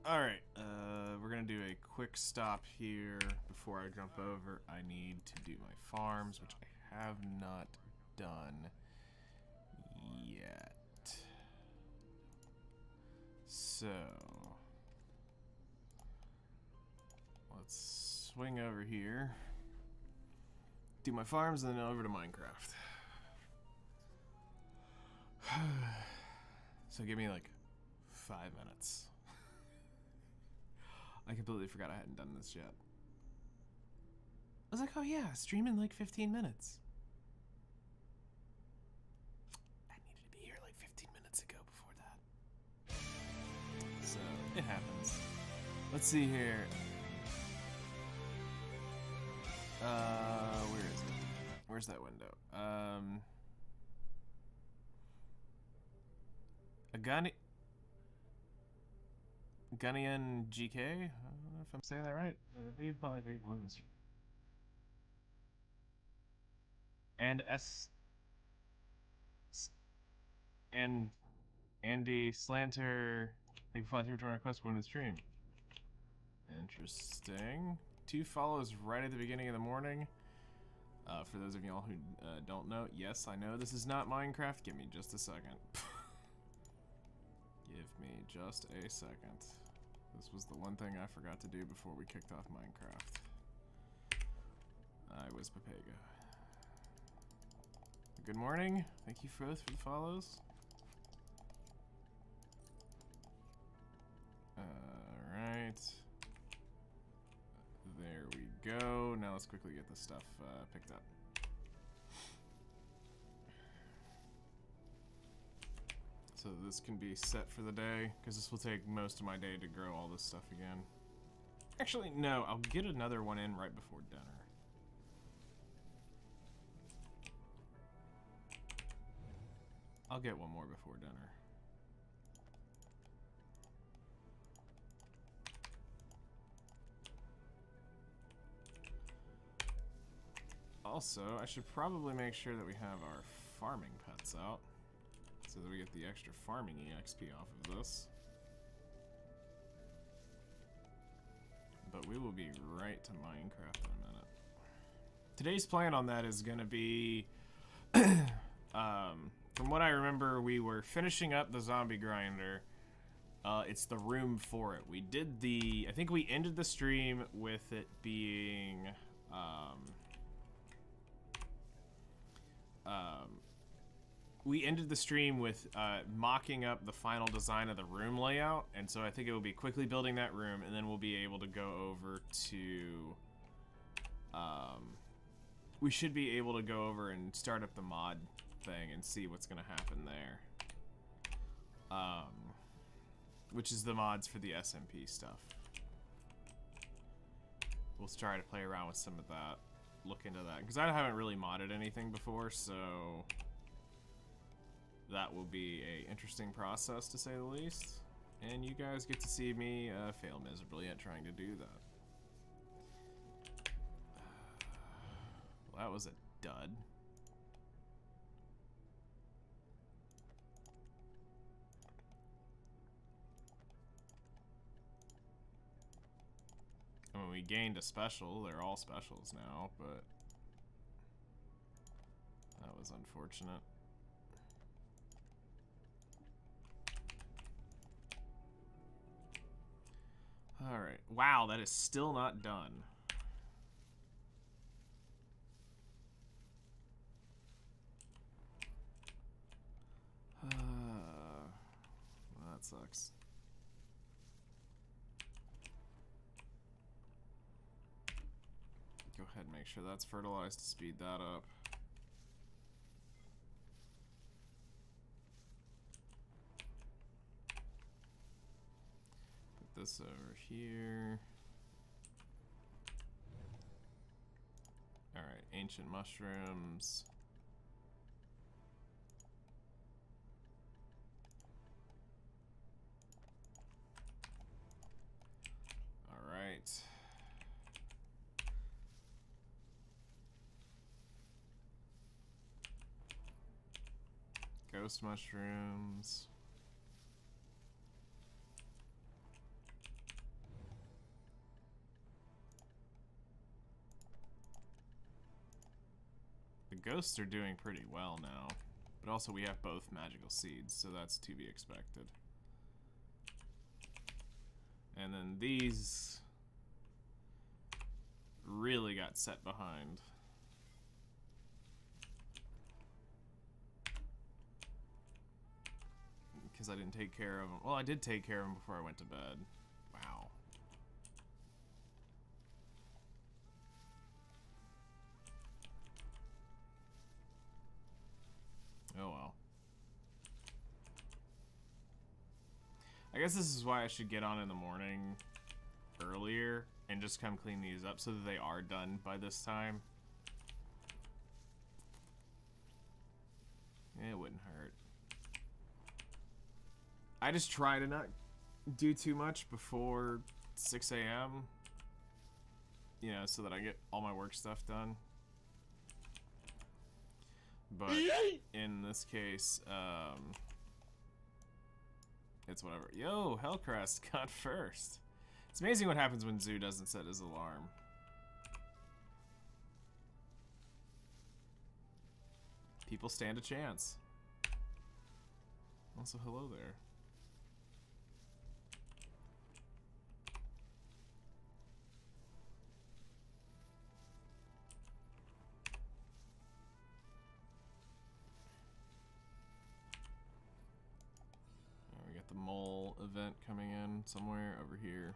Alright, we're gonna do a quick stop here before I jump over. I need to do my farms, which I have not done yet. So, let's swing over here, do my farms, and then over to Minecraft. So give me like 5 minutes. I completely forgot I hadn't done this yet. I was like, oh yeah, stream in like 15 minutes. I needed to be here like 15 minutes ago before that. So, it happens. Let's see here. Where is it? Where's that window? Gunnian GK? I don't know if I'm saying that right. And and Andy Slanter. Thank you for joining our request for the stream. Interesting. 2 follows right at the beginning of the morning. For those of y'all who don't know, yes, I know this is not Minecraft. Give me just a second. Give me just a second. This was the one thing I forgot to do before we kicked off Minecraft. I was Papega. Good morning. Thank you both for the follows. Alright. There we go. Now let's quickly get this stuff picked up. So this can be set for the day, because this will take most of my day to grow all this stuff again. Actually, no, I'll get another one in right before dinner. I'll get one more before dinner. Also, I should probably make sure that we have our farming pets out, so that we get the extra farming EXP off of this. But we will be right to Minecraft in a minute. Today's plan on that is going to be, from what I remember, we were finishing up the zombie grinder. It's the room for it. We did the, I think we ended the stream with it being, we ended the stream with mocking up the final design of the room layout, and so I think it will be quickly building that room, and then we'll be able to go over to, we should be able to go over and start up the mod thing and see what's gonna happen there. Which is the mods for the SMP stuff. We'll try to play around with some of that, look into that, because I haven't really modded anything before, so that will be a interesting process, to say the least. And you guys get to see me fail miserably at trying to do that. Well, that was a dud. I mean, we gained a special. They're all specials now, but that was unfortunate. Alright. Wow, that is still not done. Well, that sucks. Go ahead and make sure that's fertilized to speed that up. Put this over here. Alright, ancient mushrooms. Alright. Ghost mushrooms. ghosts are doing pretty well now. But also we have both magical seeds, so that's to be expected. And then these really got set behind. Because I didn't take care of them. Well, I did take care of them before I went to bed. Wow. Oh well. I guess this is why I should get on in the morning earlier and just come clean these up so that they are done by this time. It wouldn't hurt. I just try to not do too much before 6 a.m. You know, so that I get all my work stuff done. But in this case, it's whatever. Yo, Hellcrest got first. It's amazing what happens when Zoo doesn't set his alarm. People stand a chance. Also, hello there. We got the mole event coming in somewhere over here.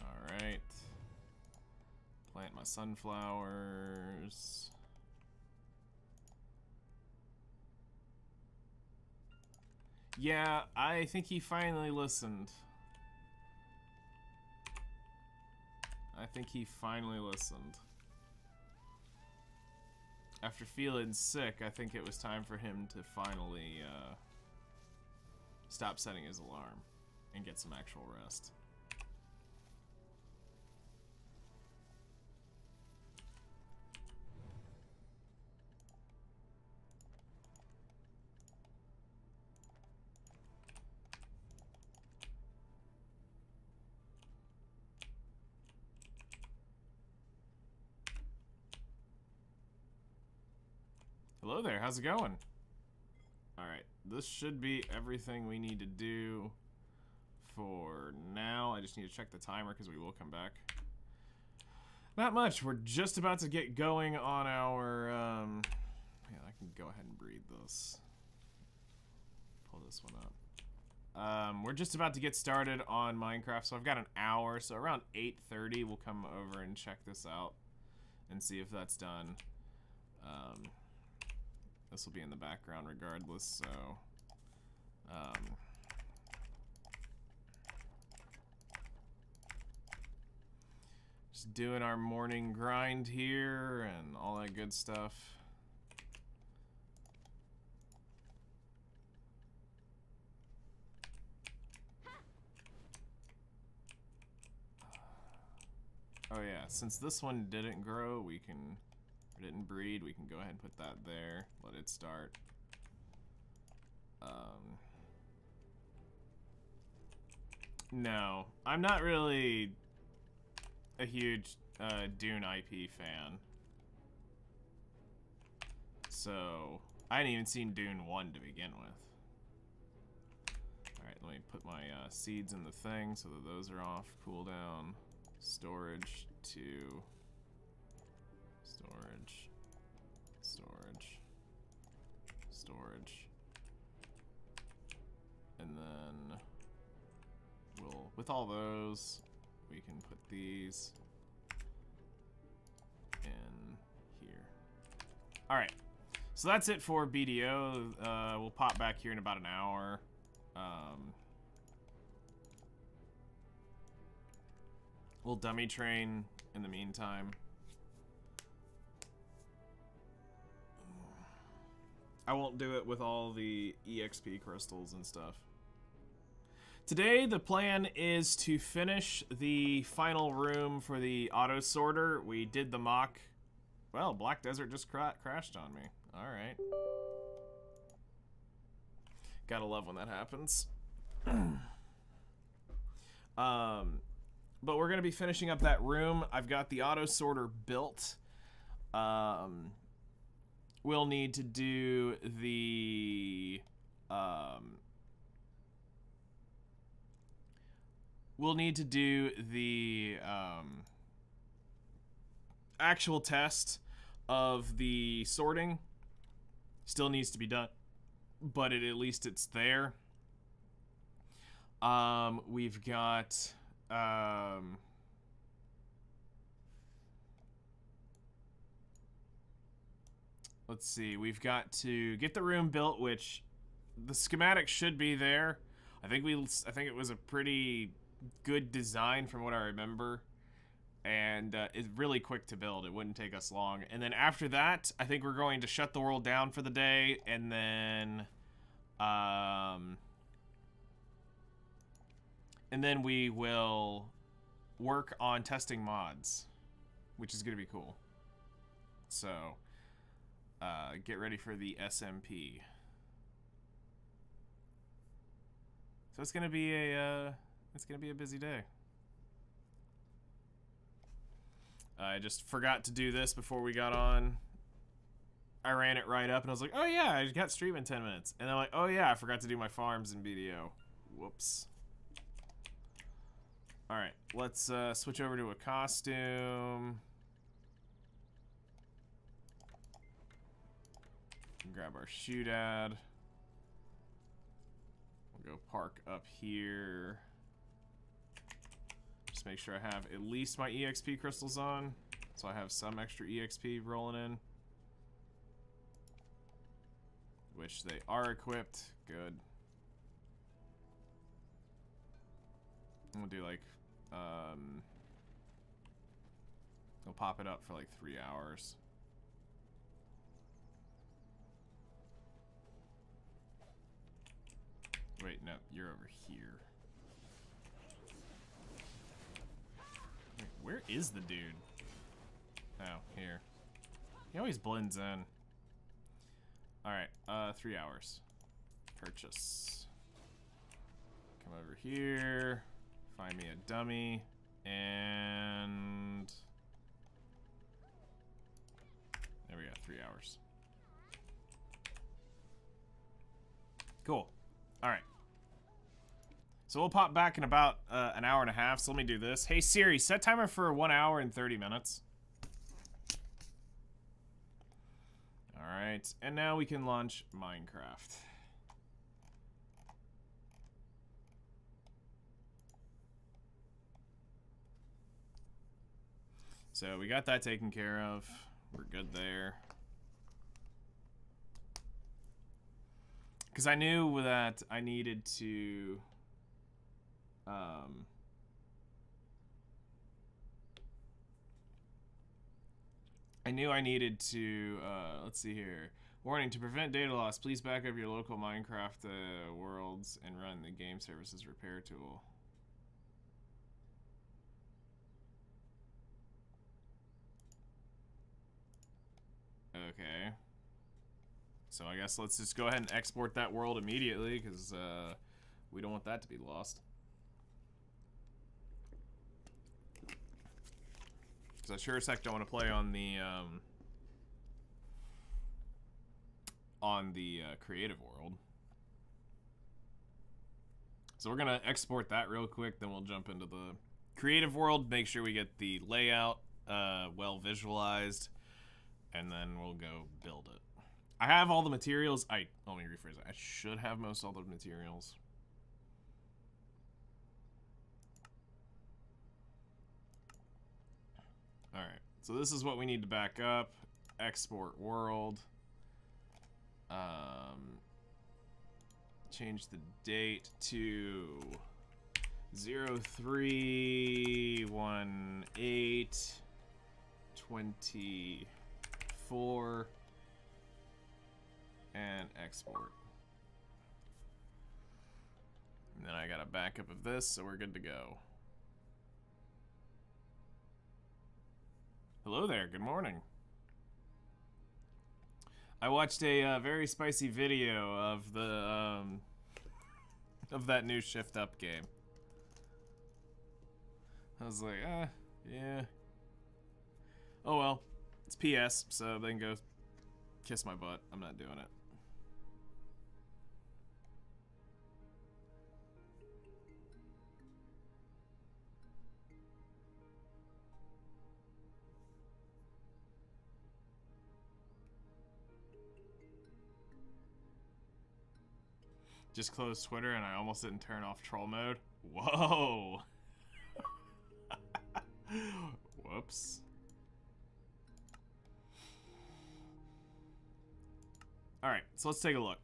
Alright. Plant my sunflowers. Yeah, I think he finally listened. I think he finally listened. After feeling sick, I think it was time for him to finally stop setting his alarm and get some actual rest. Hello there, how's it going? Alright, this should be everything we need to do for now. I just need to check the timer because we will come back. Not much, we're just about to get going on our, yeah, I can go ahead and breed this. Pull this one up. We're just about to get started on Minecraft, so I've got an hour, so around 8:30 we'll come over and check this out and see if that's done. This will be in the background regardless, so just doing our morning grind here and all that good stuff. Oh yeah, since this one didn't grow, we can, or didn't breed, we can go ahead and put that there, let it start. No, I'm not really a huge Dune IP fan. So, I hadn't even seen Dune 1 to begin with. Alright, let me put my seeds in the thing so that those are off. Cooldown. Storage to storage, storage, storage, and then we'll, with all those, we can put these in here. All right, so that's it for BDO. We'll pop back here in about an hour. We'll dummy train in the meantime. I won't do it with all the EXP crystals and stuff. Today, the plan is to finish the final room for the auto sorter. We did the mock. Well, Black Desert just crashed on me. All right. Gotta love when that happens. But we're going to be finishing up that room. I've got the auto sorter built. We'll need to do the... actual test of the sorting. Still needs to be done, but at least it's there. We've got let's see, we've got to get the room built, which the schematic should be there. I think it was a pretty good design from what I remember, and it's really quick to build. It wouldn't take us long. And then after that, I think we're going to shut the world down for the day, and then we will work on testing mods, which is going to be cool. So, get ready for the SMP. So it's going to be a busy day. I just forgot to do this before we got on. I ran it right up and I was like, oh yeah, I got stream in 10 minutes. And I'm like, oh yeah, I forgot to do my farms in BDO. Whoops. Alright, let's switch over to a costume. Grab our shootad. We'll go park up here. Just make sure I have at least my EXP crystals on, so I have some extra EXP rolling in. Which they are equipped. Good. We'll do like, we'll pop it up for like 3 hours. Wait, no, you're over here. Wait, where is the dude? Oh, here. He always blends in. Alright, 3 hours. Purchase. Come over here. Find me a dummy. And... there we go, 3 hours. Cool. Alright. So we'll pop back in about an hour and a half. So let me do this. Hey Siri, set timer for 1 hour and 30 minutes. Alright, and now we can launch Minecraft. So we got that taken care of. We're good there. Because I knew that I needed to... let's see here. Warning, to prevent data loss, please back up your local Minecraft worlds and run the game services repair tool. Okay. So I guess let's just go ahead and export that world immediately, because we don't want that to be lost. Because I sure as heck don't want to play on the creative world. So we're gonna export that real quick, then we'll jump into the creative world, make sure we get the layout well visualized, and then we'll go build it. I have all the materials. Let me rephrase it. I should have most all the materials. Alright, so this is what we need to back up. Export world. Change the date to 031824 and export. And then I got a backup of this, so we're good to go. Hello there, good morning. I watched a very spicy video of the of that new Shift Up game. I was like, yeah. Oh well, it's PS, so they can go kiss my butt. I'm not doing it. Just closed Twitter and I almost didn't turn off troll mode. Whoa. Whoops. Alright, so let's take a look.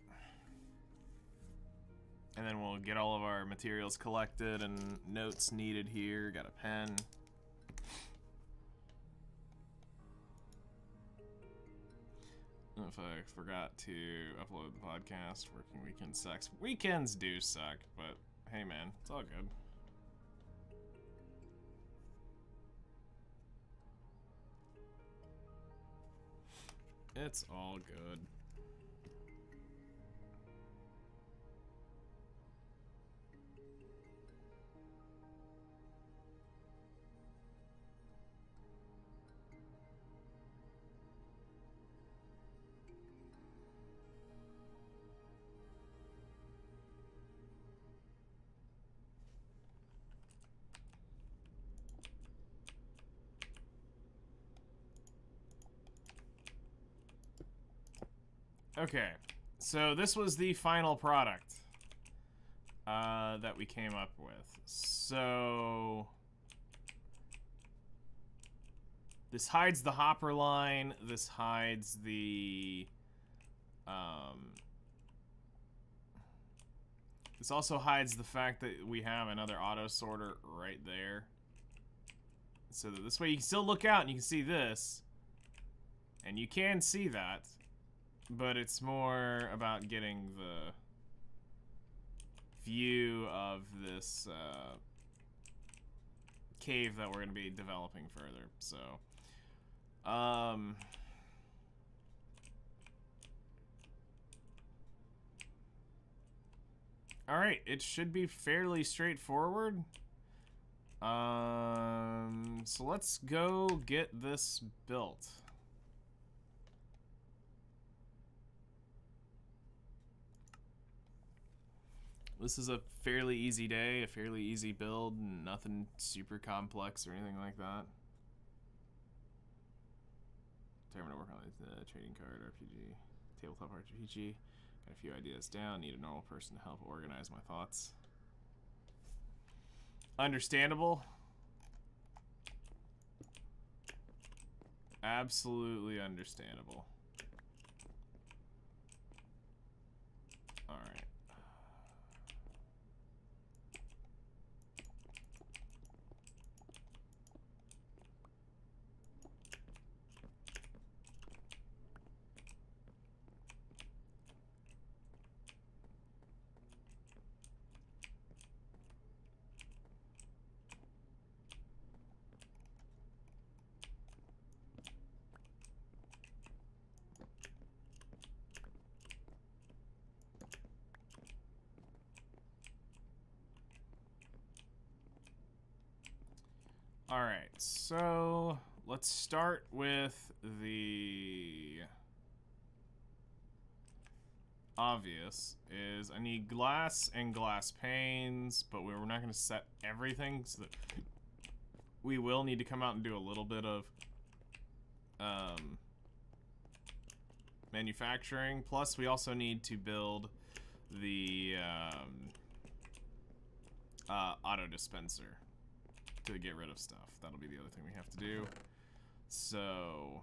And then we'll get all of our materials collected and notes needed here. Got a pen. If I forgot to upload the podcast, working weekend sucks. Weekends do suck, but hey man, it's all good. It's all good. Okay, so this was the final product that we came up with. So this hides the hopper line. This hides the this also hides the fact that we have another auto sorter right there. So that this way you can still look out and you can see this, and you can see that. But it's more about getting the view of this cave that we're going to be developing further. So, alright, it should be fairly straightforward. So let's go get this built. This is a fairly easy day, a fairly easy build, nothing super complex or anything like that. Determined to work on the trading card RPG, tabletop RPG. Got a few ideas down, need a normal person to help organize my thoughts. Understandable. Absolutely understandable. Alright. Alright, so let's start with the obvious. Is I need glass and glass panes, but we're not going to set everything, so that we will need to come out and do a little bit of manufacturing. Plus, we also need to build the auto dispenser to get rid of stuff. That'll be the other thing we have to do. So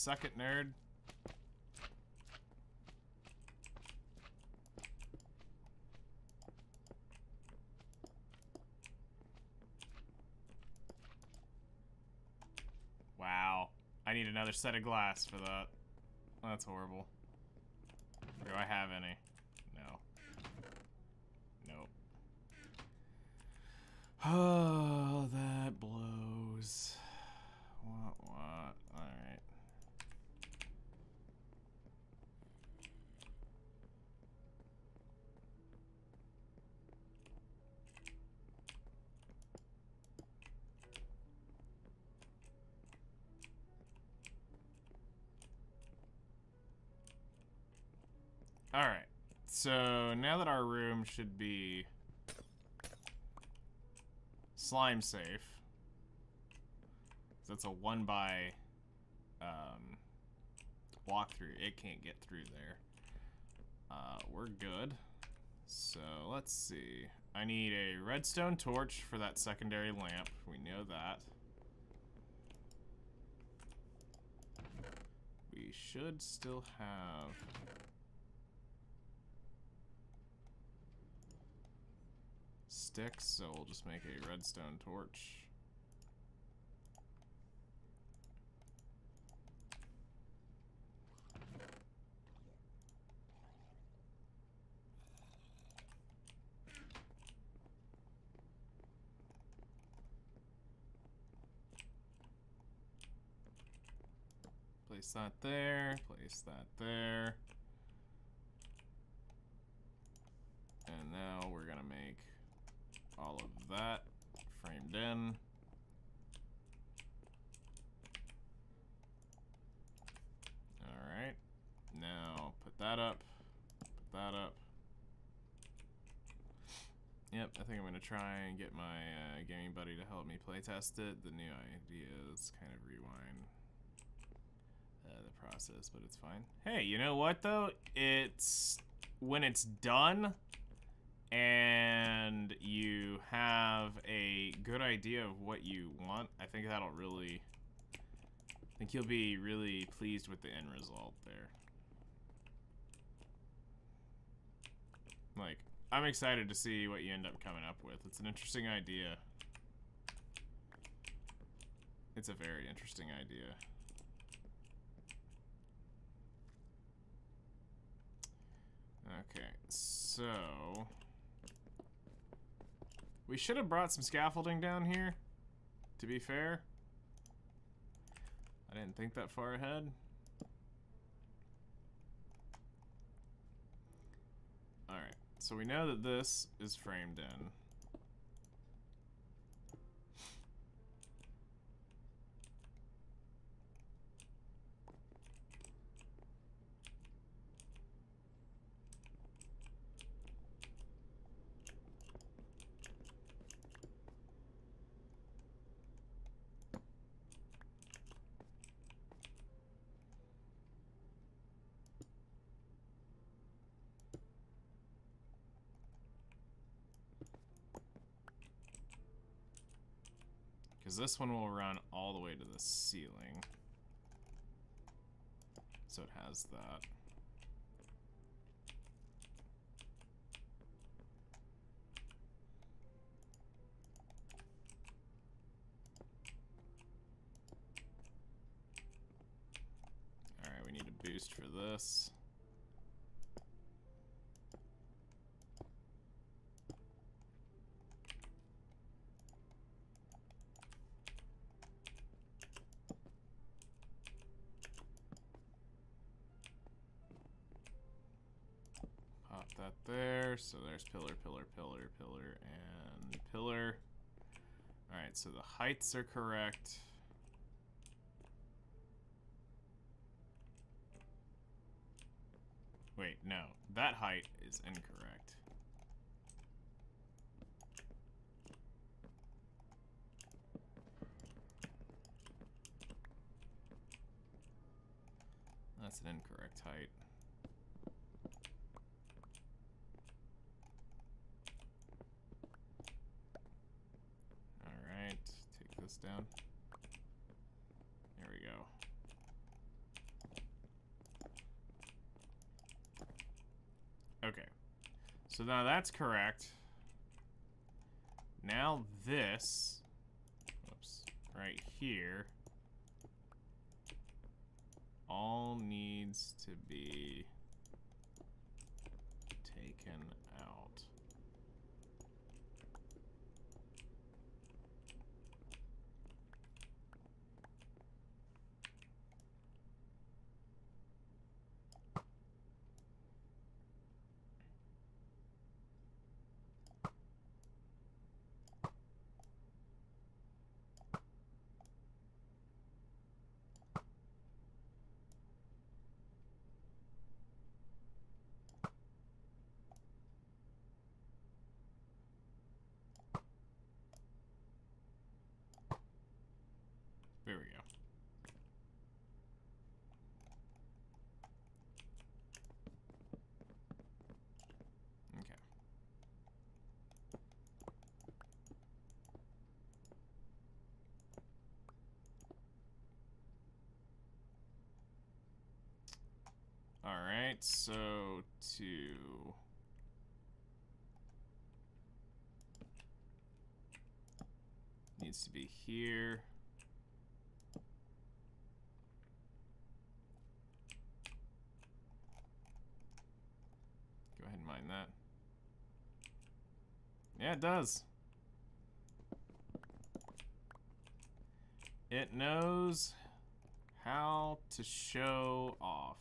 Suck it, nerd. Wow. I need another set of glass for that. That's horrible. Do I have any? No. Nope. Oh, that blows. What? Alright. Alright. So, now that our room should be slime safe. That's a 1 by walkthrough. It can't get through there. We're good. So let's see. I need a redstone torch for that secondary lamp. We know that. We should still have sticks, so we'll just make a redstone torch. Place that there, place that there. And now we're gonna make all of that framed in. Alright, now put that up, put that up. Yep, I think I'm gonna try and get my gaming buddy to help me playtest it. The new idea is kind of rewind the process, but it's fine. Hey, you know what though? It's when it's done and you have a good idea of what you want, I think that'll really, I think you'll be really pleased with the end result there. Like, I'm excited to see what you end up coming up with. It's an interesting idea. It's a very interesting idea. Okay, so we should have brought some scaffolding down here, to be fair. I didn't think that far ahead. Alright, so we know that this is framed in. Because this one will run all the way to the ceiling. So it has that. Alright, we need a boost for this. Pop that there. So there's pillar, pillar, pillar, pillar, and pillar. Alright, so the heights are correct. Wait, no. That height is incorrect. That's an incorrect height. Alright, take this down. There we go. So now that's correct. Now this, whoops, right here, all needs to be taken out. There we go. Okay. All right, so needs to be here. Go ahead and mine that. Yeah, it does. It knows how to show off.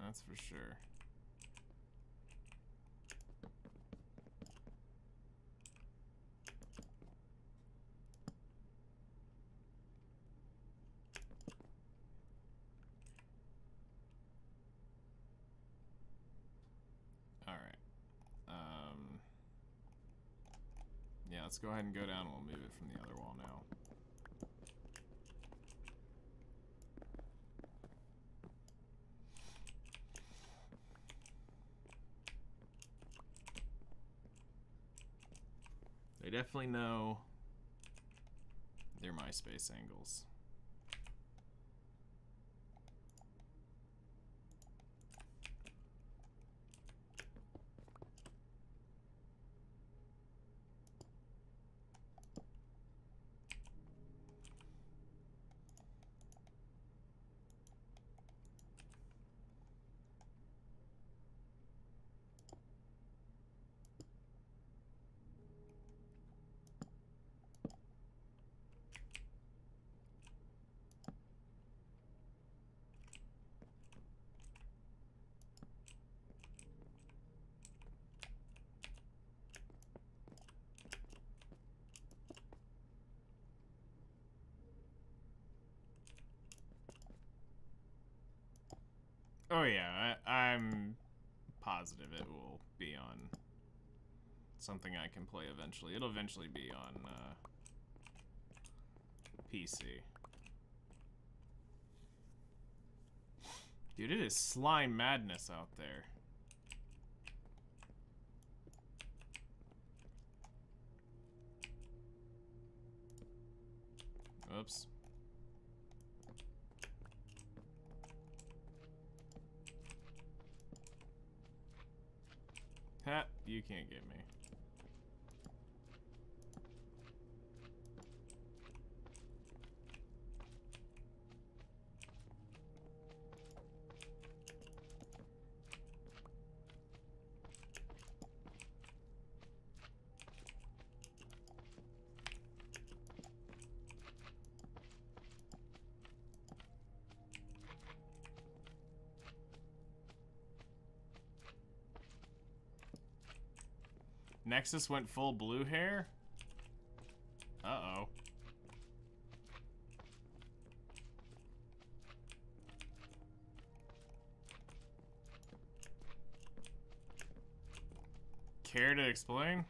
That's for sure. All right. Yeah, let's go ahead and go down and we'll move it from the other wall now. They definitely know their MySpace angles. Oh yeah, I'm positive it will be on something I can play eventually. It'll eventually be on PC. Dude, it is slime madness out there. Oops. Ha, you can't get me. Nexus went full blue hair? Uh-oh. Care to explain?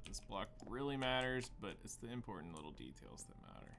This block really matters, but it's the important little details that matter.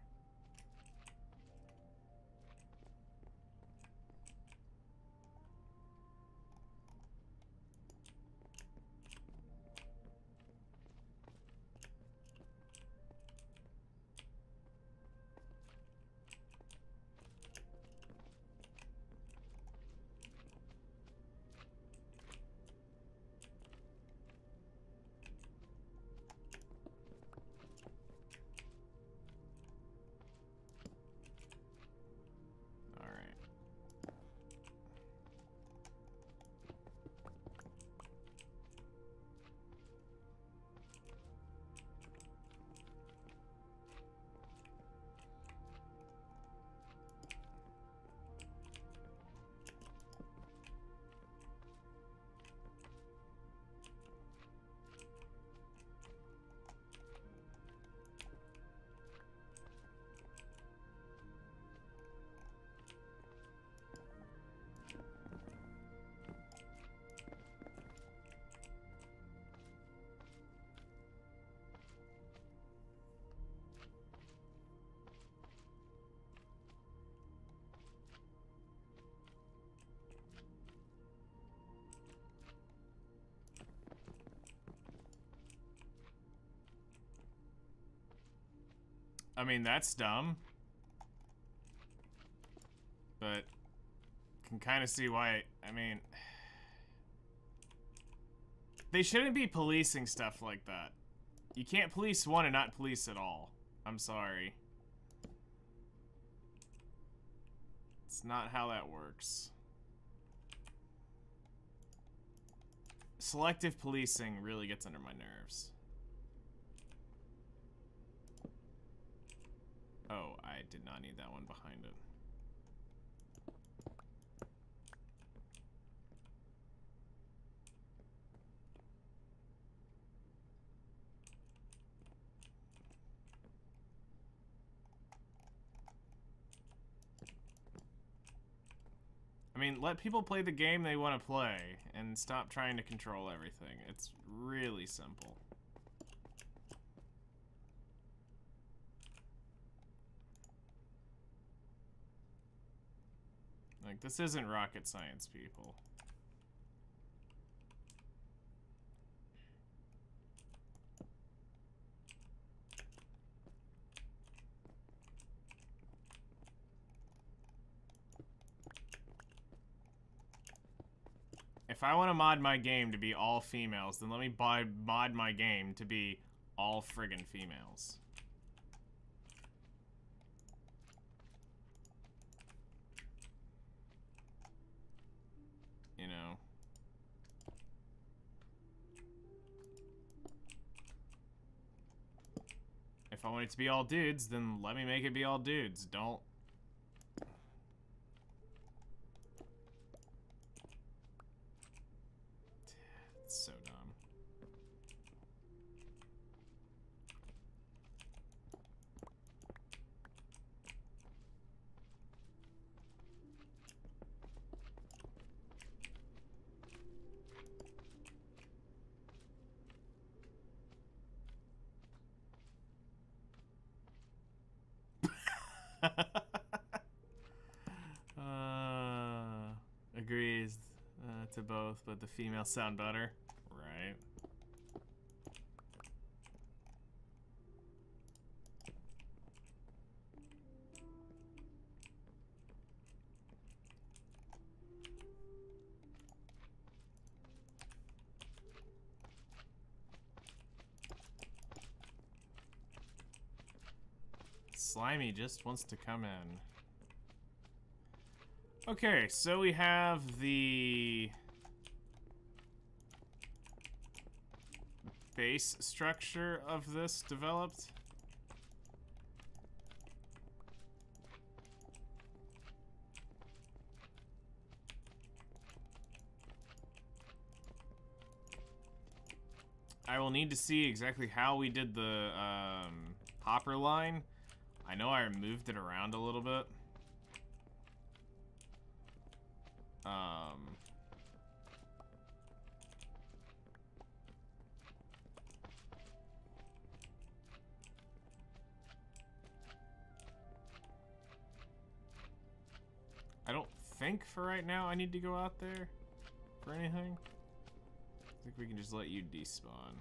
I mean, that's dumb. But can kind of see why. I mean, they shouldn't be policing stuff like that. You can't police one and not police at all. I'm sorry. It's not how that works. Selective policing really gets under my nerves. Oh, I did not need that one behind it. I mean, let people play the game they want to play and stop trying to control everything. It's really simple. Like, this isn't rocket science, people. If I want to mod my game to be all females, then let me mod my game to be all friggin' females. You know? If I want it to be all dudes, then let me make it be all dudes. Don't... It's so dumb. Agrees to both, but the females sound better. Right. Slimy just wants to come in. Okay, so we have the base structure of this developed. I will need to see exactly how we did the hopper line. I know I moved it around a little bit. think for right now I need to go out there for anything. I think we can just let you despawn.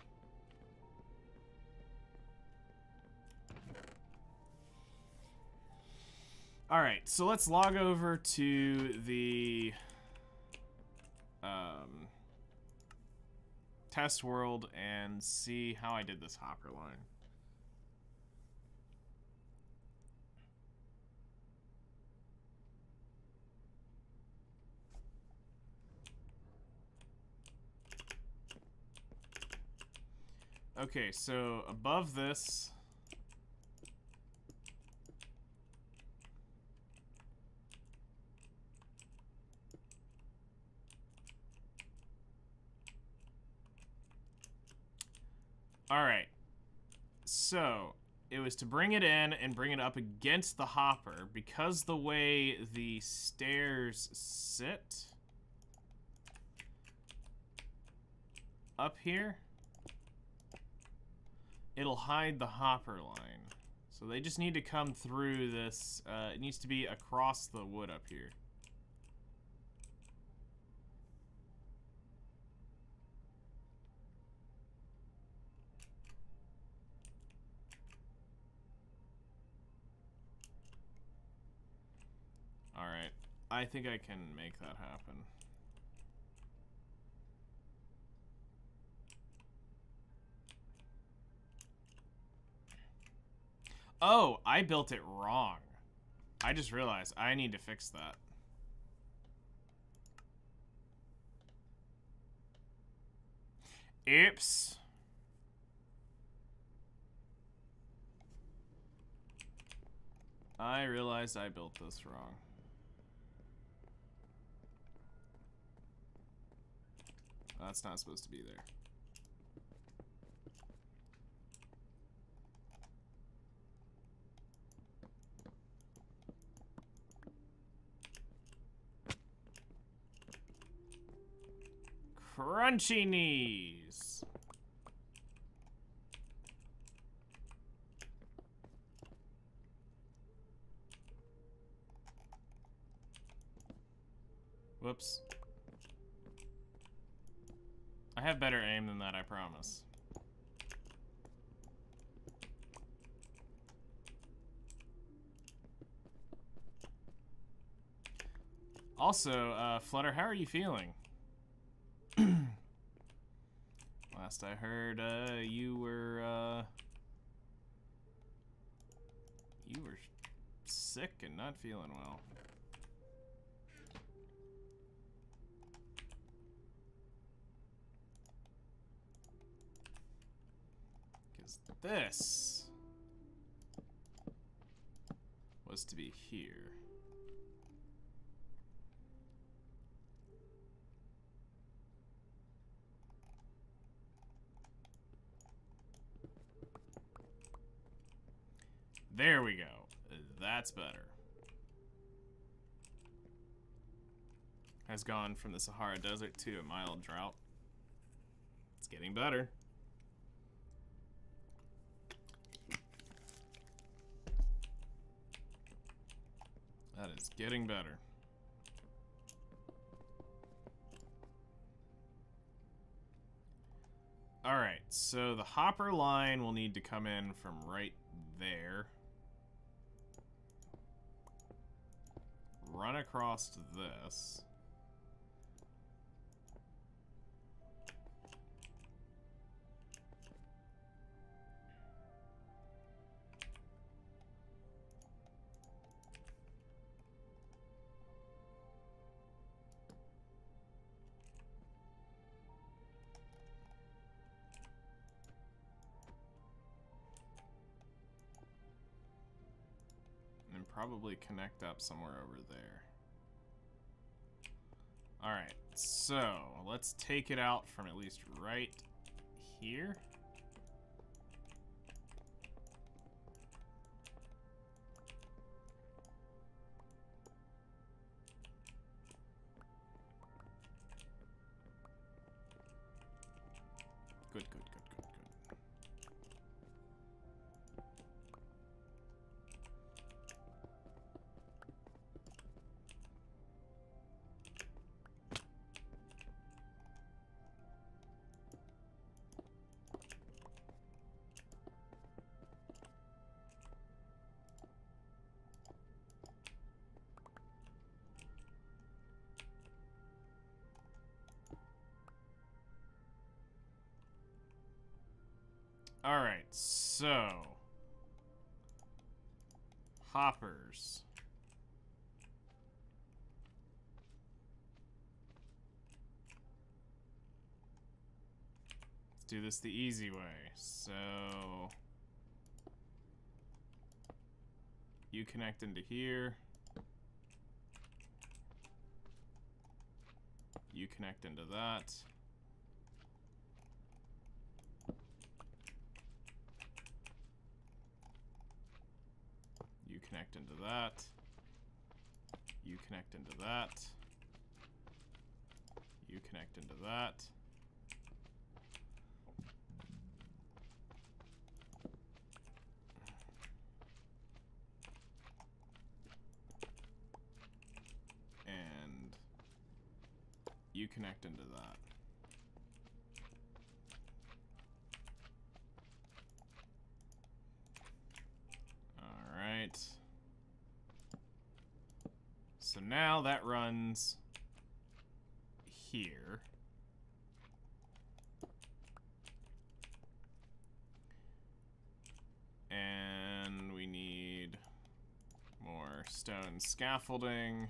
Alright, so let's log over to the test world and see how I did this hopper line. Okay, so above this, alright, so it was to bring it in and bring it up against the hopper. Because the way the stairs sit up here, it'll hide the hopper line. So they just need to come through this, it needs to be across the wood up here. Alright, I think I can make that happen. Oh, I built it wrong. I just realized I need to fix that. Oops. I realized I built this wrong. That's not supposed to be there. Crunchy knees. Whoops. I have better aim than that, I promise. Also, Flutter, how are you feeling? Last I heard, you were sick and not feeling well. Because this was to be here. There we go. That's better. Has gone from the Sahara Desert to a mild drought. It's getting better. That is getting better. Alright, so the hopper line will need to come in from right there. Run across to this. And probably connect up somewhere over there. Alright, so let's take it out from at least right here. Good, good, good, good, good. Alright, so... hoppers. Let's do this the easy way. So... you connect into here. You connect into that. You connect into that. You connect into that. You connect into that. And you connect into that. Alright. So now that runs here. And we need more stone scaffolding.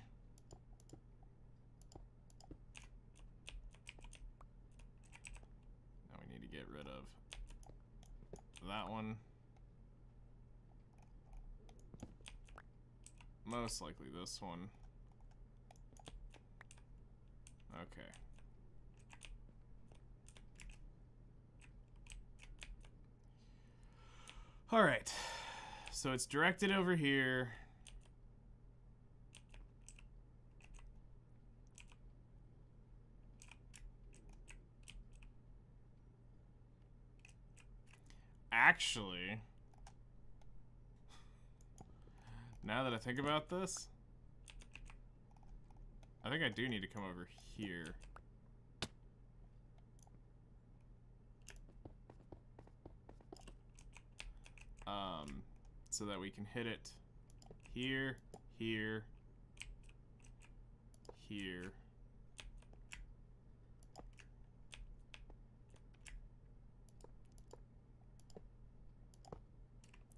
Now we need to get rid of that one. Most likely this one. Okay. All right. So it's directed over here. Actually, now that I think about this, I think I do need to come over here. So that we can hit it here, here, here.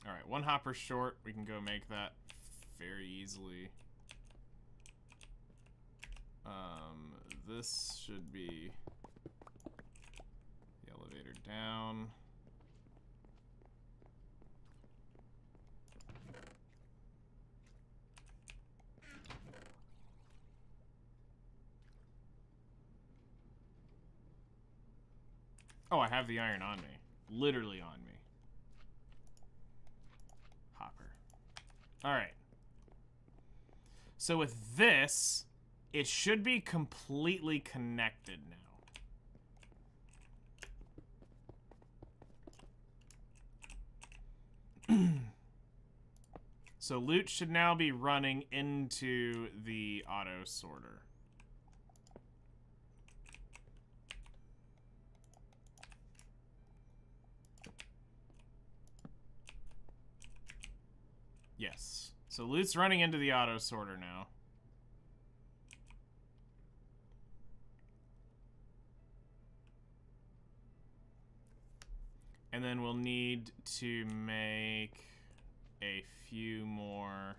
All right, one hopper short. We can go make that very easily. This should be the elevator down. Oh, I have the iron on me. Literally on me. Hopper. Alright. So with this, it should be completely connected now. So loot should now be running into the auto sorter. Yes. So loot's running into the auto sorter now. And then we'll need to make a few more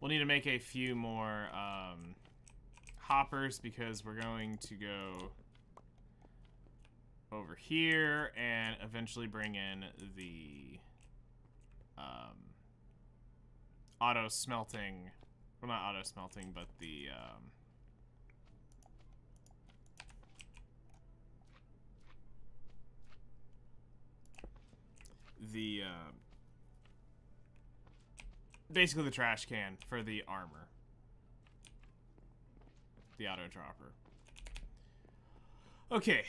we'll need to make a few more hoppers because we're going to go over here and eventually bring in the auto smelting, well, not auto smelting, but the basically the trash can for the armor, the auto dropper. Okay.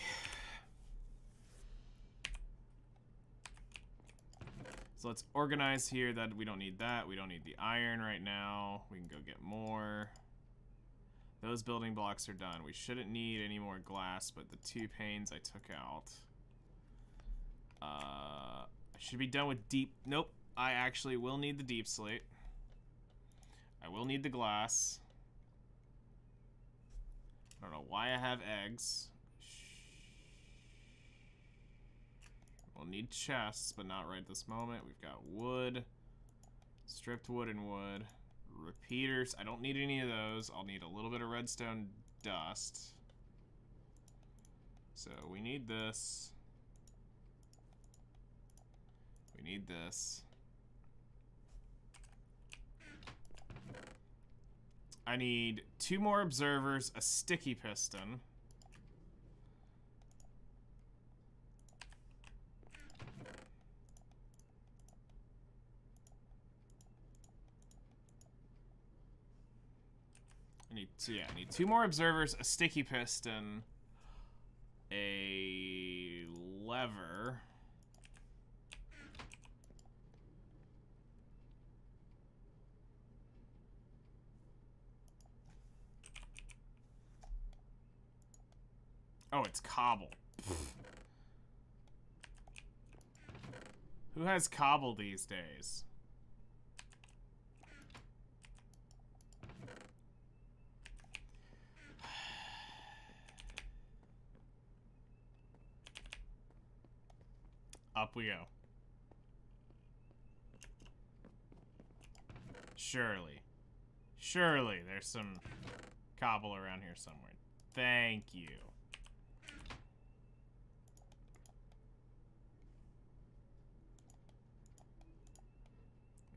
So let's organize here that we don't need that. We don't need the iron right now. We can go get more. Those building blocks are done. We shouldn't need any more glass, but the 2 panes I took out. I should be done with deep... Nope. I actually will need the deep slate. I will need the glass. I don't know why I have eggs. We'll need chests, but not right this moment. We've got wood. Stripped wood and wood. Repeaters. I don't need any of those. I'll need a little bit of redstone dust. So we need this. We need this. I need 2 more observers, a sticky piston. I need 2 more observers, a sticky piston, a lever. Oh, it's cobble. Who has cobble these days? Up we go. Surely. Surely there's some cobble around here somewhere. Thank you.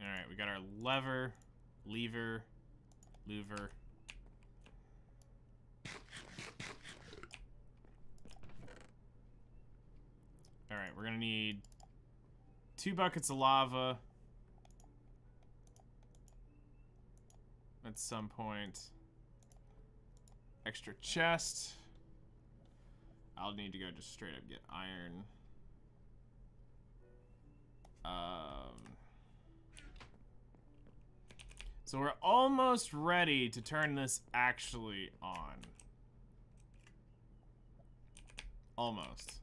Alright, we got our lever, louver. Alright, we're gonna need 2 buckets of lava at some point. Extra chest. I'll need to go just straight up get iron. So we're almost ready to turn this actually on. Almost.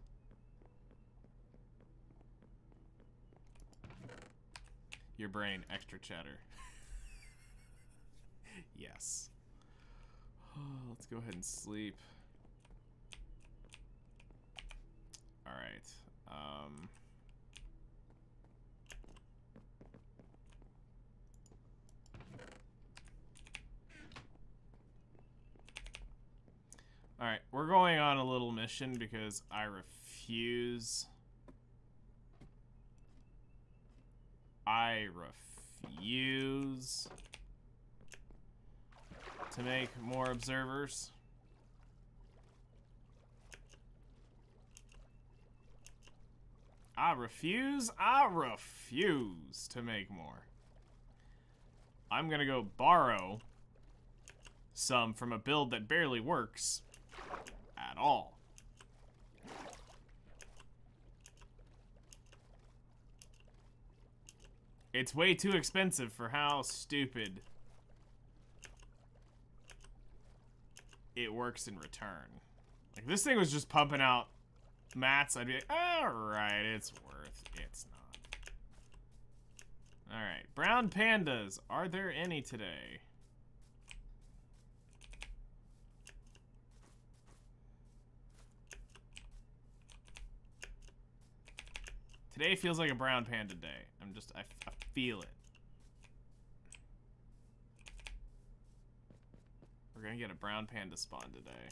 Your brain, extra cheddar. Yes. Let's go ahead and sleep. All right. All right, we're going on a little mission because I refuse. I refuse to make more observers. I refuse to make more. I'm gonna go borrow some from a build that barely works at all. It's way too expensive for how stupid it works in return. Like, this thing was just pumping out mats. I'd be like, alright, it's worth. It's not. Alright, brown pandas. Are there any today? Today feels like a brown panda day. I feel it. We're gonna get a brown panda spawn today.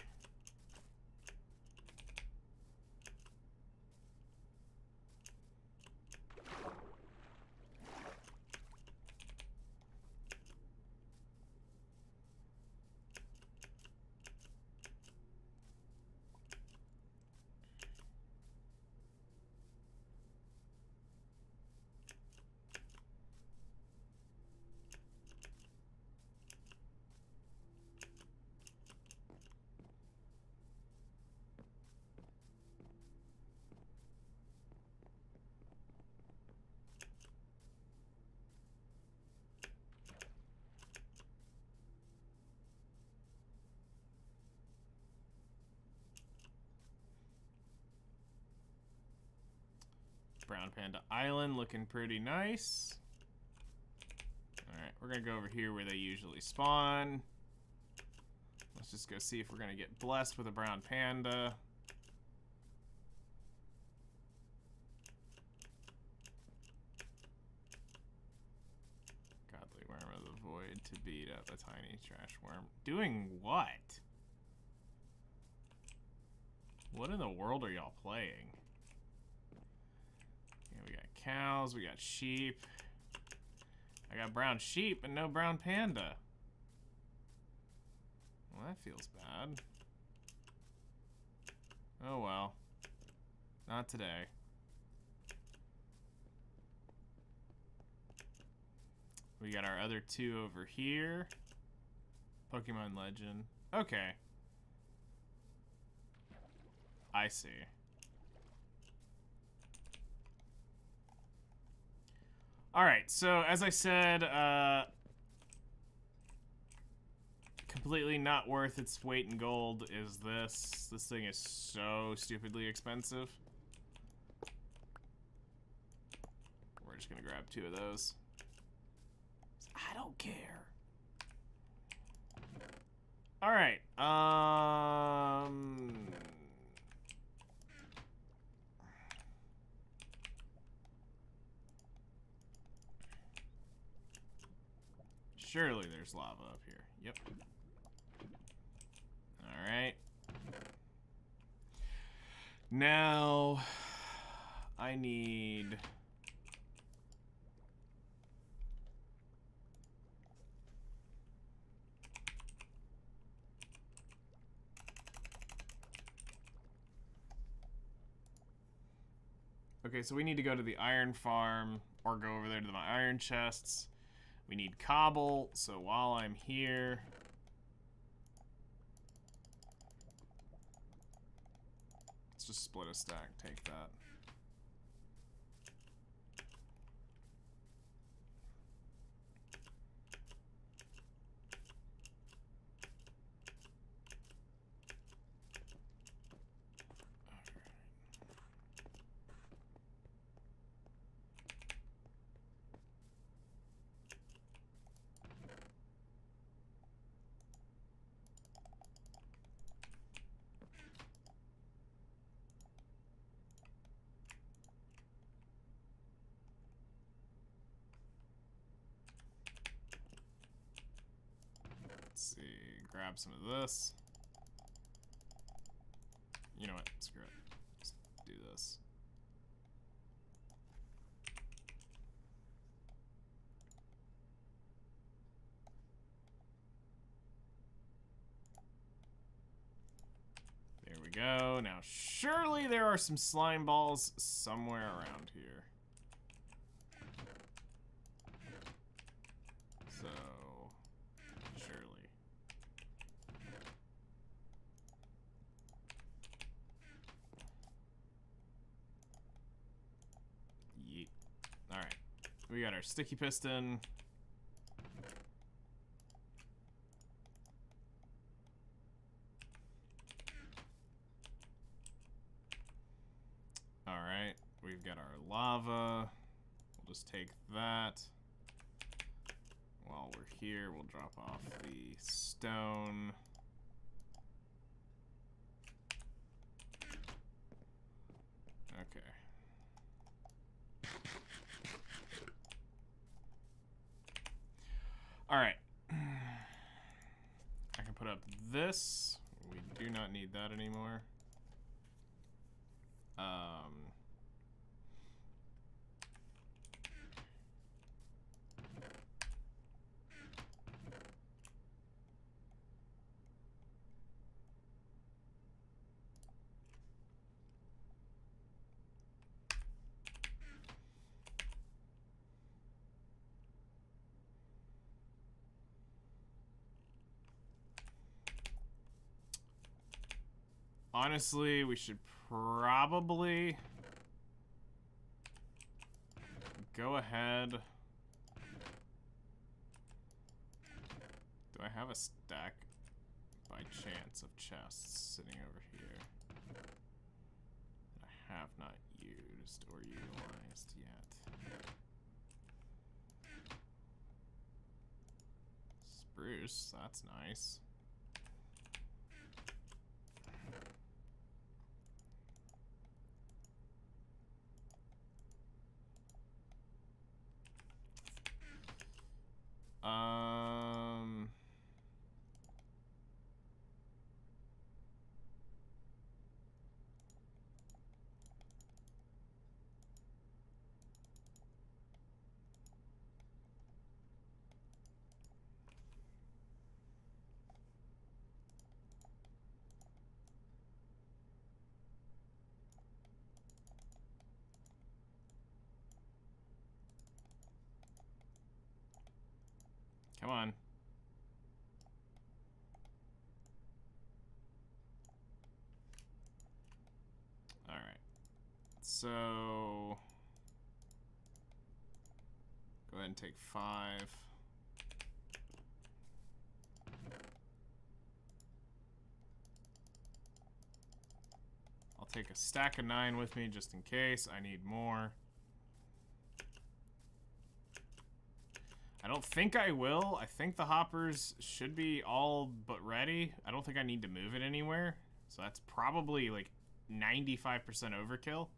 Brown Panda Island looking pretty nice. Alright, we're gonna go over here where they usually spawn. Let's just go see if we're gonna get blessed with a brown panda. Godly worm of the void to beat up a tiny trash worm. Doing what? What in the world are y'all playing? Okay, we got cows, we got sheep. I got brown sheep and no brown panda. Well, that feels bad. Oh well. Not today. We got our other two over here. Pokemon Legend. Okay. I see. Alright, so as I said, completely not worth its weight in gold is this. This thing is so stupidly expensive. We're just gonna grab 2 of those. I don't care. Alright, surely there's lava up here. Yep. Alright. Now, I need... Okay, so we need to go to the iron farm, or go over there to my iron chests. We need cobble, so while I'm here... Let's just split a stack, take that. Let's see, grab some of this. You know what, screw it. Just do this. There we go. Now, surely there are some slime balls somewhere around here. So, surely. Yeet. Alright. We got our sticky piston. Alright. We've got our lava. We'll just take that. While we're here, we'll drop off the stone. Okay. Alright. I can put up this. We do not need that anymore. Honestly, we should probably go ahead. Do I have a stack by chance of chests sitting over here? have not used or utilized yet. Spruce, that's nice. Come on. All right. So go ahead and take 5. I'll take a stack of 9 with me just in case I need more. I don't think I will. I think the hoppers should be all but ready. I don't think I need to move it anywhere. So that's probably like 95% overkill.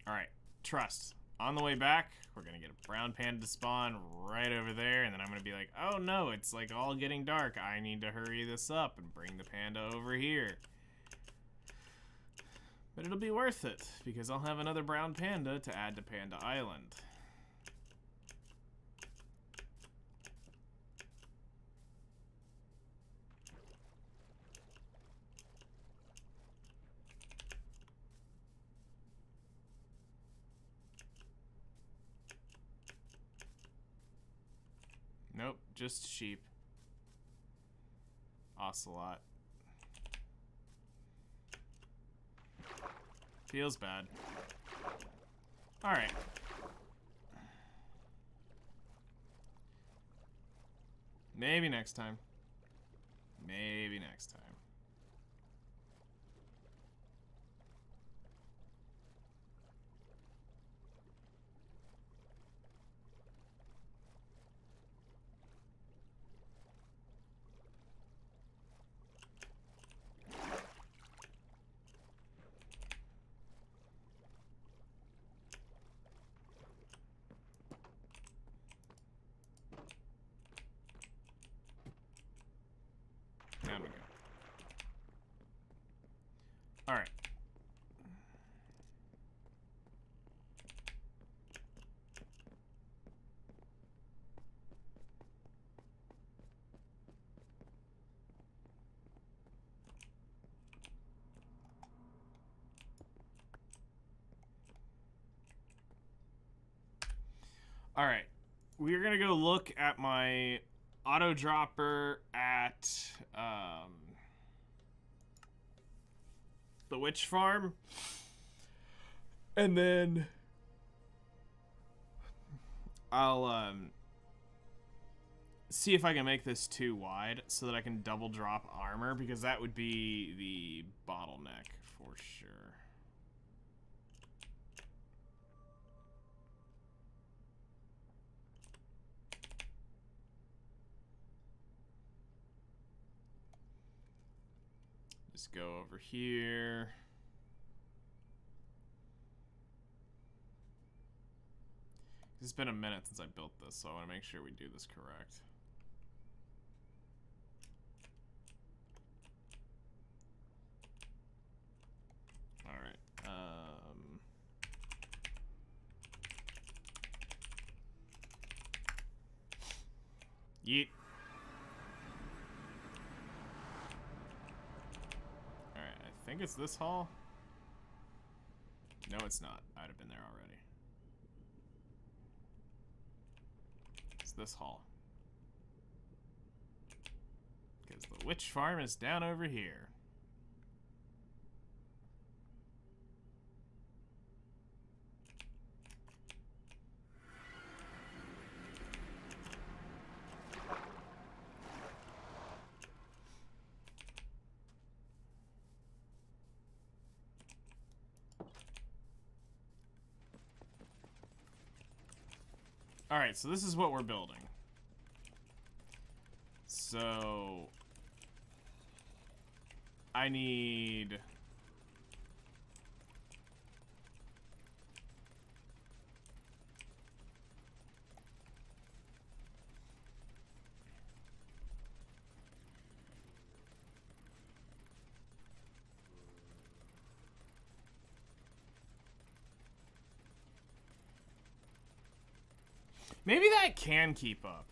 All right, trust. On the way back, we're gonna get a brown panda to spawn right over there, and then I'm gonna be like, oh no, it's like all getting dark. I need to hurry this up and bring the panda over here. But it'll be worth it, because I'll have another brown panda to add to Panda Island. Nope, just sheep. Ocelot. Feels bad. Alright. Maybe next time. Maybe next time. Down we go. All right. All right. We're going to go look at my auto dropper at the witch farm, and then I'll see if I can make this too wide so that I can double drop armor, because that would be the bottleneck for sure. Just go over here. It's been a minute since I built this, so I want to make sure we do this correct. All right. Yeet. I think it's this hall. No, it's not. I'd have been there already. It's this hall. Because the witch farm is down over here. Alright, so this is what we're building. So... I need... Maybe that can keep up.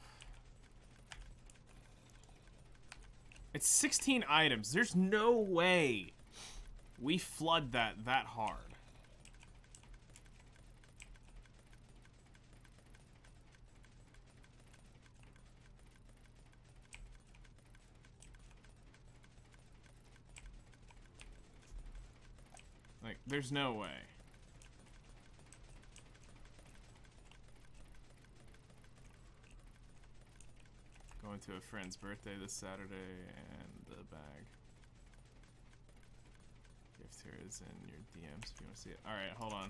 It's 16 items. There's no way we flood that hard. Like, there's no way. Going to a friend's birthday this Saturday, and the bag. Gift here is in your DMs if you want to see it. Alright, hold on.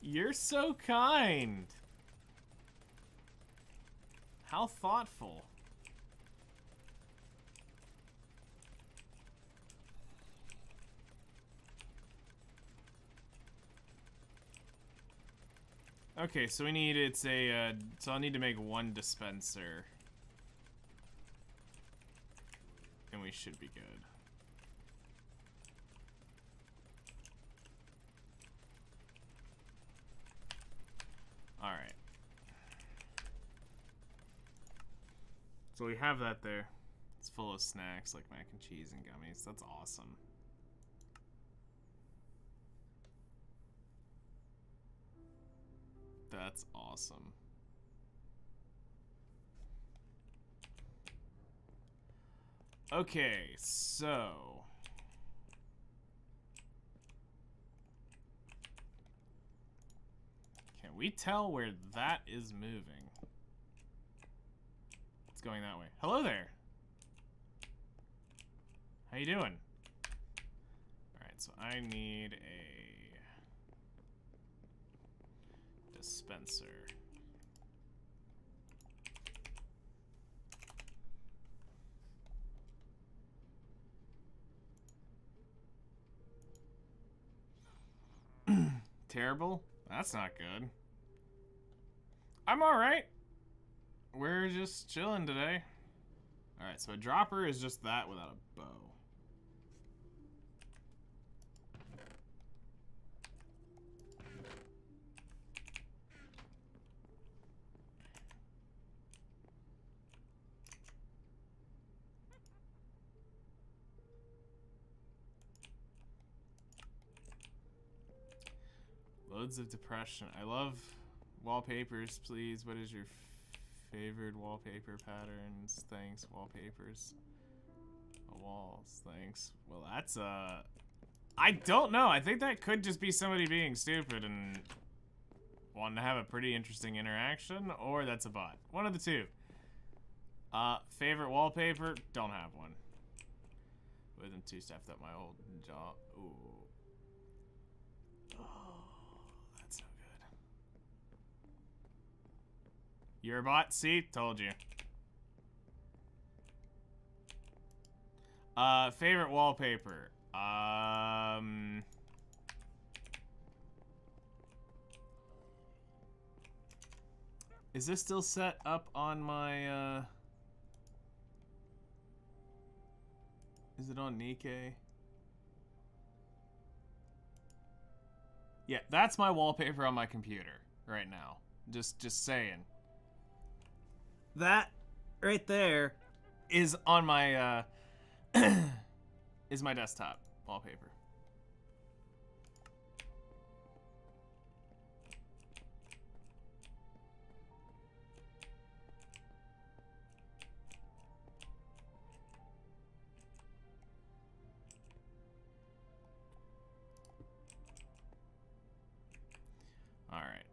You're so kind. How thoughtful. Okay, so we need, it's a, so I'll need to make one dispenser. And we should be good. Alright. So we have that there. It's full of snacks like mac and cheese and gummies. That's awesome. That's awesome. Okay, so... Can we tell where that is moving? It's going that way. Hello there! How you doing? Alright, so I need a... dispenser. Terrible? That's not good. I'm alright. We're just chilling today. Alright, so a dropper is just that without a bow. Loads of depression. I love wallpapers, please. What is your favorite wallpaper patterns? Thanks, wallpapers. Walls, thanks. Well, that's, I don't know. I think that could just be somebody being stupid and wanting to have a pretty interesting interaction, or that's a bot. One of the two. Favorite wallpaper? Don't have one. Within 2 stepped up my old jaw. Ooh. That's no good. You're a bot? See? Told you. Favorite wallpaper? Is this still set up on my, is it on Nikkei? Yeah, that's my wallpaper on my computer right now. Just saying. That right there is on my, is my desktop wallpaper. All right.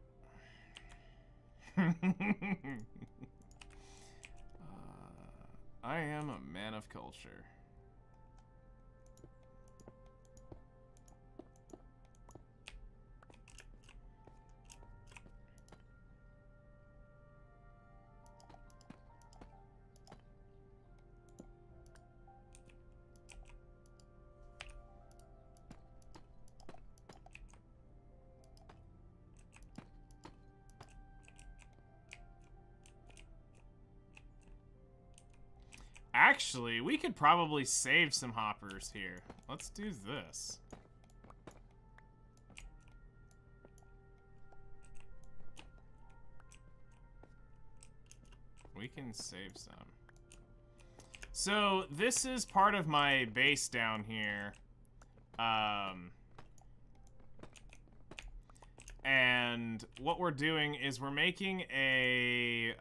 I am a man of culture. Actually, we could probably save some hoppers here. Let's do this. We can save some. So, this is part of my base down here. And what we're doing is we're making a,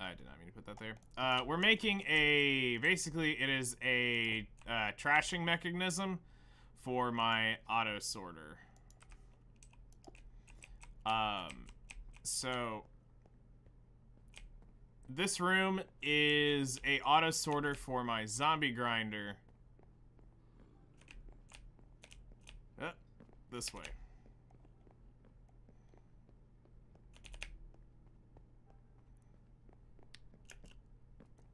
I did not mean to put that there. We're making a, basically it is a trashing mechanism for my auto sorter. So this room is a auto sorter for my zombie grinder. This way.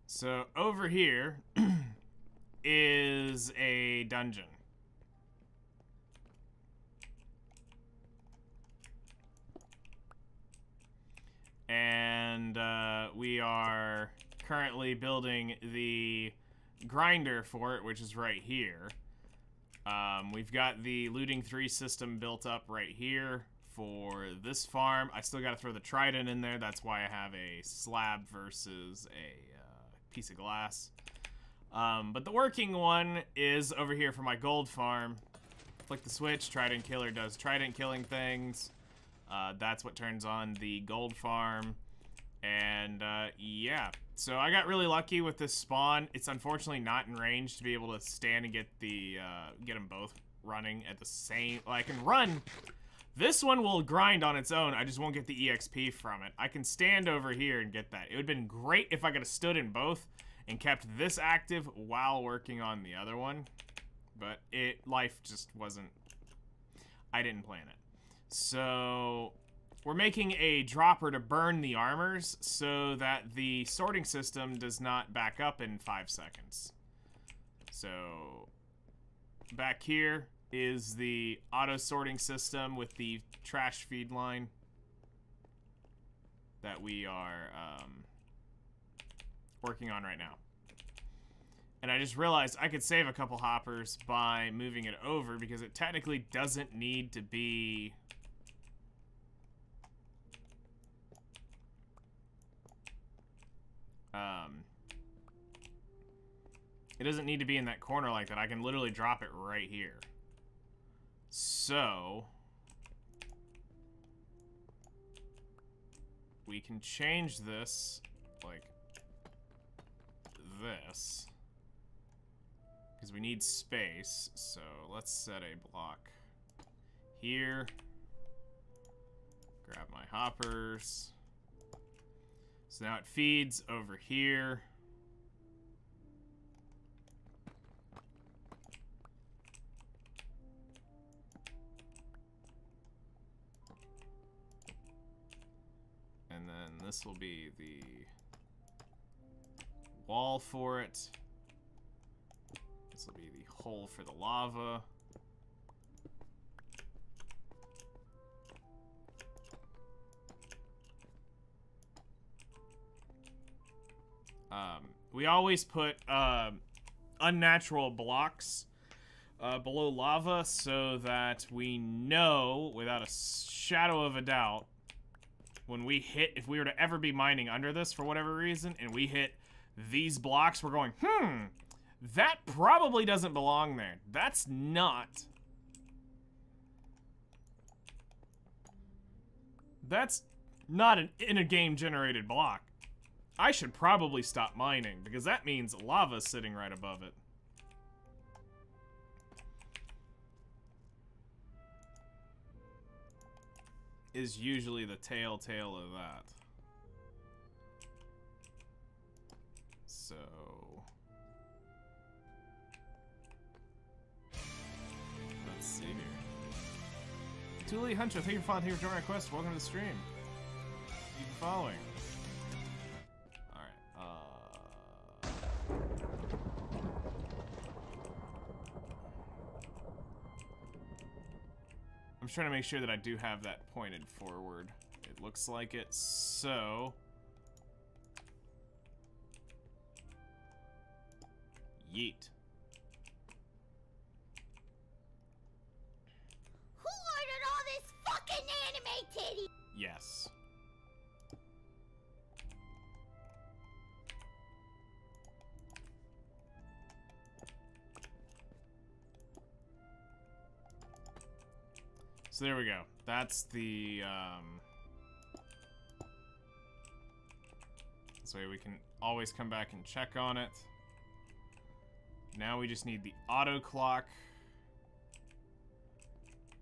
So over here is a dungeon. And we are currently building the grinder for it, which is right here. We've got the looting 3 system built up right here for this farm. I still got to throw the trident in there. That's why I have a slab versus a piece of glass. But the working one is over here for my gold farm. Flick the switch, trident killer does trident killing things. That's what turns on the gold farm. And yeah, so I got really lucky with this spawn. It's unfortunately not in range to be able to stand and get the get them both running at the same. Well, I can run. This one will grind on its own. I just won't get the EXP from it. I can stand over here and get that. It would have been great if I could have stood in both and kept this active while working on the other one. But life just wasn't. I didn't plan it. So we're making a dropper to burn the armors so that the sorting system does not back up in 5 seconds. So back here is the auto sorting system with the trash feed line that we are working on right now. And I just realized I could save a couple hoppers by moving it over because it technically doesn't need to be it doesn't need to be in that corner like that. I can literally drop it right here. So we can change this like this because we need space. So let's set a block here. Grab my hoppers. So now it feeds over here. And then this will be the wall for it. This will be the hole for the lava. We always put unnatural blocks below lava so that we know without a shadow of a doubt when we hit, if we were to ever be mining under this for whatever reason and we hit these blocks, we're going, that probably doesn't belong there. That's not. That's not an in-a-game generated block. I should probably stop mining, because that means lava's sitting right above it. Is usually the telltale of that. So let's see here. Thule Hunter, thank you for following. Thank you for joining our quest. Welcome to the stream. Thank you for following. I'm trying to make sure that I do have that pointed forward. It Looks like it, so... Yeet. Who ordered all this fucking anime titty? Yes. So there we go. That's the, this way we can always come back and check on it. Now we just need the auto clock,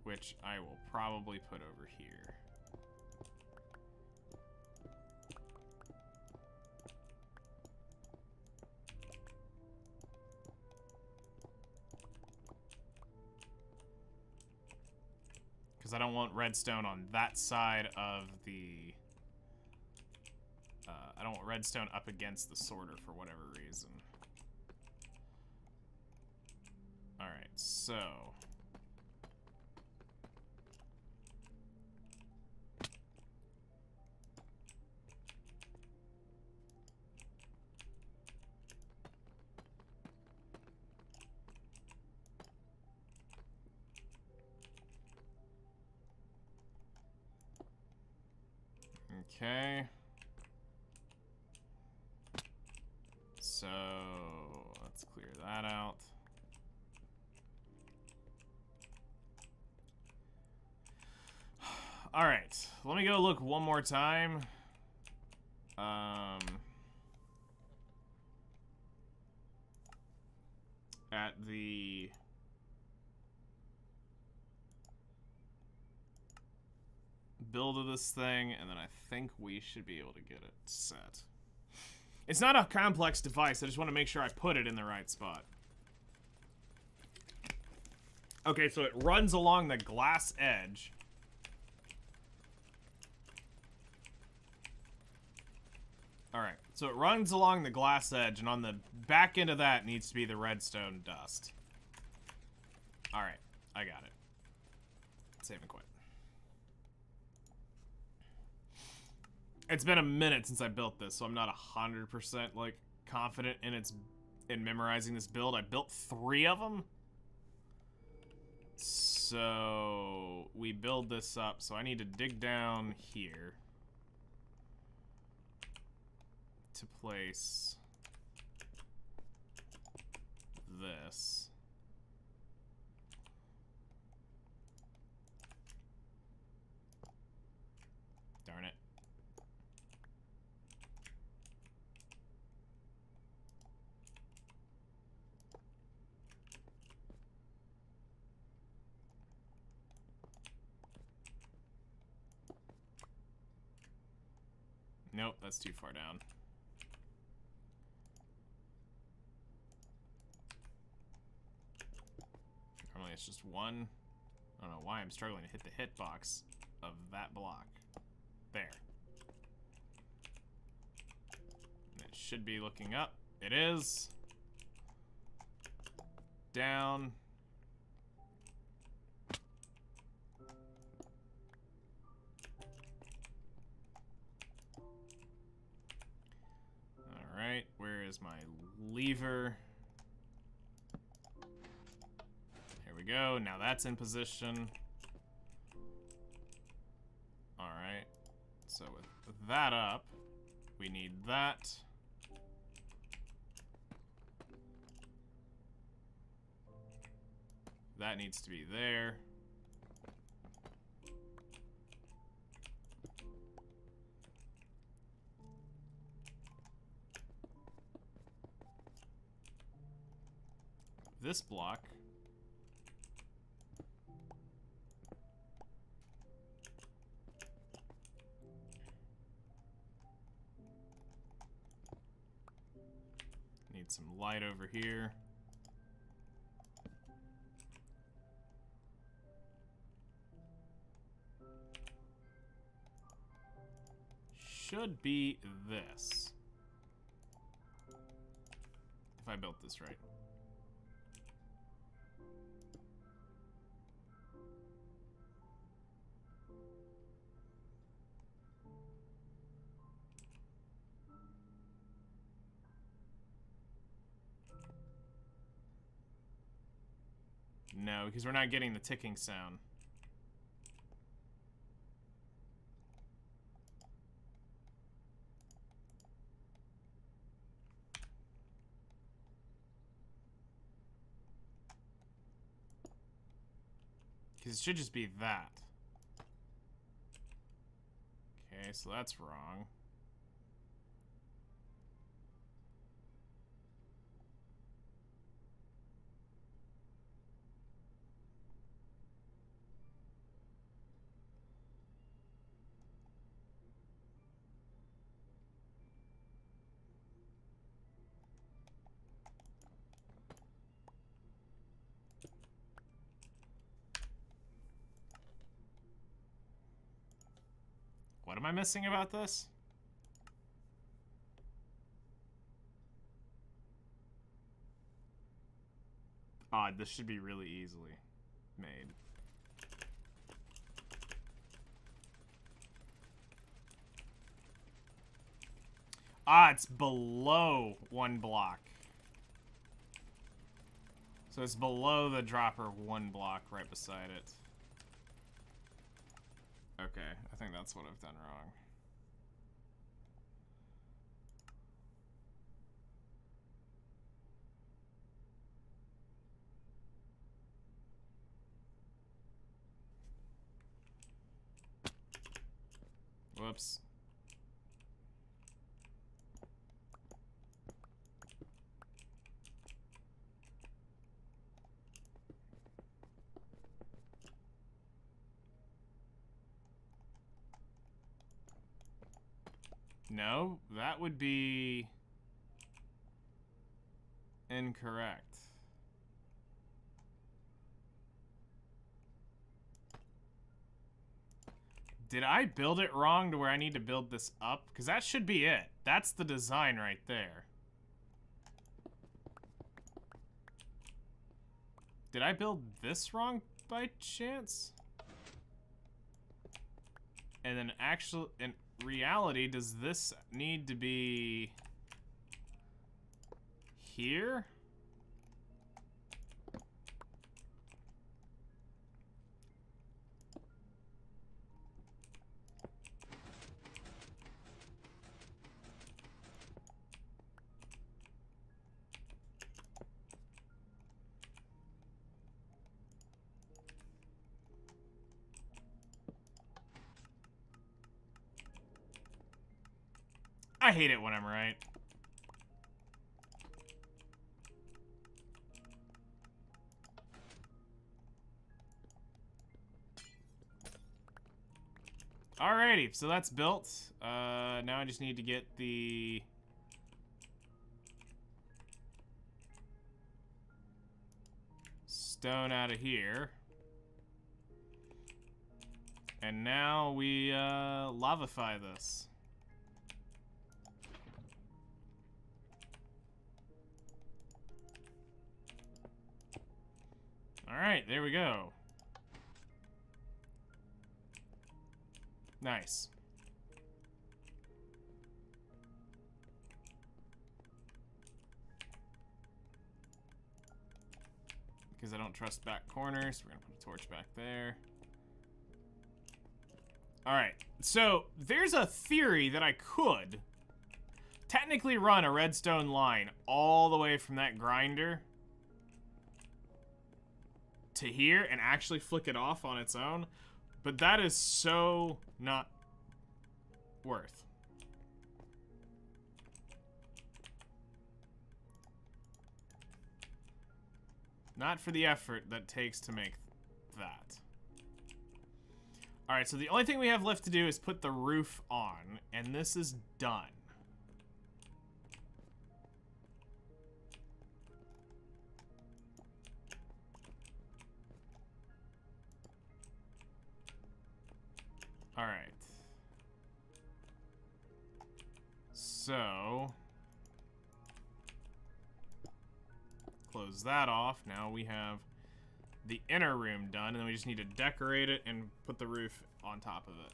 which I will probably put over here. Because I don't want redstone on that side of the... I don't want redstone up against the sorter for whatever reason. Alright, so... Okay. So, let's clear that out. All right, let me go look one more time. At the build of this thing, and then I think we should be able to get it set. It's not a complex device, I just want to make sure I put it in the right spot. Okay, so it runs along the glass edge. Alright, so it runs along the glass edge, and on the back end of that needs to be the redstone dust. Alright, I got it. Save and quit. It's been a minute since I built this, so I'm not 100% like confident in memorizing this build. I built 3 of them. So we build this up, so I need to dig down here to place this. Darn it. Nope, that's too far down. Normally it's just one. I don't know why I'm struggling to hit the hitbox of that block. There. And it should be looking up. It is. Down. Alright, where is my lever? Here we go, now that's in position. Alright, so with that up, we need that. That needs to be there. This block needs some light over here. Should be this. If I built this right. No, because we're not getting the ticking sound. Because it should just be that. Okay, so that's wrong. What am I missing about this? Odd, this should be really easily made. Ah, it's below 1 block. So it's below the dropper 1 block right beside it. Okay, I think that's what I've done wrong. Whoops. No, that would be incorrect. Did I build it wrong to where I need to build this up? Because that should be it. That's the design right there. Did I build this wrong by chance? And then actually, in reality, does this need to be here? I hate it when I'm right. Alrighty, so that's built. Now I just need to get the stone out of here. And now we lavify this. Alright, there we go. Nice. Because I don't trust back corners, we're gonna put a torch back there. Alright, so there's a theory that I could technically run a redstone line all the way from that grinder to here and actually flick it off on its own, but that is so not worth. Not for the effort that takes to make that. Alright, so the only thing we have left to do is put the roof on, and this is done. Alright. So, close that off. Now we have the inner room done, and then we just need to decorate it and put the roof on top of it.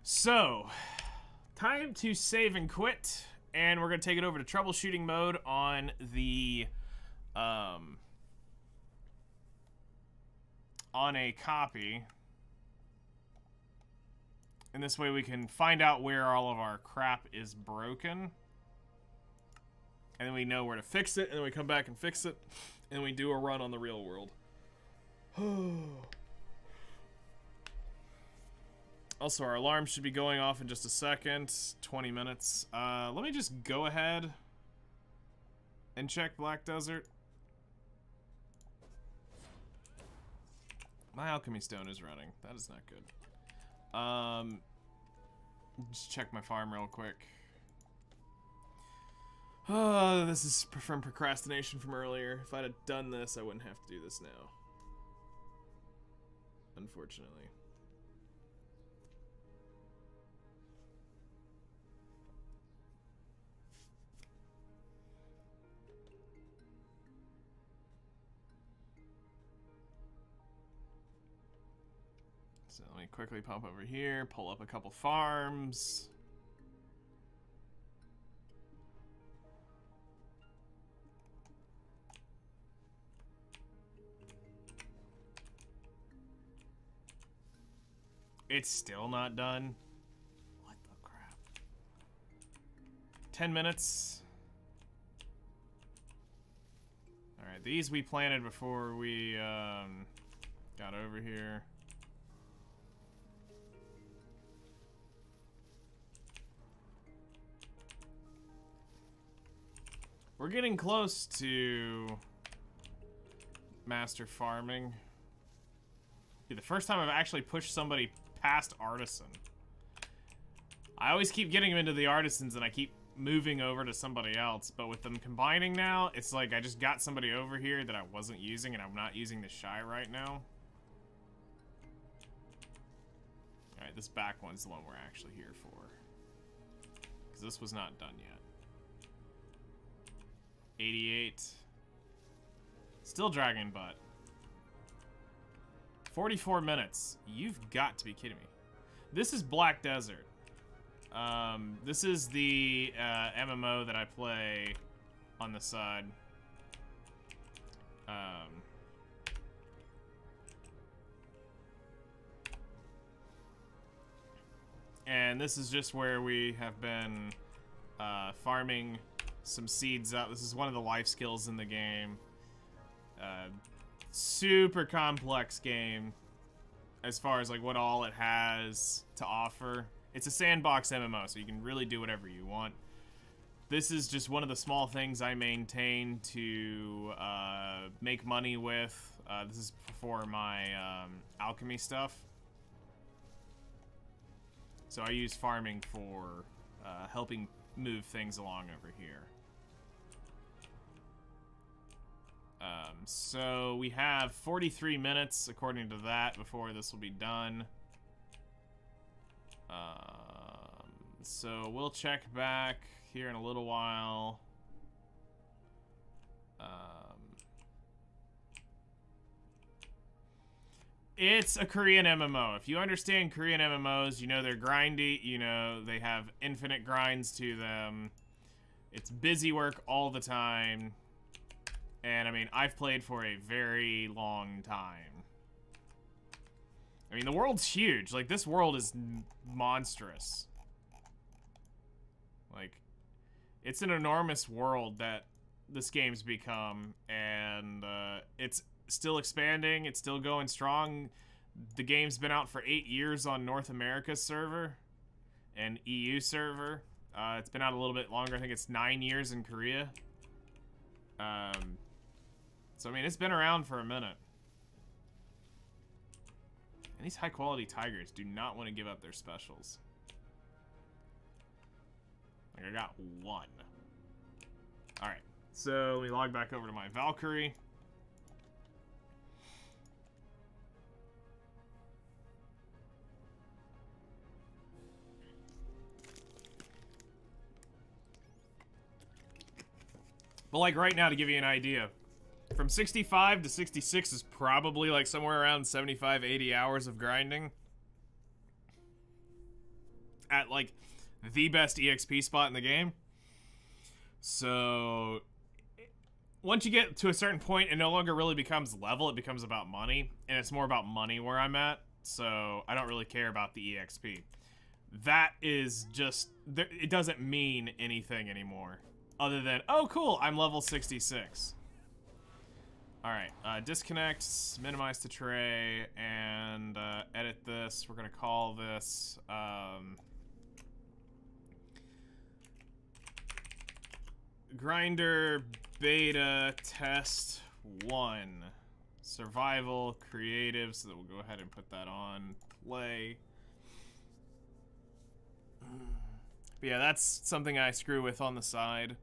So, time to save and quit, and we're going to take it over to troubleshooting mode on the on a copy. And this way we can find out where all of our crap is broken. And then we know where to fix it, and then we come back and fix it, and we do a run on the real world. Also, our alarm should be going off in just a second. 20 minutes. Let me just go ahead and check Black Desert. My alchemy stone is running. That is not good. Just check my farm real quick. Oh, this is from procrastination from earlier. If I'd have done this, I wouldn't have to do this now. Unfortunately. So let me quickly pump over here, pull up a couple farms. It's still not done. What the crap? 10 minutes. Alright, these we planted before we got over here. We're getting close to master farming. Dude, the first time I've actually pushed somebody past artisan. I always keep getting them into the artisans and I keep moving over to somebody else, but with them combining now, it's like I just got somebody over here that I wasn't using, and I'm not using the shy right now. Alright, this back one's the one we're actually here for. Because this was not done yet. 88. Still dragging butt. 44 minutes. You've got to be kidding me. This is Black Desert. This is the MMO that I play on the side. And this is just where we have been farming some seeds up. This is one of the life skills in the game. Super complex game as far as like what all it has to offer. It's a sandbox MMO, so you can really do whatever you want. This is just one of the small things I maintain to make money with. This is for my alchemy stuff. So I use farming for helping move things along over here. So we have 43 minutes, according to that, before this will be done. So we'll check back here in a little while. It's a Korean MMO. If you understand Korean MMOs, you know they're grindy, you know they have infinite grinds to them. It's busy work all the time. And I mean, I've played for a very long time. I mean, the world's huge. Like, this world is monstrous. Like, it's an enormous world that this game's become, and it's still expanding. It's still going strong. The game's been out for 8 years on North America's server and EU server. It's been out a little bit longer. I think it's 9 years in Korea. So, I mean, it's been around for a minute. And these high-quality tigers do not want to give up their specials. Like, I got one. Alright, so let me log back over to my Valkyrie. But, like, right now, to give you an idea, from 65 to 66 is probably like somewhere around 75, 80 hours of grinding. At like the best EXP spot in the game. So once you get to a certain point, it no longer really becomes level. It becomes about money, and it's more about money where I'm at. So I don't really care about the EXP. That is just, it doesn't mean anything anymore, other than, oh cool, I'm level 66. All right, disconnect, minimize to tray, and edit this. We're gonna call this Grinder Beta Test 1. Survival, creative, so that we'll go ahead and put that on play. But yeah, that's something I screw with on the side.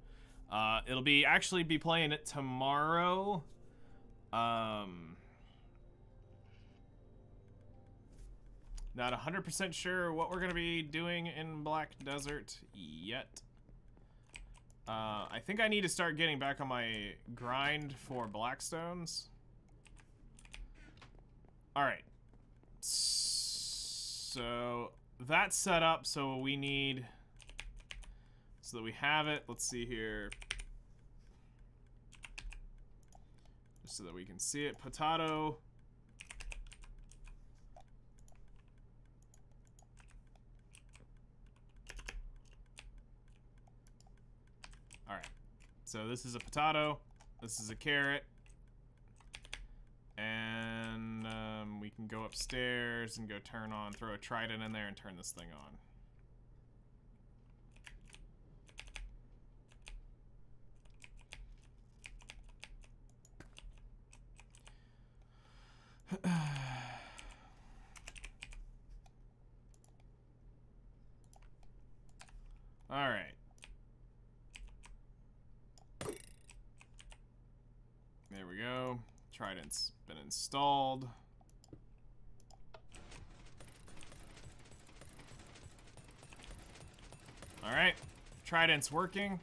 It'll be actually be playing it tomorrow. Not 100% sure what we're gonna be doing in Black Desert yet. I think I need to start getting back on my grind for Blackstones. Alright. So that's set up, so we need, so that we have it. Let's see here. Just so that we can see it. Potato. Alright. So this is a potato. This is a carrot. And we can go upstairs and go turn on, throw a trident in there and turn this thing on. All right. There we go. Trident's been installed. All right. Trident's working.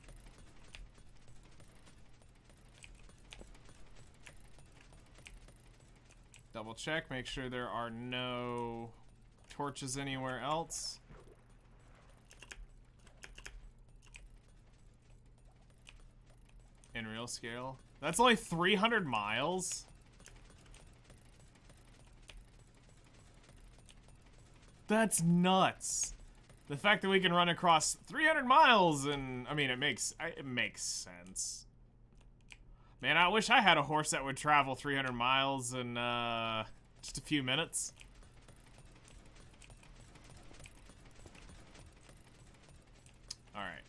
Double check, make sure there are no torches anywhere else. In real scale. That's only 300 miles? That's nuts. The fact that we can run across 300 miles and, I mean, it makes sense. Man, I wish I had a horse that would travel 300 miles in just a few minutes. Alright.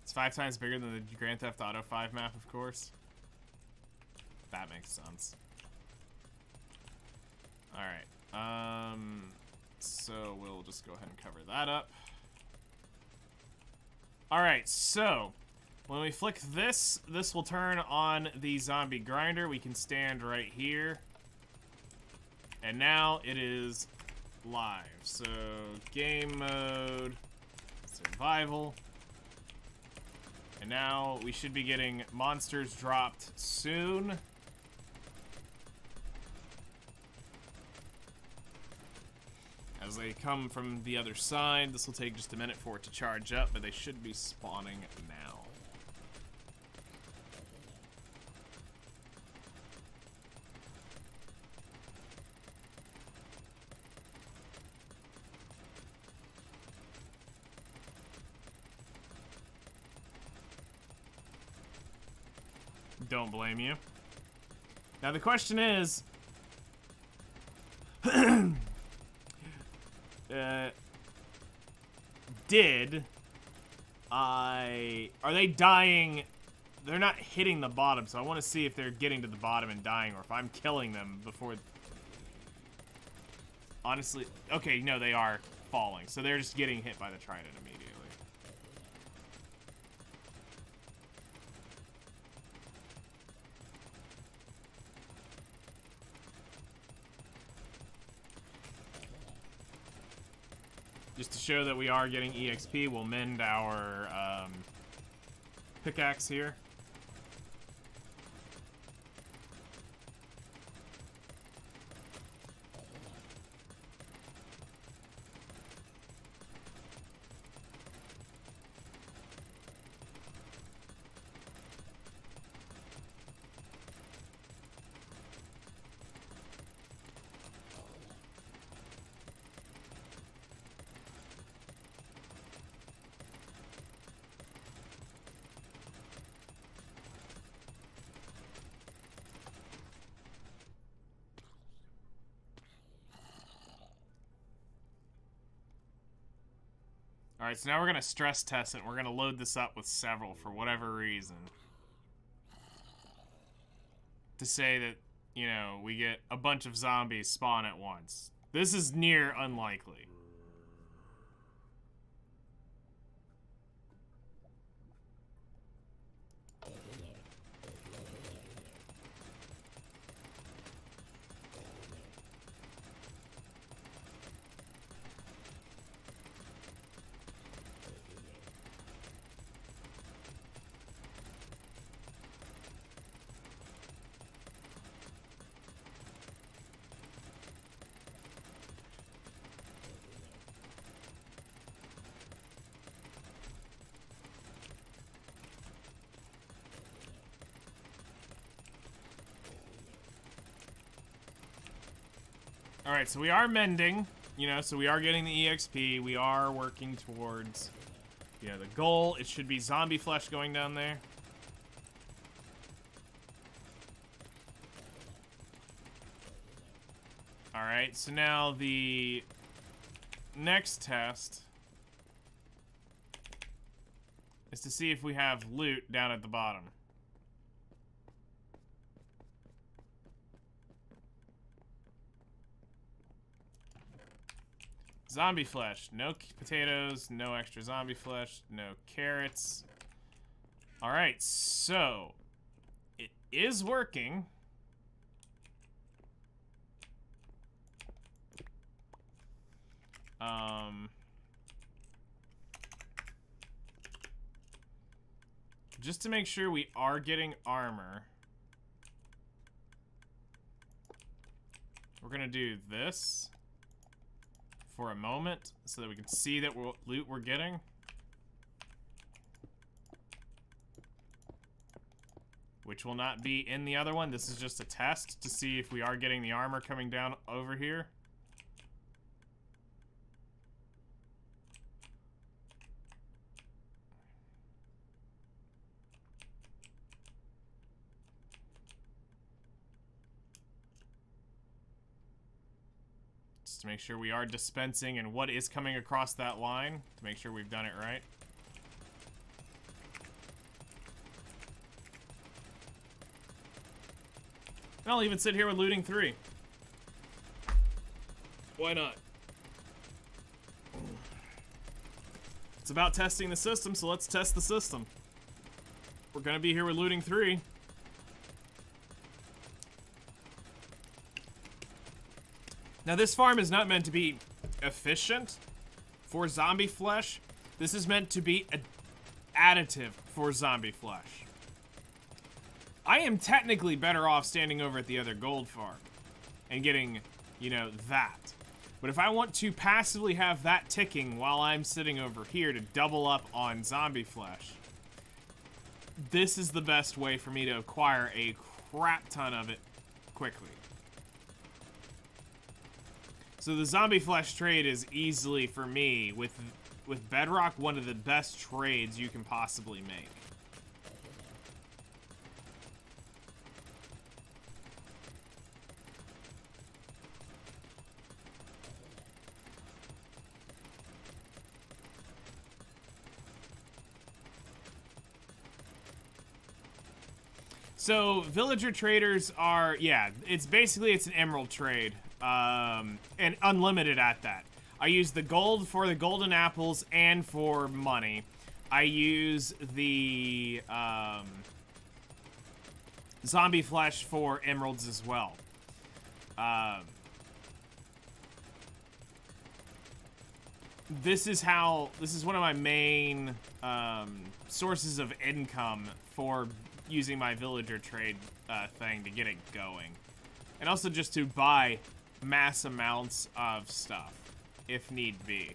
It's 5 times bigger than the Grand Theft Auto 5 map, of course. That makes sense. Alright. So we'll just go ahead and cover that up. Alright, so when we flick this, this will turn on the zombie grinder. We can stand right here. And now it is live. So game mode, survival. And now we should be getting monsters dropped soon. As they come from the other side, this will take just a minute for it to charge up, but they should be spawning now. Don't blame you. Now the question is, are they dying? They're not hitting the bottom, so I want to see if they're getting to the bottom and dying, or if I'm killing them before. Honestly, okay, no, they are falling, so they're just getting hit by the trident immediately. Just to show that we are getting EXP, we'll mend our pickaxe here. Alright, so now we're going to stress test it. We're going to load this up with several for whatever reason. To say that, you know, we get a bunch of zombies spawn at once. This is near unlikely. Alright, so we are mending, you know, so we are getting the EXP. We are working towards, you know, the goal. It should be zombie flesh going down there. Alright, so now the next test is to see if we have loot down at the bottom. Zombie flesh. No potatoes, no extra zombie flesh, no carrots. Alright, so it is working. Just to make sure we are getting armor, we're gonna do this for a moment so that we can see that what loot we're getting. Which will not be in the other one. This is just a test to see if we are getting the armor coming down over here. To make sure we are dispensing and what is coming across that line, to make sure we've done it right. And I'll even sit here with looting 3. Why not? It's about testing the system, so let's test the system. We're gonna be here with looting 3. Now, this farm is not meant to be efficient for zombie flesh. This is meant to be additive for zombie flesh. I am technically better off standing over at the other gold farm and getting, you know, that. But if I want to passively have that ticking while I'm sitting over here to double up on zombie flesh, this is the best way for me to acquire a crap ton of it quickly. So the zombie flesh trade is easily, for me, with Bedrock, one of the best trades you can possibly make. So villager traders are, yeah, it's basically, it's an emerald trade. And unlimited at that. I use the gold for the golden apples and for money. I use the zombie flesh for emeralds as well. This is one of my main sources of income for using my villager trade thing to get it going. And also just to buy mass amounts of stuff, if need be.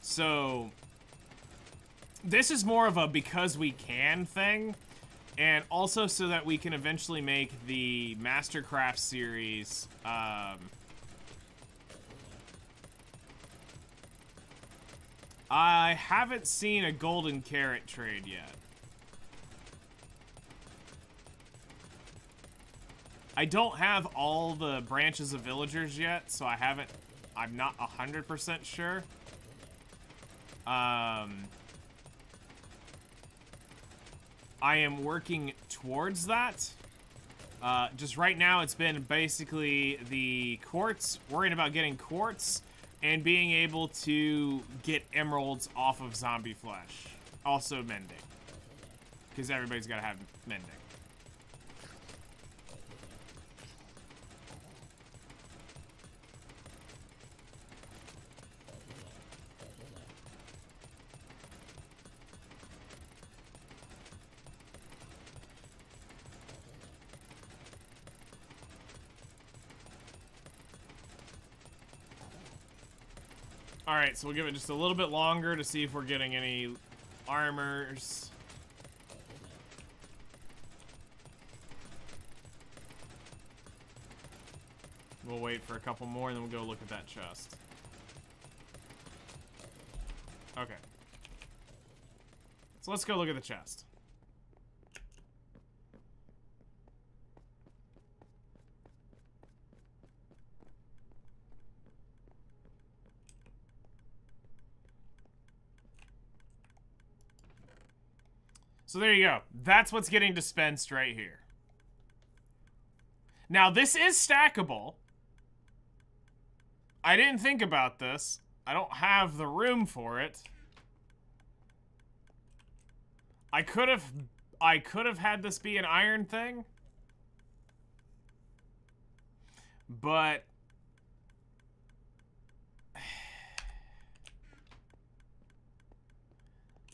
So, this is more of a because we can thing, and also so that we can eventually make the Mastercraft series, I haven't seen a golden carrot trade yet. I don't have all the branches of villagers yet, so I'm not 100% sure. I am working towards that. Just right now, it's been basically the quartz, worrying about getting quartz, and being able to get emeralds off of zombie flesh. Also mending. Because everybody's got to have mending. Alright, so we'll give it just a little bit longer to see if we're getting any armors. We'll wait for a couple more and then we'll go look at that chest. Okay. So let's go look at the chest. So there you go. That's what's getting dispensed right here. Now, this is stackable. I didn't think about this. I don't have the room for it. I could have had this be an iron thing. But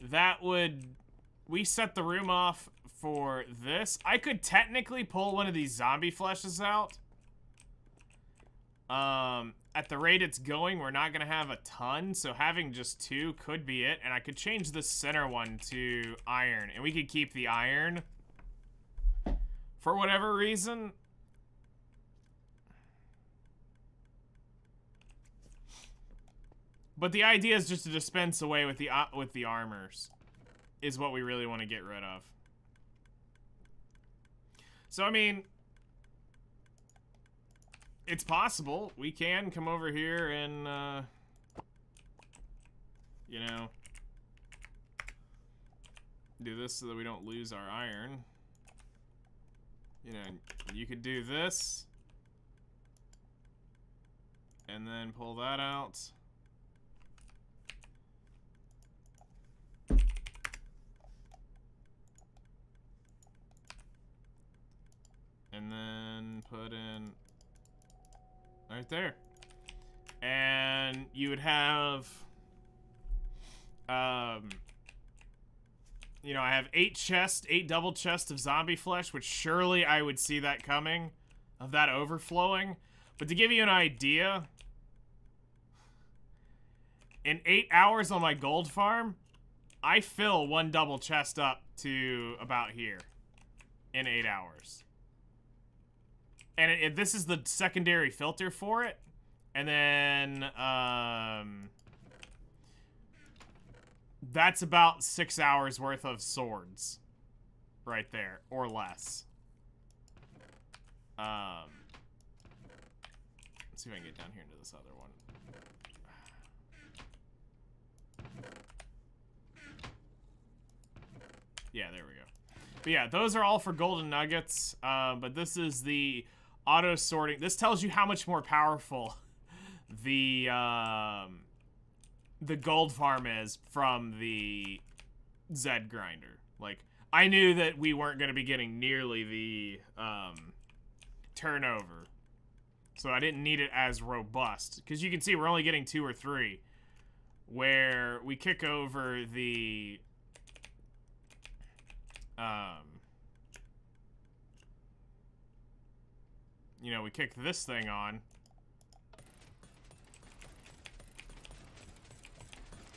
that would... We set the room off for this. I could technically pull one of these zombie fleshes out. At the rate it's going, we're not going to have a ton, so having just 2 could be it. And I could change this center one to iron, and we could keep the iron for whatever reason. But the idea is just to dispense away with the armors. Is what we really want to get rid of. So, I mean, it's possible. We can come over here and, you know, do this so that we don't lose our iron. You know, you could do this. And then pull that out. And then put in right there. And you would have, you know, I have 8 double chests of zombie flesh, which surely I would see that coming, of that overflowing. But to give you an idea, in 8 hours on my gold farm, I fill 1 double chest up to about here in 8 hours. And this is the secondary filter for it. And then, that's about 6 hours worth of swords. Right there. Or less. Let's see if I can get down here into this other one. Yeah, there we go. But yeah, those are all for golden nuggets. But this is the auto sorting. This tells you how much more powerful the gold farm is from the Zed grinder. Like, I knew that we weren't going to be getting nearly the turnover, so I didn't need it as robust. Because you can see we're only getting 2 or 3, where we kick over the you know, we kick this thing on.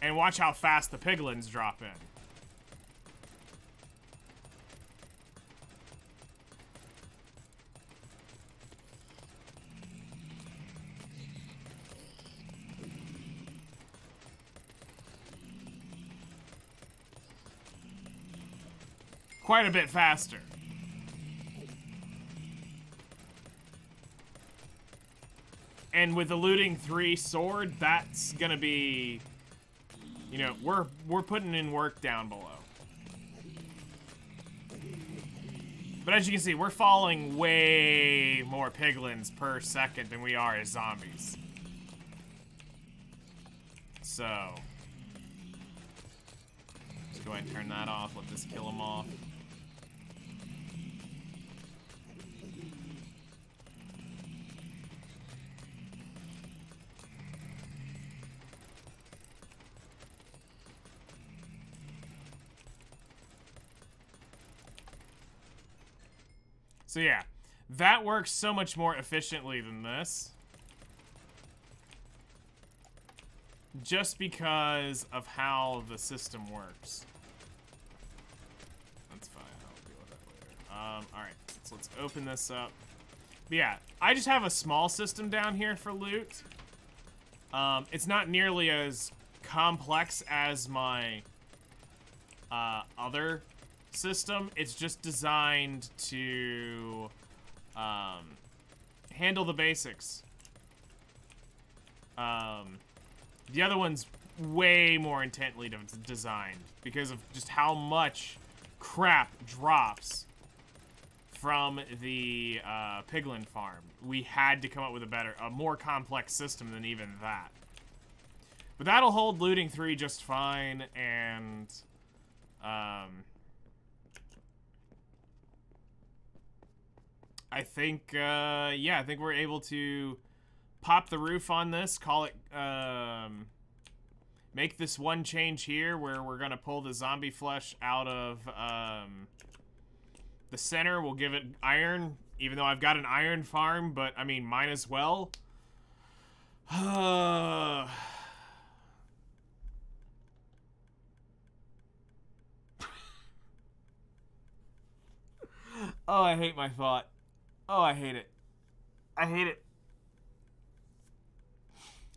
And watch how fast the piglins drop in. Quite a bit faster. And with the looting 3 sword, that's gonna be, you know, we're putting in work down below. But as you can see, we're falling way more piglins per second than we are as zombies. So, just go ahead and turn that off, let this kill them off. So yeah, that works so much more efficiently than this. Just because of how the system works. That's fine, I'll deal with that later. Alright, so let's open this up. But yeah, I just have a small system down here for loot. It's not nearly as complex as my other system. It's just designed to handle the basics. The other one's way more intently designed because of just how much crap drops from the piglin farm. We had to come up with a more complex system than even that. But that'll hold looting 3 just fine, and I think, yeah, I think we're able to pop the roof on this, call it, make this one change here where we're gonna pull the zombie flesh out of, the center. We'll give it iron, even though I've got an iron farm, but, I mean, might as well. Oh, I hate my thought. Oh, I hate it. I hate it.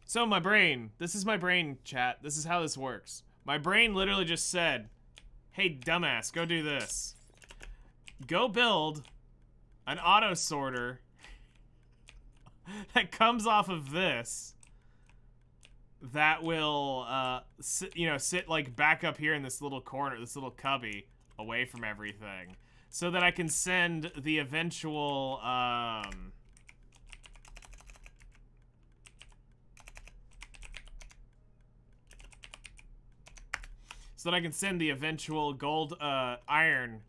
So my brain, this is my brain, chat. This is how this works. My brain literally just said, hey, dumbass, go do this. Go build an auto sorter that comes off of this that will, sit like back up here in this little corner, this little cubby, away from everything, so that I can send the eventual, gold, iron.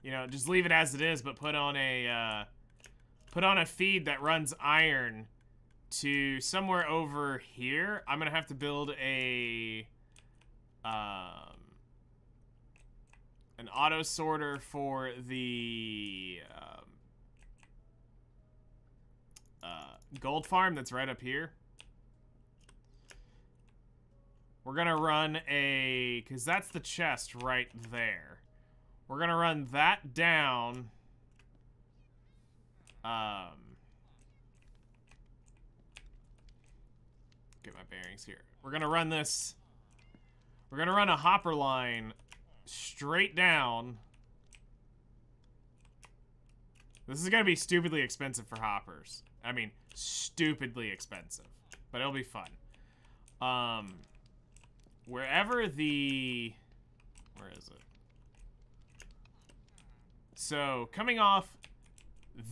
You know, just leave it as it is, but put on a feed that runs iron to somewhere over here. I'm gonna have to build an auto sorter for the gold farm that's right up here. We're gonna run because that's the chest right there. We're gonna run that down. Get my bearings here. We're gonna run this. We're gonna run a hopper line straight down. This is gonna be stupidly expensive for hoppers. I mean, stupidly expensive, but it'll be fun. Wherever the... Where is it? So, coming off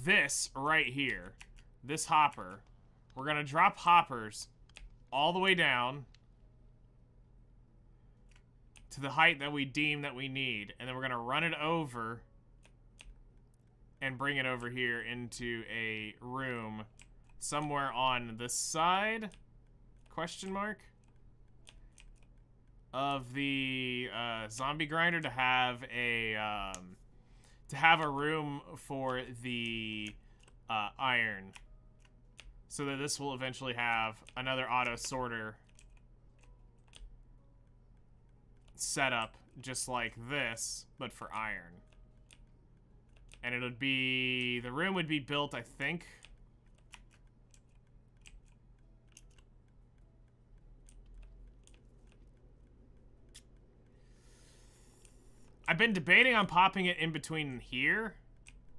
this right here, this hopper, we're gonna drop hoppers all the way down to the height that we deem that we need, and then we're gonna run it over and bring it over here into a room somewhere on this side, question mark, of the zombie grinder to have a room for the iron, so that this will eventually have another auto sorter set up just like this, but for iron. And it would be, the room would be built, I think, I've been debating on popping it in between here.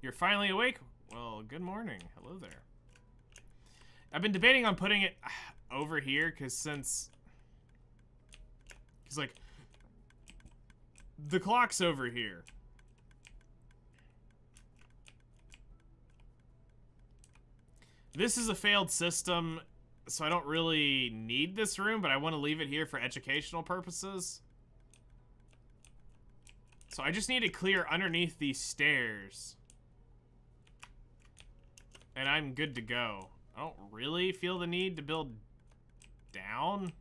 You're finally awake? Well, good morning. Hello there. I've been debating on putting it over here, because like, the clock's over here. This is a failed system, so I don't really need this room, but I want to leave it here for educational purposes. So I just need to clear underneath these stairs. And I'm good to go. I don't really feel the need to build down.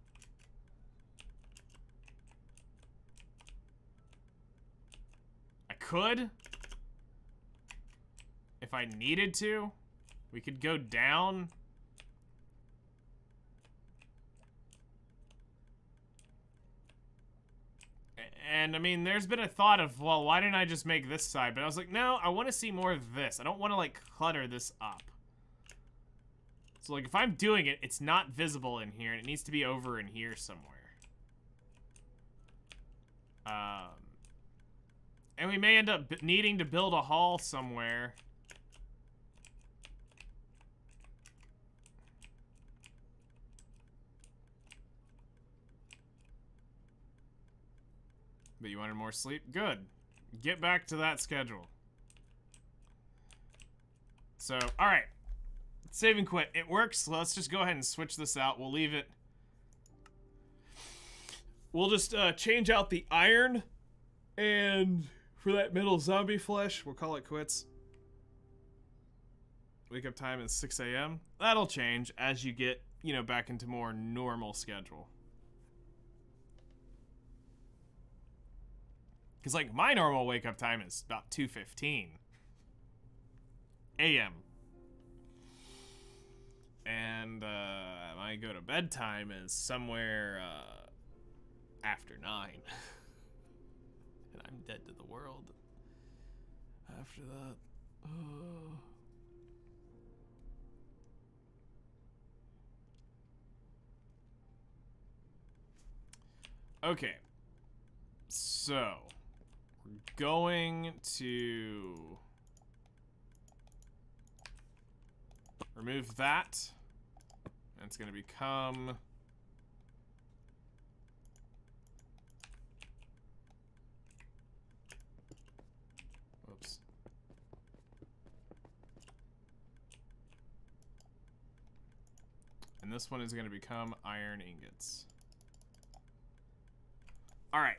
I could. If I needed to. We could go down. And I mean, there's been a thought of, well, why didn't I just make this side? But I was like, no, I want to see more of this. I don't want to, like, clutter this up. So, like, if I'm doing it, it's not visible in here, and it needs to be over in here somewhere. And we may end up needing to build a hall somewhere. But you wanted more sleep? Good. Get back to that schedule. So, alright. Save and quit. It works. So let's just go ahead and switch this out. We'll leave it. We'll just change out the iron. And for that middle zombie flesh, we'll call it quits. Wake up time is 6 a.m. That'll change as you get, you know, back into more normal schedule. Because, like, my normal wake-up time is about 2:15 a.m. And my go-to-bed time is somewhere after 9. And I'm dead to the world after that. Okay. So... going to remove that, and it's going to become whoops. And this one is going to become iron ingots. All right.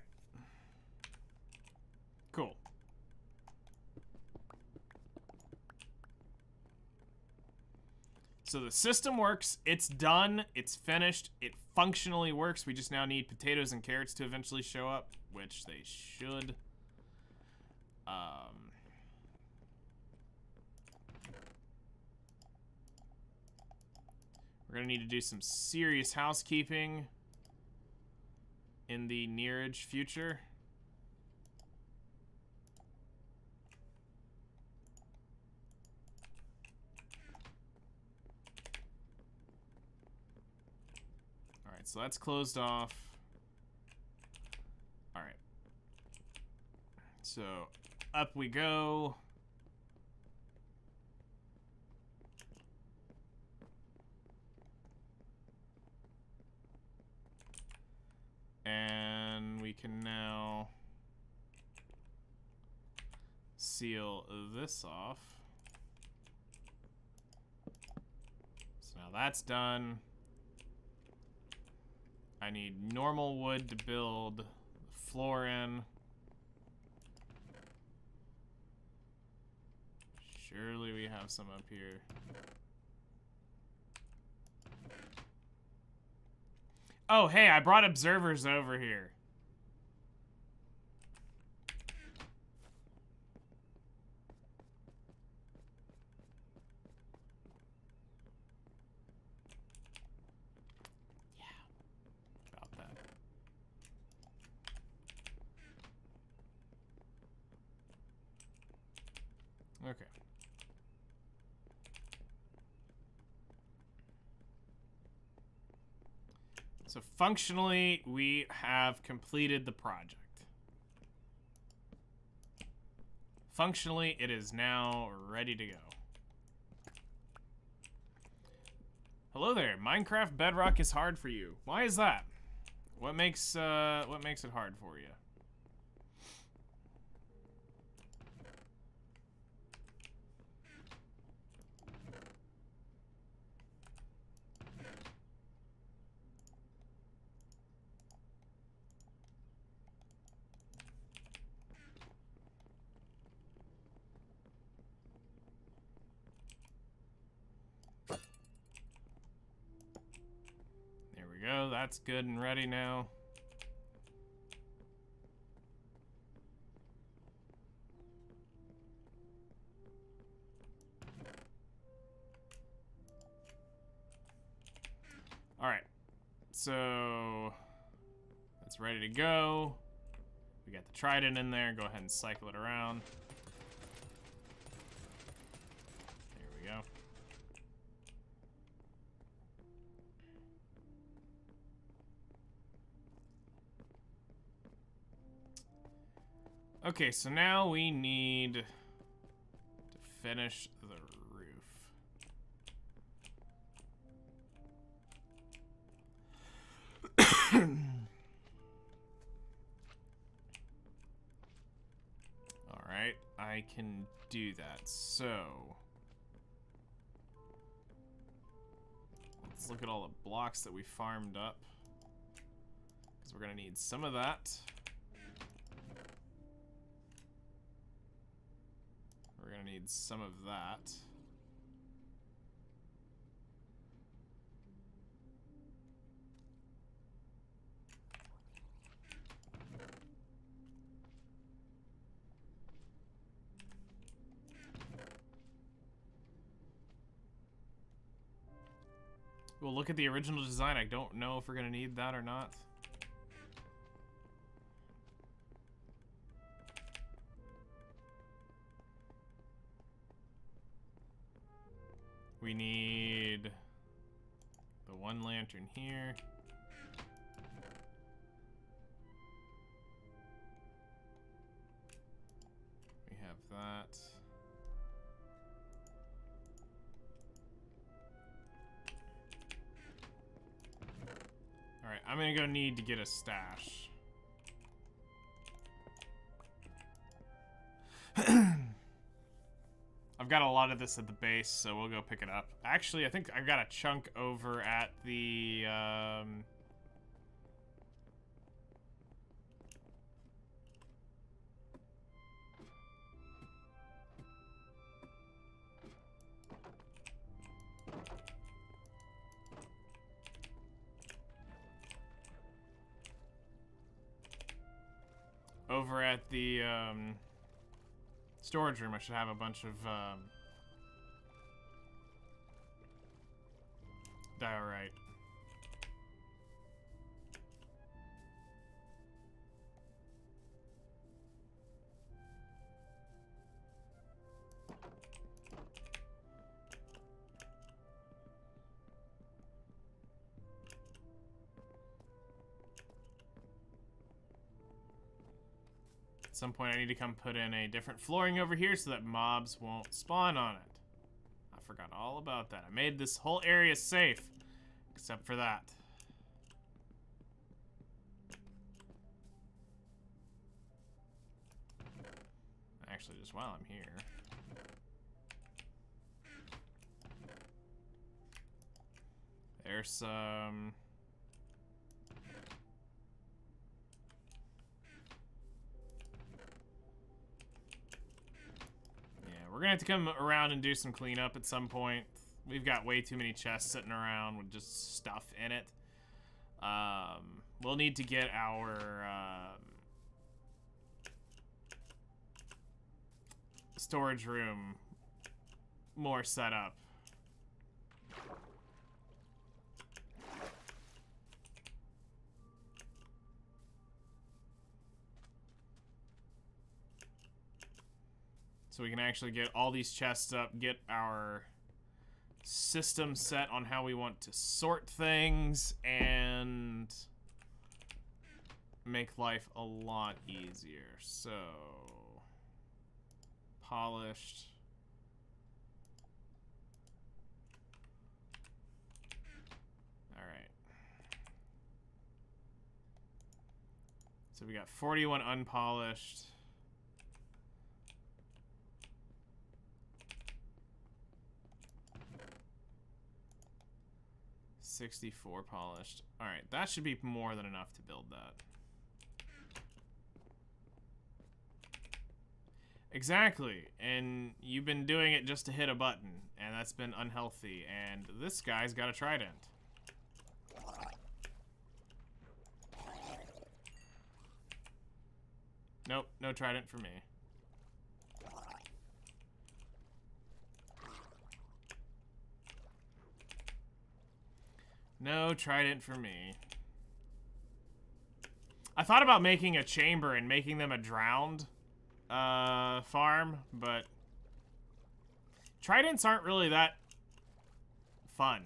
Cool. So the system works. It's done. It's finished. It functionally works. We just now need potatoes and carrots to eventually show up, which they should. We're going to need to do some serious housekeeping in the nearage future. So that's closed off. All right. So up we go. And we can now seal this off. So now that's done. I need normal wood to build the floor in. Surely we have some up here. Oh, hey, I brought observers over here. Okay. So functionally, we have completed the project. Functionally, it is now ready to go. Hello there. Minecraft Bedrock is hard for you. Why is that? What makes it hard for you? There we go. That's good and ready now. Alright, so it's ready to go. We got the trident in there. Go ahead and cycle it around. There we go. Okay, so now we need to finish the roof. Alright, I can do that. So let's look at all the blocks that we farmed up, because we're gonna need some of that. We're gonna need some of that. We'll look at the original design. I don't know if we're gonna need that or not. We need the one lantern here. We have that. Alright, I'm gonna go need to get a stash. I've got a lot of this at the base, so we'll go pick it up. Actually, I think I've got a chunk over at the, storage room. I should have a bunch of diorite. At some point I need to come put in a different flooring over here so that mobs won't spawn on it. I forgot all about that. I made this whole area safe, except for that. Actually, just while I'm here. There's some... We're gonna have to come around and do some cleanup at some point. We've got way too many chests sitting around with just stuff in it. We'll need to get our storage room more set up. So we can actually get all these chests up, get our system set on how we want to sort things, and make life a lot easier. So, polished. So we got 41 unpolished. $64 polished. Alright, that should be more than enough to build that. Exactly, and you've been doing it just to hit a button, and that's been unhealthy, and this guy's got a trident. Nope, no trident for me. No trident for me. I thought about making a chamber and making them a drowned farm, but tridents aren't really that fun.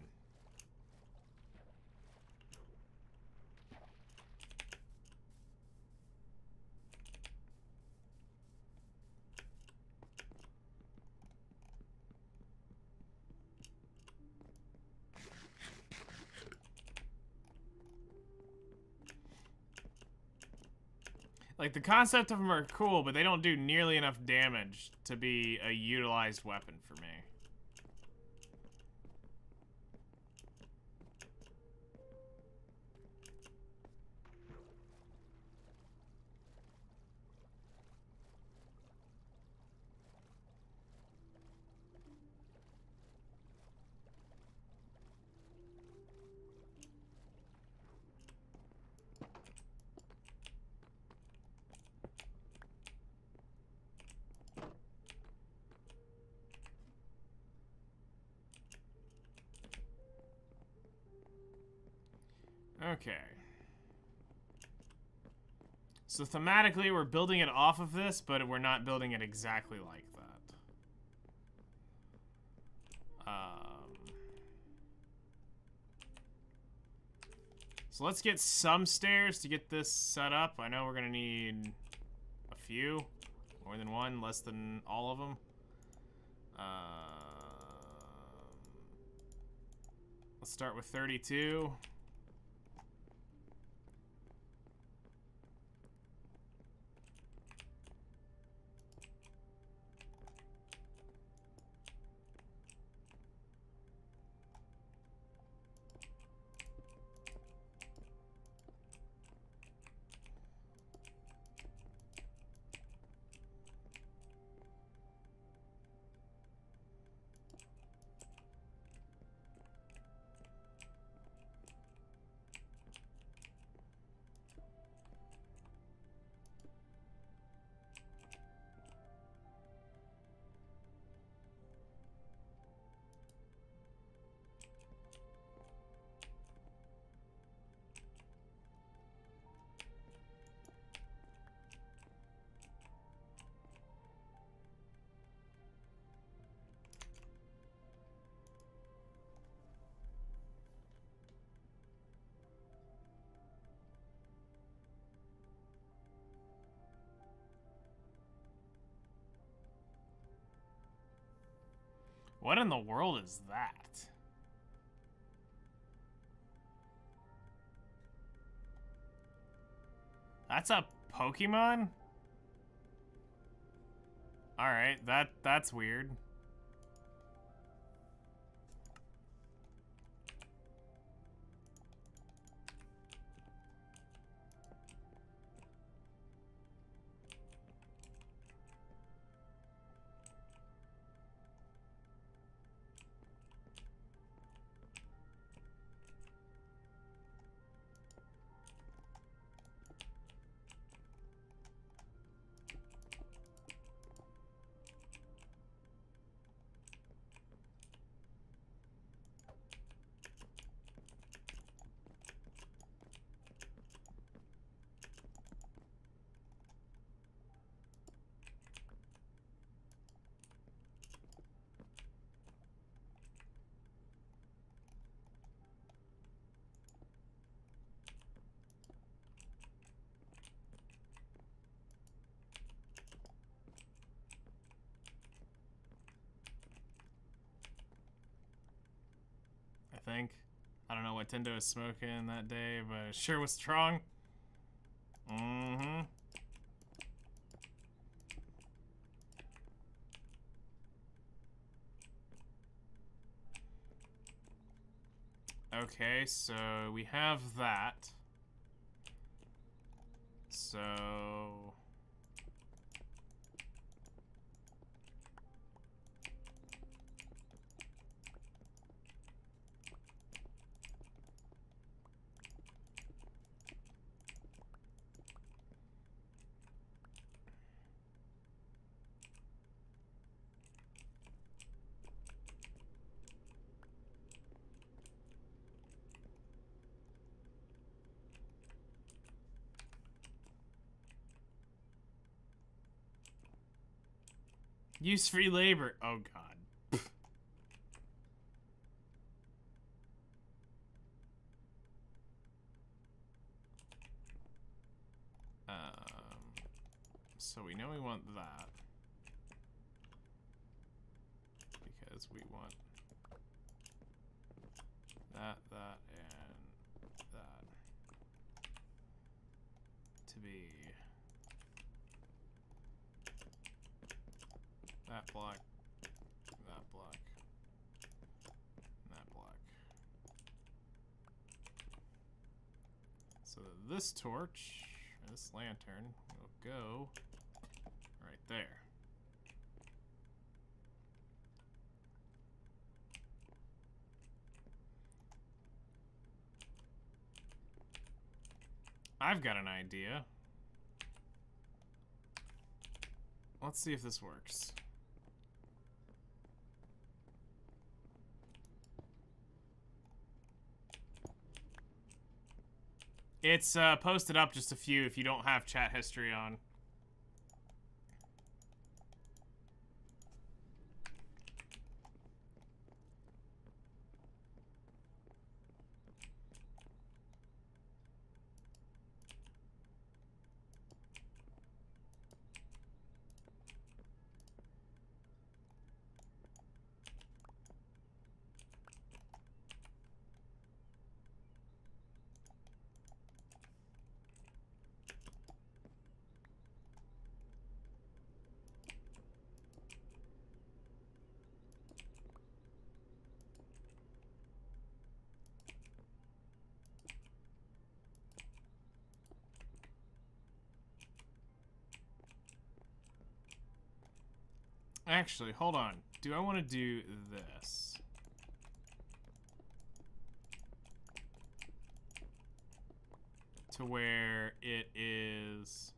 Like, the concept of them are cool, but they don't do nearly enough damage to be a utilized weapon for me. Okay. So thematically, we're building it off of this, but we're not building it exactly like that. So let's get some stairs to get this set up. I know we're gonna need a few, more than one, less than all of them. Let's start with 32. What in the world is that? That's a Pokemon? Alright, that's weird. I think. I don't know what Tendo was smoking that day, but it sure was strong. Mm-hmm. Okay, so we have that. So... use free labor. Oh, God. So we know we want that. Because we want that, and that to be that block, that block, that block. So that this torch, this lantern, will go right there. I've got an idea. Let's see if this works. It's posted up just a few if you don't have chat history on. Actually, hold on. Do I want to do this? To where it is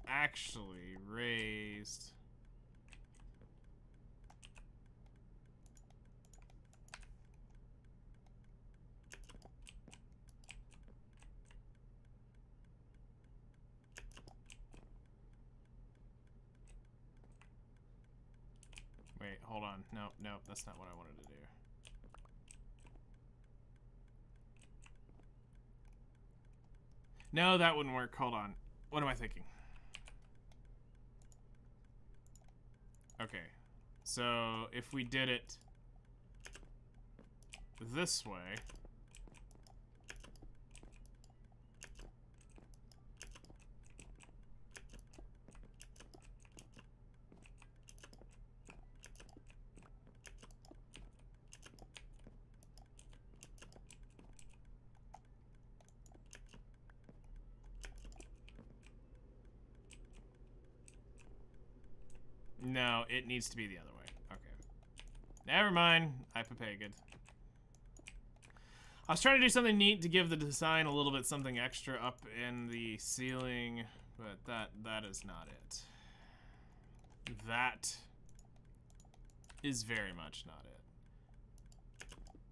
actually raised. Wait, hold on. Nope, nope, that's not what I wanted to do. No, that wouldn't work. Hold on. What am I thinking? Okay. So, if we did it this way... No, it needs to be the other way. Okay. Never mind. I papayged. I was trying to do something neat to give the design a little bit something extra up in the ceiling, but that is not it. That is very much not it.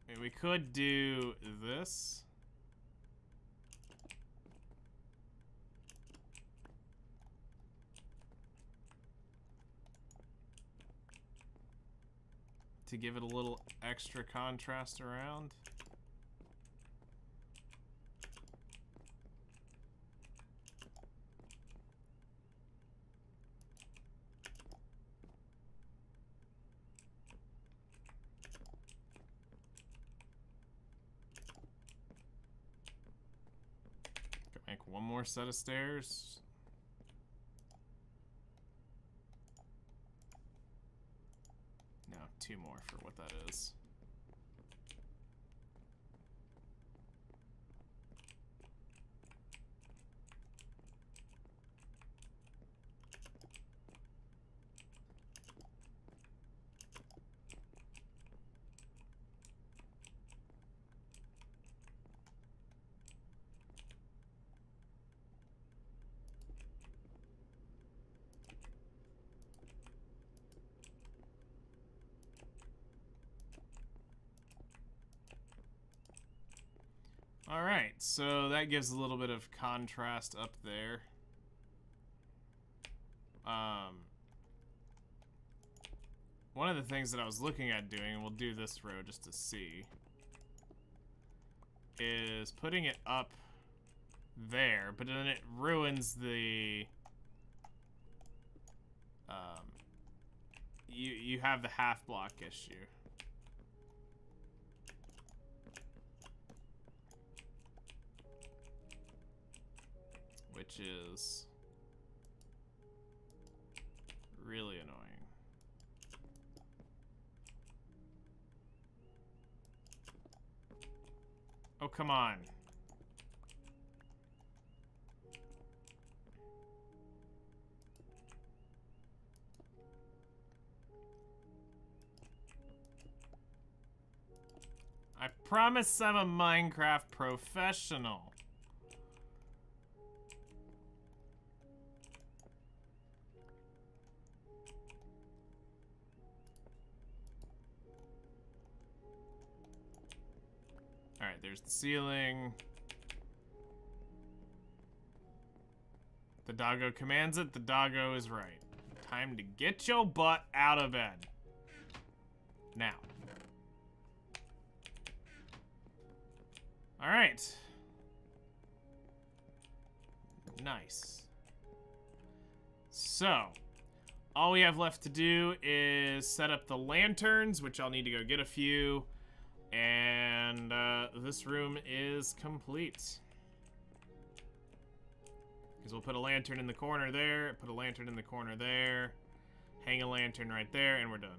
I mean, we could do this. To give it a little extra contrast around. one more set of stairs. No, two more for what that is. Alright, so that gives a little bit of contrast up there. One of the things that I was looking at doing, and we'll do this row just to see, is putting it up there, but then it ruins the... you have the half block issue. Which is really annoying. Oh, come on. I promise I'm a Minecraft professional. Alright, there's the ceiling. The doggo commands it. The doggo is right. Time to get your butt out of bed. Now. Alright. Nice. So, all we have left to do is set up the lanterns, which I'll need to go get a few. And this room is complete. Because we'll put a lantern in the corner there, put a lantern in the corner there, hang a lantern right there, and we're done.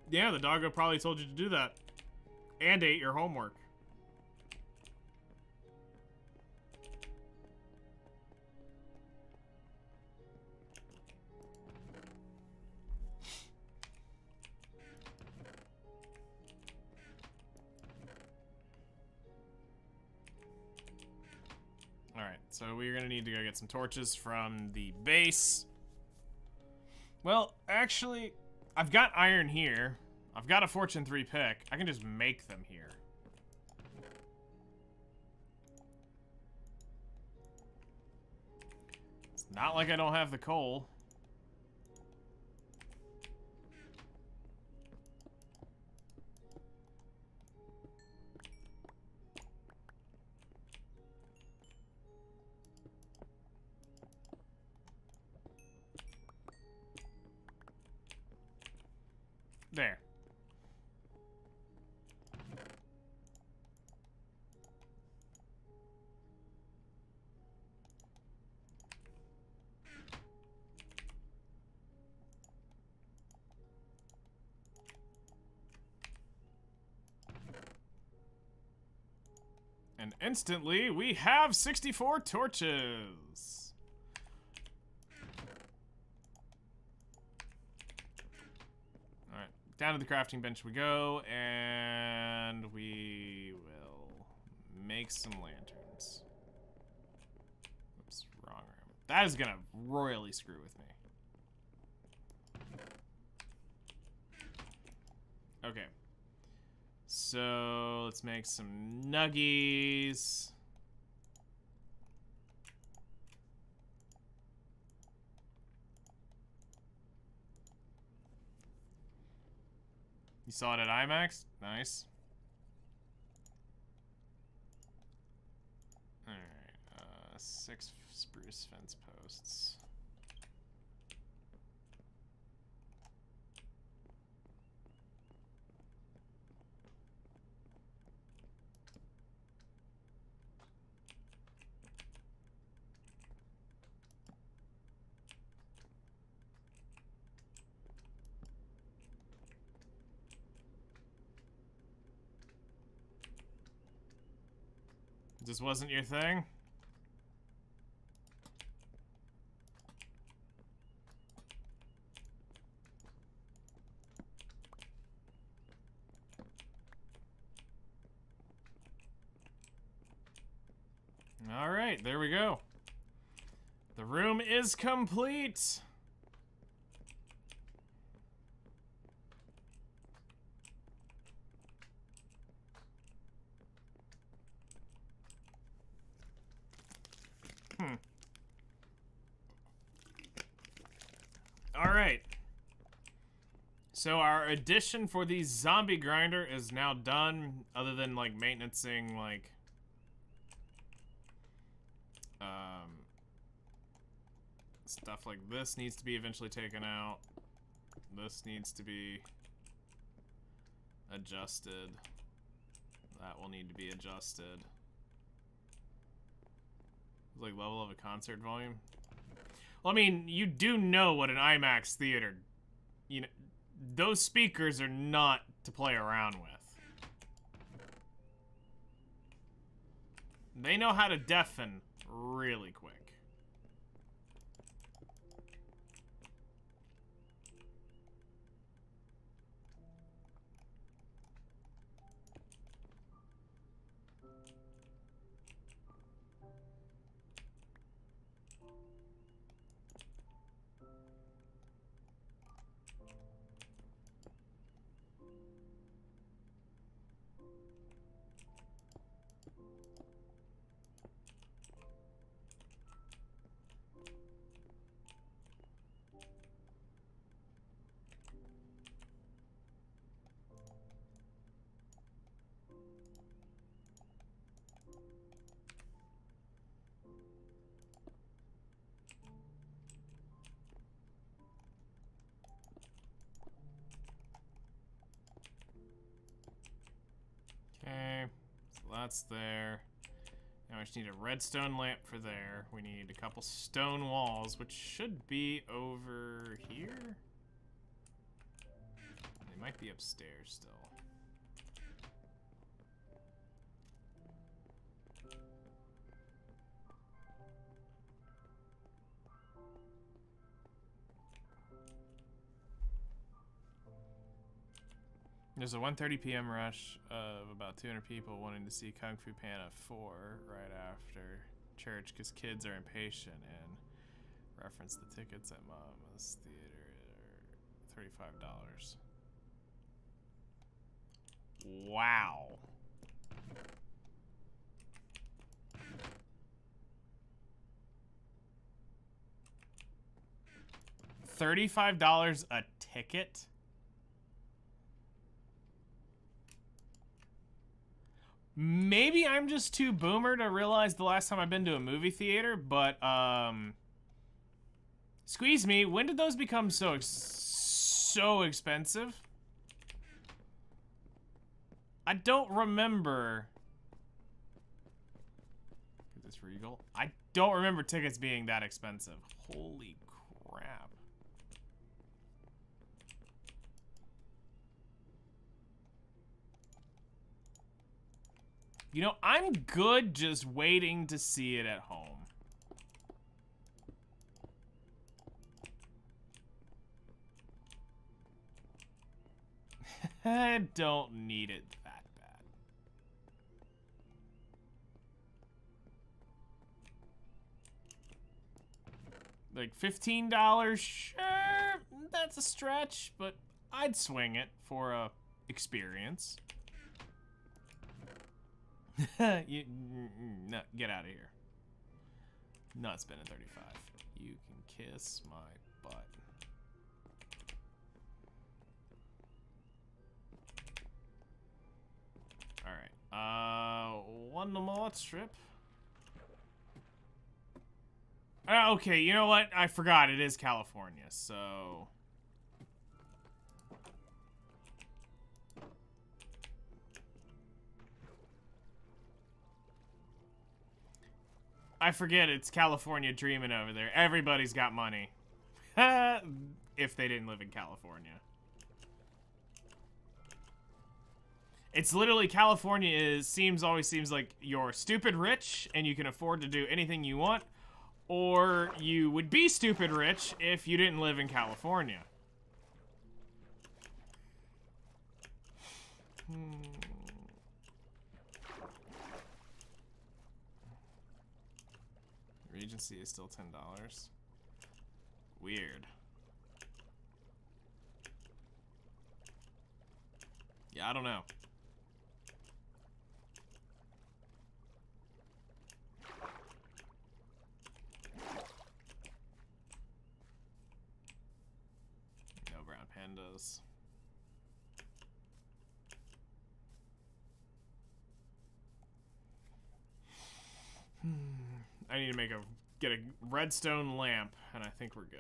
Yeah, the doggo probably told you to do that. And ate your homework. Alright, so we're gonna need to go get some torches from the base. Well, actually, I've got iron here. I've got a Fortune 3 pick. I can just make them here. It's not like I don't have the coal. There. And instantly, we have 64 torches. Alright, down to the crafting bench we go, and we will make some lanterns. Oops, wrong room. That is gonna royally screw with me. Okay. So, let's make some nuggies. You saw it at IMAX? Nice. Alright, 6 spruce fence posts. This wasn't your thing? Alright, there we go. The room is complete. Alright. So our addition for the zombie grinder is now done, other than like maintenancing like stuff like this needs to be eventually taken out. This needs to be adjusted. That will need to be adjusted. Like level of a concert volume. Well, I mean, you do know what an IMAX theater, you know, those speakers are not to play around with. They know how to deafen really quick. Okay, so that's there. Now we just need a redstone lamp for there. We need a couple stone walls, which should be over here. They might be upstairs still. There's a 1:30 p.m. rush of about 200 people wanting to see Kung Fu Panda 4 right after church because kids are impatient and reference the tickets at Mama's Theater are $35. Wow. $35 a ticket? Maybe I'm just too boomer to realize the last time I've been to a movie theater, but, squeeze me, when did those become so expensive? I don't remember. Is this Regal? I don't remember tickets being that expensive. Holy crap. You know, I'm good just waiting to see it at home. I don't need it that bad. Like $15? Sure, that's a stretch, but I'd swing it for a experience. No, get out of here. Not spending 35. You can kiss my butt. Alright. One more trip. Okay, you know what? I forgot it is California, so... I forget it's California dreaming over there. Everybody's got money. If they didn't live in California. It's literally California always seems like you're stupid rich and you can afford to do anything you want, or you would be stupid rich if you didn't live in California. Regency is still $10. Weird. Yeah, I don't know. No brown pandas. I need to get a redstone lamp, and I think we're good.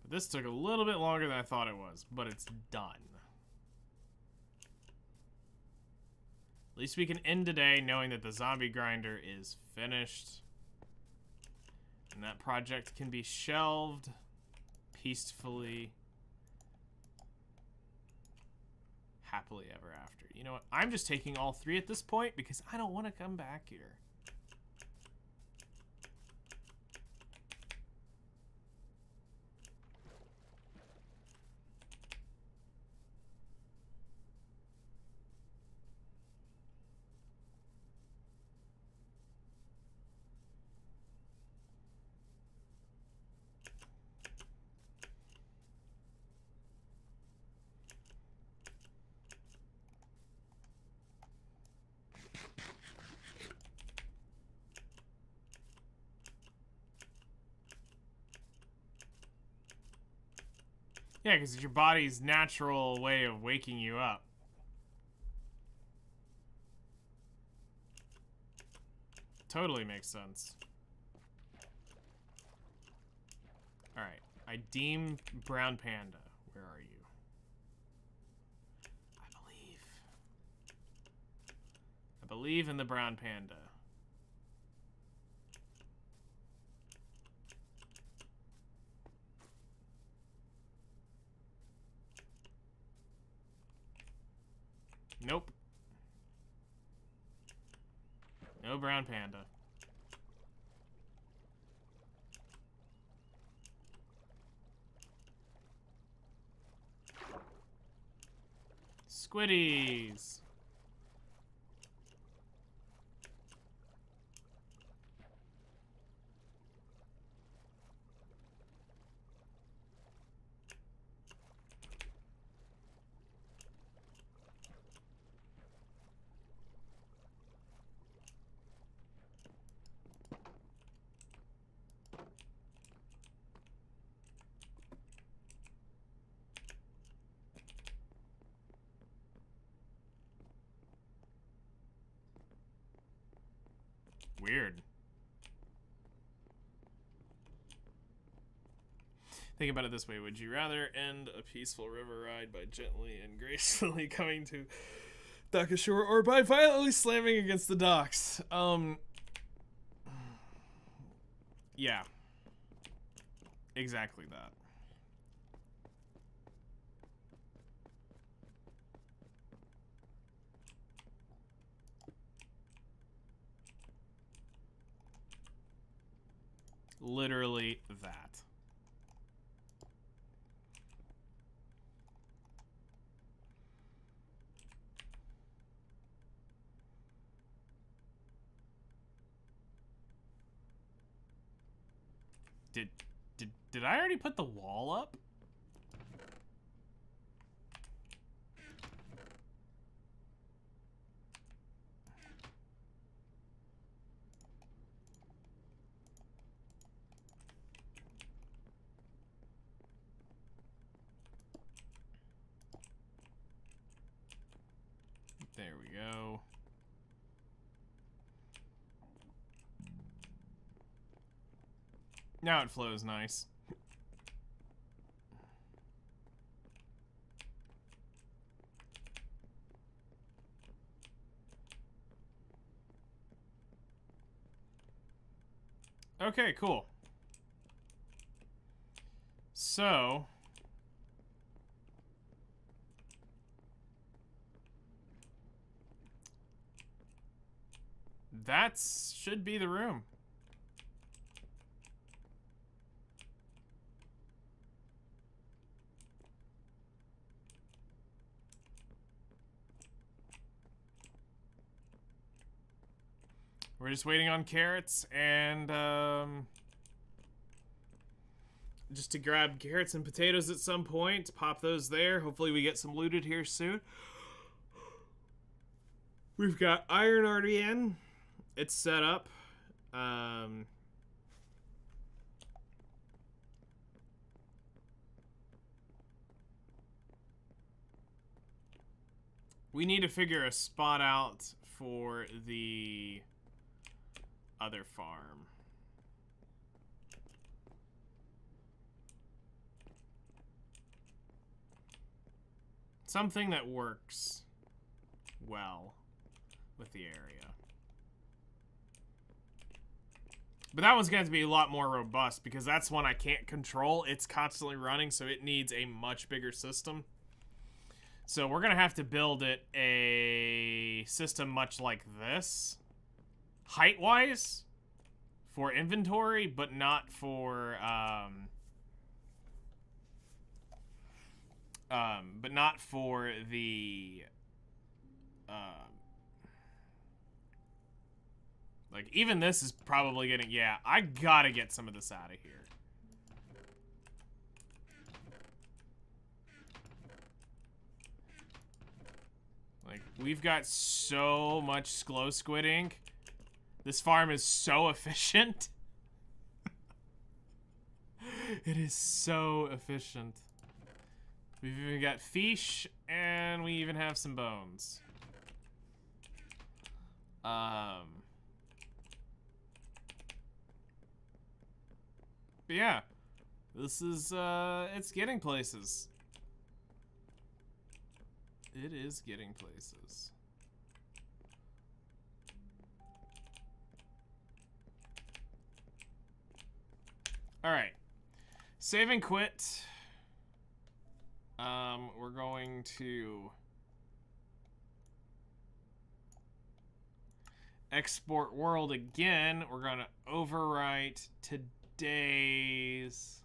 But this took a little bit longer than I thought it was, but it's done. At least we can end today knowing that the zombie grinder is finished. And that project can be shelved peacefully. Happily ever after. You know what? I'm just taking all 3 at this point because I don't want to come back here. Yeah, because it's your body's natural way of waking you up. Totally makes sense. Alright, I deem brown panda. Where are you? I believe in the brown panda. Nope. No brown panda. Squiddies. Weird. Think about it this way. Would you rather end a peaceful river ride by gently and gracefully coming to dock ashore, or by violently slamming against the docks? Yeah. Exactly that. Literally that. Did I already put the wall up? There we go. Now it flows nice. Okay, cool. So... that should be the room. We're just waiting on carrots and, just to grab carrots and potatoes at some point. Pop those there. Hopefully we get some looted here soon. We've got iron already in. It's set up. We need to figure a spot out for the other farm. Something that works well with the area. But that one's going to have to be a lot more robust because that's one I can't control. It's constantly running, so it needs a much bigger system. So we're going to have to build it a system much like this. Height-wise, for inventory, but not for, the, like, even this is probably getting, yeah, I gotta get some of this out of here. Like, we've got so much glow squid ink. This farm is so efficient. It is so efficient. We've even got fish, and we even have some bones. But yeah, this is, it's getting places. It is getting places. Alright. Save and quit. We're going to export world again. We're going to overwrite today's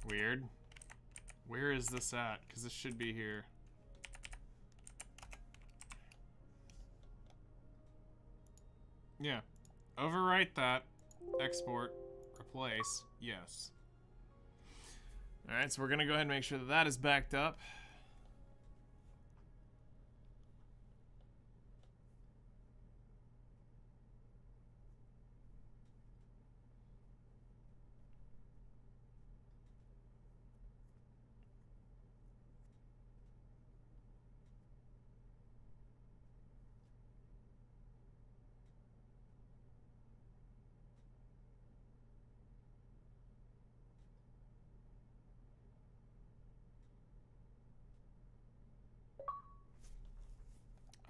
weird. Where is this at? Because this should be here. Yeah. Overwrite that. Export. Replace. Yes. Alright, so we're going to go ahead and make sure that that is backed up.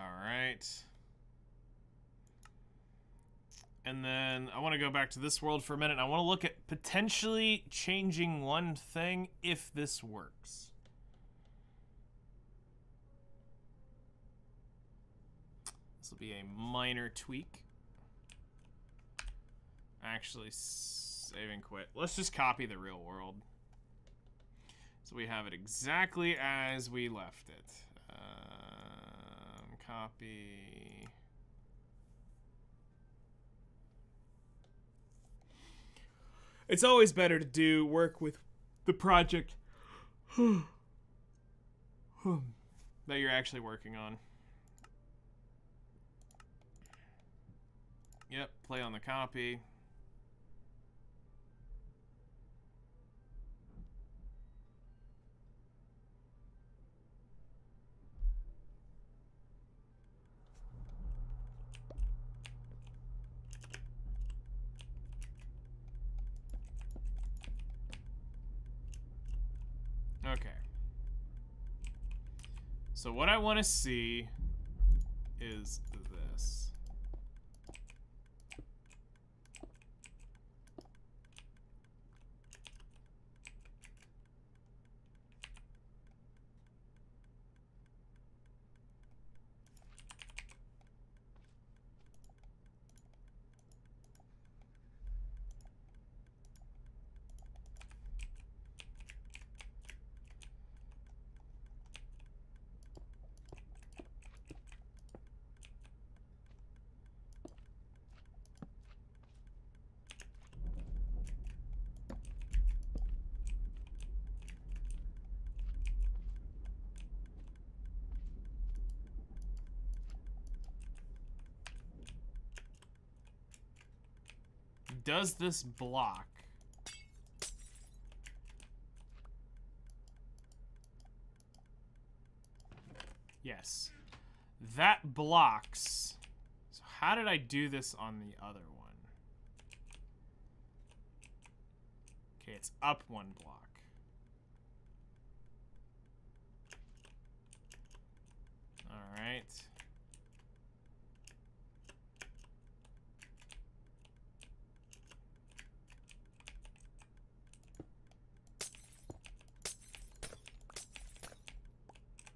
Alright. And then I want to go back to this world for a minute. I want to look at potentially changing one thing if this works. This will be a minor tweak. Actually, save and quit. Let's just copy the real world. So we have it exactly as we left it. Copy. It's always better to do work with the project that you're actually working on. Yep, play on the copy. Okay. So what I want to see is this. Does this block? Yes. That blocks. So how did I do this on the other one? Okay, it's up one block. All right.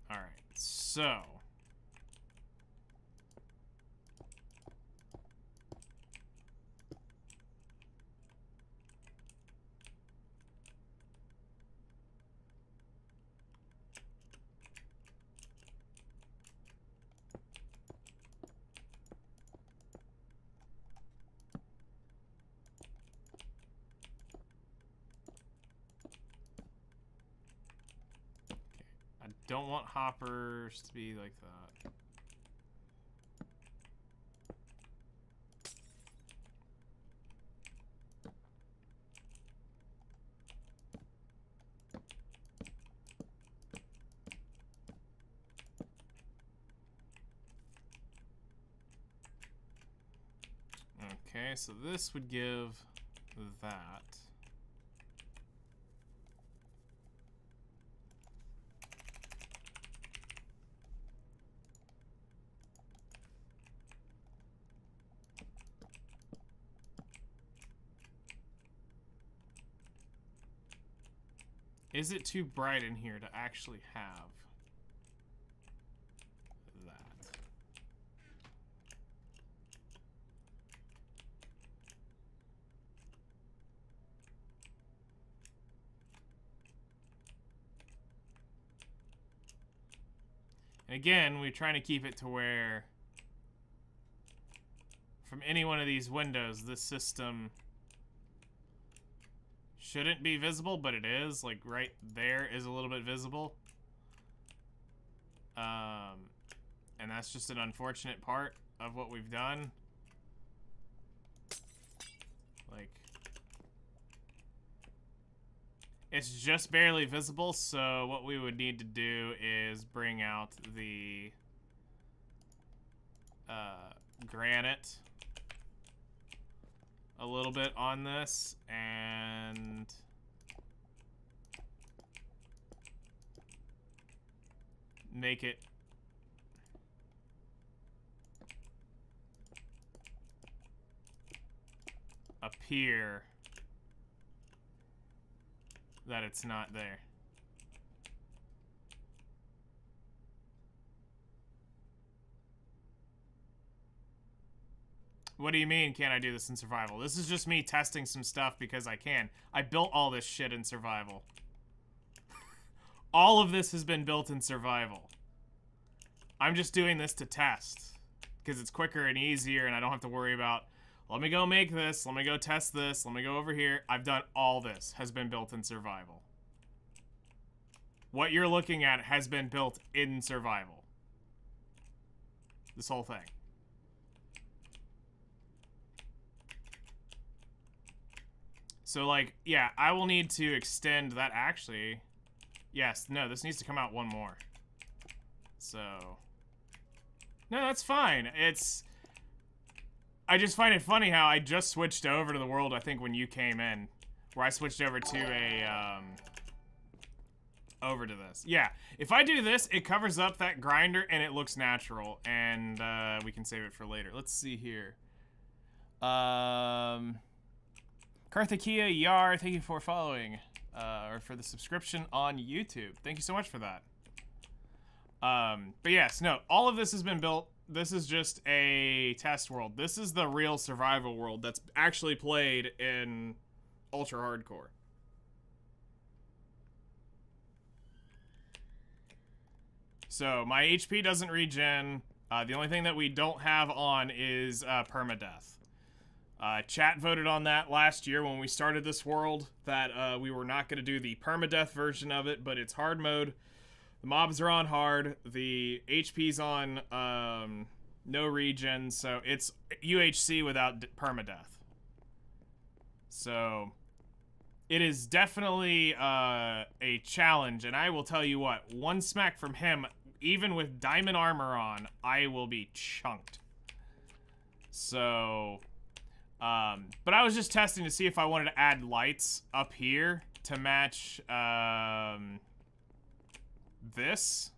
All right. So I don't want hoppers to be like that. Okay, so this would give that. Is it too bright in here to actually have that? And again, we're trying to keep it to where from any one of these windows, this system shouldn't be visible, but it is. Like right there is a little bit visible. And that's just an unfortunate part of what we've done. Like, it's just barely visible, so what we would need to do is bring out the granite a little bit on this and make it appear that it's not there. What do you mean, can't I do this in survival? This is just me testing some stuff because I can. I built all this shit in survival. All of this has been built in survival. I'm just doing this to test because it's quicker and easier and I don't have to worry about, let me go make this, let me go test this, let me go over here. I've done all this, has been built in survival. what you're looking at has been built in survival. This whole thing. So, like, yeah, I will need to extend that. Actually, yes, no, this needs to come out one more. So, no, that's fine. I just find it funny how I just switched over to the world, I think, when you came in, where I switched over to over to this. Yeah, if I do this, it covers up that grinder and it looks natural, and we can save it for later. Let's see here. Karthikeya Yar, thank you for following, or for the subscription on YouTube. Thank you so much for that. But yes, no, all of this has been built. This is just a test world. This is the real survival world that's actually played in Ultra Hardcore. So my HP doesn't regen. The only thing that we don't have on is permadeath. Chat voted on that last year when we started this world, that we were not going to do the permadeath version of it, but it's hard mode. The mobs are on hard. The HP's on no regen, so it's UHC without permadeath. So it is definitely a challenge, and I will tell you what, one smack from him, even with diamond armor on, I will be chunked. So... but I was just testing to see if I wanted to add lights up here to match, this.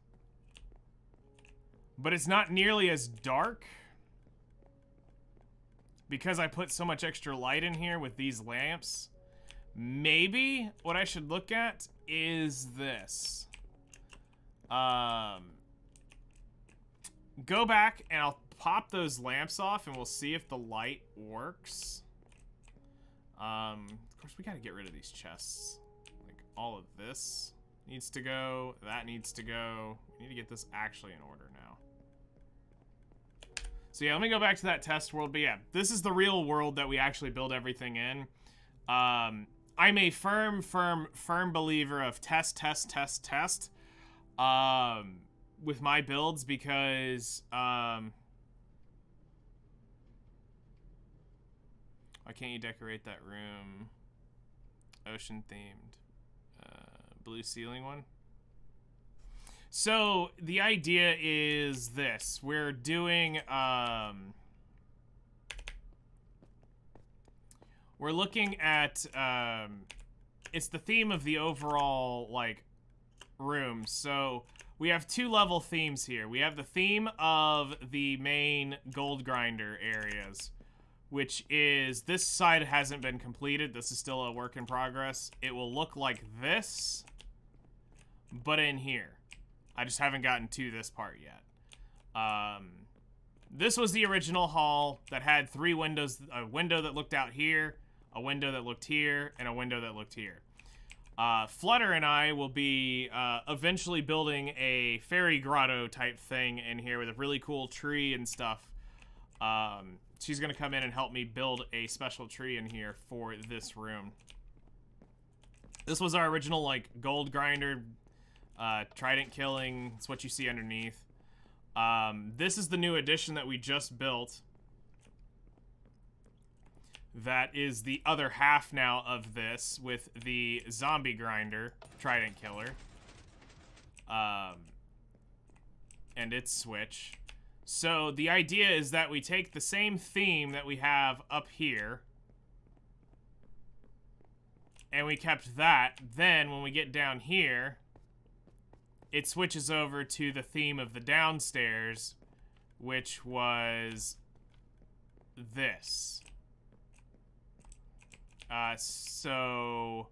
But it's not nearly as dark because I put so much extra light in here with these lamps. Maybe what I should look at is this. Go back and I'll pop those lamps off and we'll see if the light works. Of course, we gotta get rid of these chests. Like, all of this needs to go. That needs to go. We need to get this actually in order now. So yeah, let me go back to that test world. But yeah, this is the real world that we actually build everything in. I'm a firm believer of test. With my builds, because why can't you decorate that room? Ocean themed. Blue ceiling one. So the idea is this. We're doing we're looking at it's the theme of the overall like room. So we have two level themes here. We have the theme of the main gold grinder areas, which is, this side hasn't been completed. This is still a work in progress. It will look like this, but in here. I just haven't gotten to this part yet. This was the original hall that had 3 windows, a window that looked out here, a window that looked here, and a window that looked here. Flutter and I will be eventually building a fairy grotto type thing in here with a really cool tree and stuff. She's gonna come in and help me build a special tree in here for this room. This was our original like gold grinder, trident killing. It's what you see underneath. This is the new addition that we just built. That is the other half now of this with the zombie grinder, trident killer, and its switch. So the idea is that we take the same theme that we have up here, and we kept that. Then when we get down here, it switches over to the theme of the downstairs, which was this. So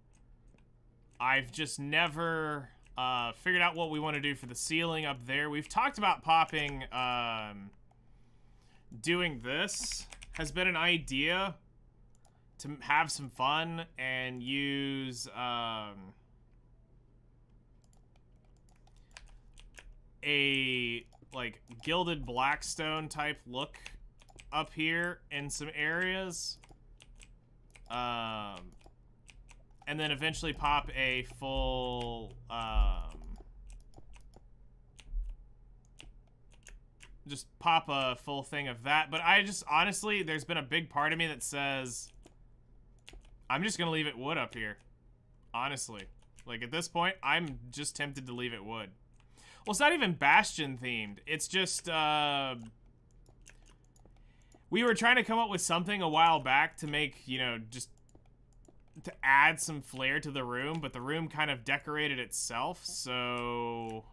I've just never figured out what we want to do for the ceiling up there. We've talked about popping, doing this has been an idea to have some fun and use a like gilded blackstone type look up here in some areas. And then eventually pop a full just pop a full thing of that. But I just, honestly, there's been a big part of me that says, I'm just going to leave it wood up here. Honestly. Like, at this point, I'm just tempted to leave it wood. Well, it's not even Bastion themed. It's just, we were trying to come up with something a while back to make, you know, just to add some flair to the room, but the room kind of decorated itself, so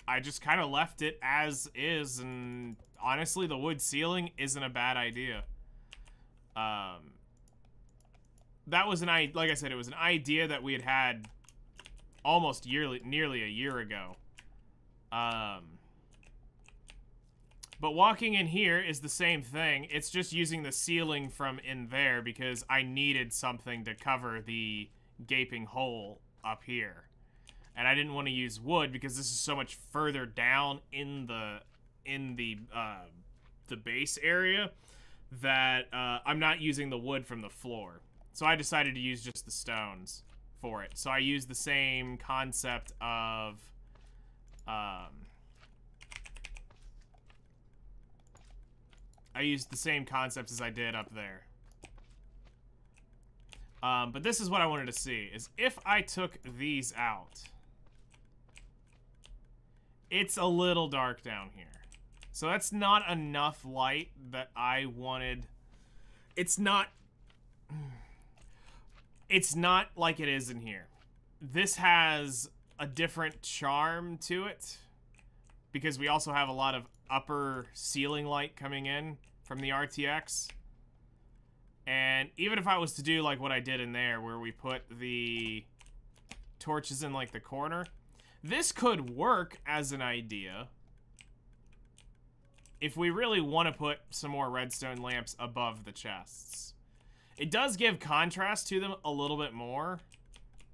I just kind of left it as is, and honestly, the wood ceiling isn't a bad idea. That was like I said, it was an idea that we had almost nearly a year ago. But walking in here is the same thing. It's just using the ceiling from in there because I needed something to cover the gaping hole up here. And I didn't want to use wood because this is so much further down in the base area that I'm not using the wood from the floor. So I decided to use just the stones for it. So I used the same concept of I used the same concepts as I did up there. But this is what I wanted to see, is if I took these out, it's a little dark down here. So that's not enough light that I wanted. It's not like it is in here. This has a different charm to it because we also have a lot of upper ceiling light coming in from the RTX. And even if I was to do like what I did in there where we put the torches in like the corner, this could work as an idea if we really want to put some more redstone lamps above the chests. It does give contrast to them a little bit more,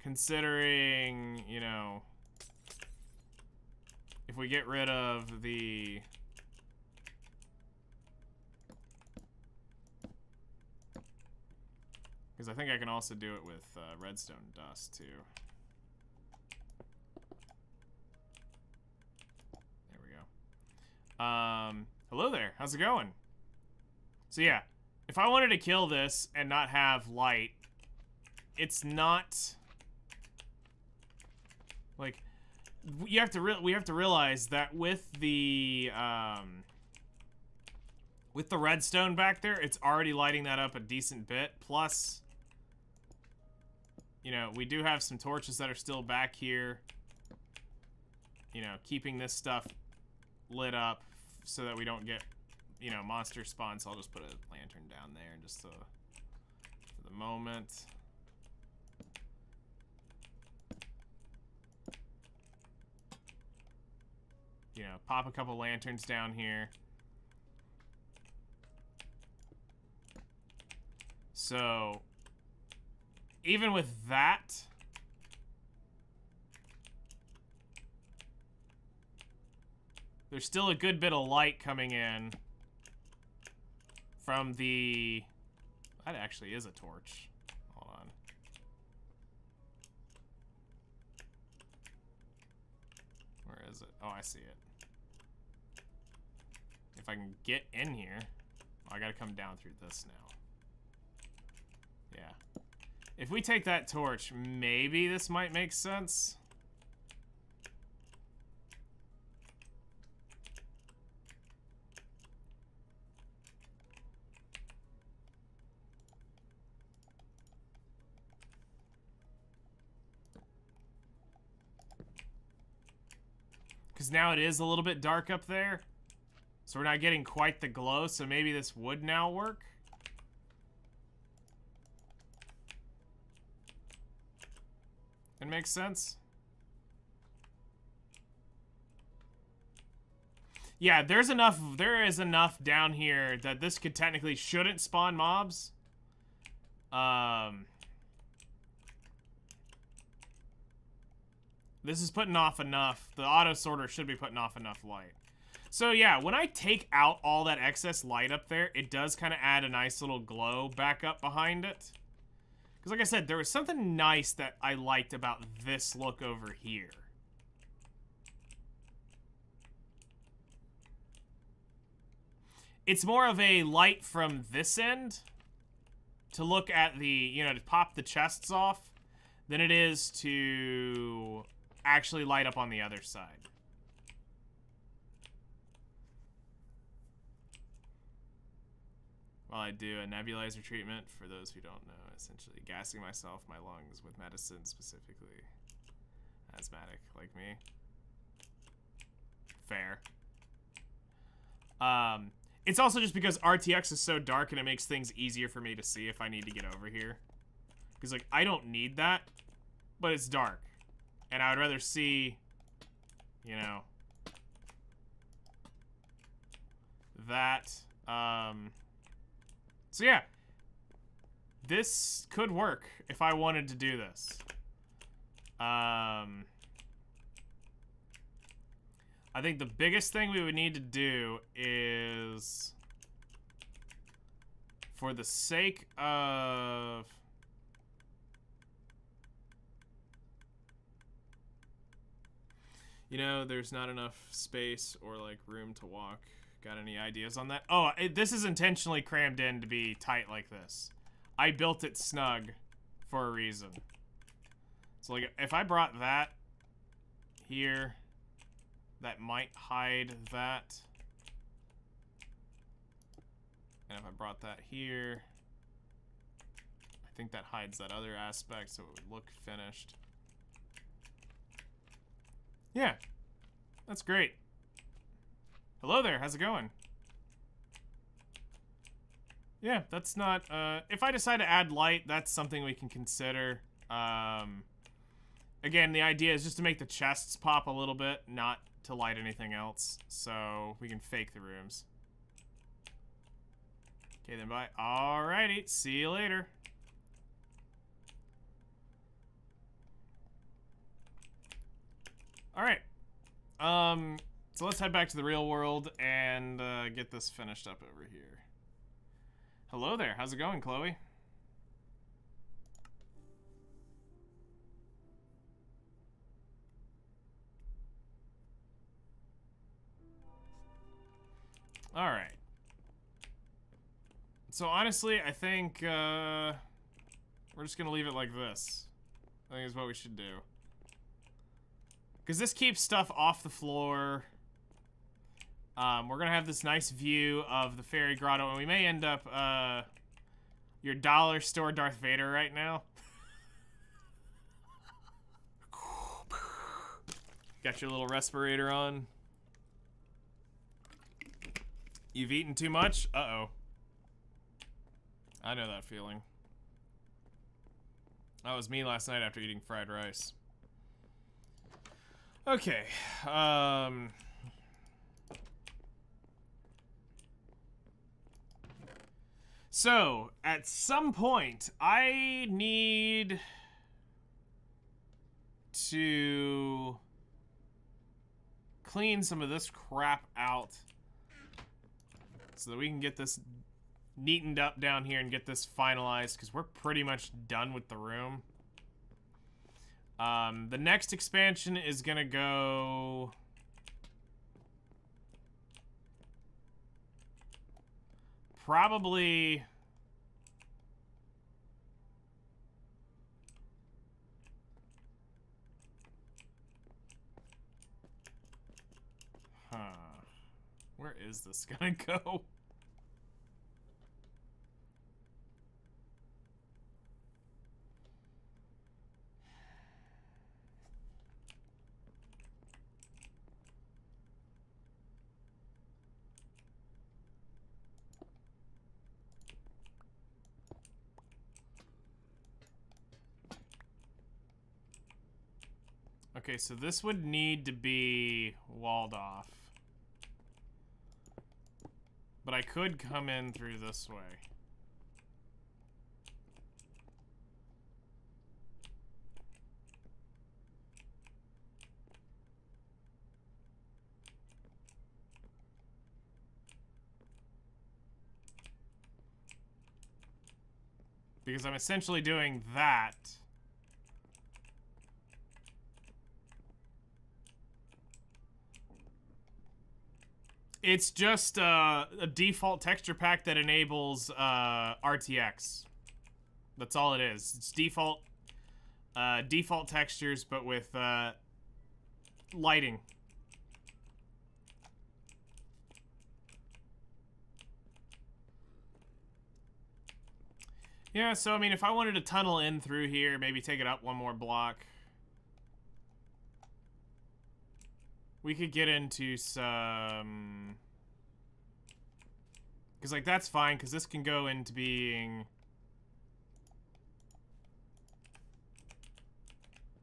considering, you know, if we get rid of the... Because I think I can also do it with redstone dust, too. There we go. Hello there. How's it going? So, yeah. If I wanted to kill this and not have light, it's not... Like, we have to realize that with the redstone back there, it's already lighting that up a decent bit. Plus, you know, we do have some torches that are still back here. You know, keeping this stuff lit up so that we don't get, you know, monster spawns. So I'll just put a lantern down there just for the moment. You know, pop a couple lanterns down here. So, even with that, there's still a good bit of light coming in from the... That actually is a torch. Hold on. Where is it? Oh, I see it. If I can get in here... Oh, I gotta come down through this now. Yeah. If we take that torch, maybe this might make sense. Because now it is a little bit dark up there. So we're not getting quite the glow, so maybe this would now work. It makes sense. Yeah, there is enough down here that this could technically shouldn't spawn mobs. This is putting off enough. The auto sorter should be putting off enough light. So yeah, when I take out all that excess light up there, it does kind of add a nice little glow back up behind it. Because like I said, there was something nice that I liked about this look over here. it's more of a light from this end to look at the, you know, to pop the chests off than it is to actually light up on the other side. While I do a nebulizer treatment, for those who don't know, essentially gassing myself, my lungs with medicine, specifically asthmatic like me. Fair. It's also just because RTX is so dark and it makes things easier for me to see if I need to get over here. Because, like, I don't need that, but it's dark. And I would rather see, you know, that. So, yeah. This could work if I wanted to do this. I think the biggest thing we would need to do is, for the sake of... You know, there's not enough space or, like, room to walk. Got any ideas on that? Oh, this is intentionally crammed in to be tight like this. I built it snug for a reason. So, like, if I brought that here, that might hide that. And if I brought that here, I think that hides that other aspect so it would look finished. Yeah, that's great. Hello there, how's it going? Yeah, that's not, if I decide to add light, that's something we can consider. Again, the idea is just to make the chests pop a little bit, not to light anything else, so we can fake the rooms. Okay, then bye. Alrighty, see you later. Alright. So let's head back to the real world and get this finished up over here. Hello there, how's it going, Chloe? Alright. So honestly, I think we're just gonna leave it like this. I think is what we should do. Because this keeps stuff off the floor. We're gonna have this nice view of the fairy grotto, and we may end up your dollar store Darth Vader right now. Got your little respirator on. You've eaten too much? Uh-oh. I know that feeling. That was me last night after eating fried rice. Okay, so, at some point, I need to clean some of this crap out so that we can get this neatened up down here and get this finalized, because we're pretty much done with the room. The next expansion is gonna go... probably... Huh. Where is this gonna go? Okay, so this would need to be walled off. But I could come in through this way. Because I'm essentially doing that. It's just a default texture pack that enables RTX. That's all it is. It's default textures, but with lighting. Yeah, so I mean, if I wanted to tunnel in through here, maybe take it up one more block, we could get into some... Because, like, that's fine, because this can go into being...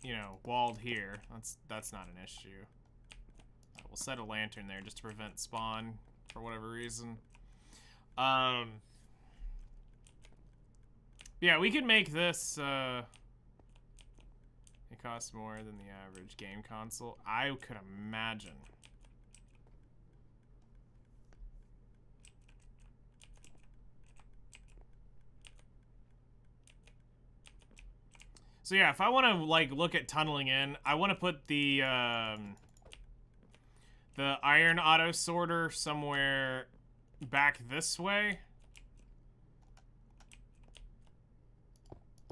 You know, walled here. That's not an issue. We'll set a lantern there just to prevent spawn for whatever reason. Yeah, we could make this, it costs more than the average game console. I could imagine. So yeah, if I want to, like, look at tunneling in, I want to put the iron auto sorter somewhere back this way.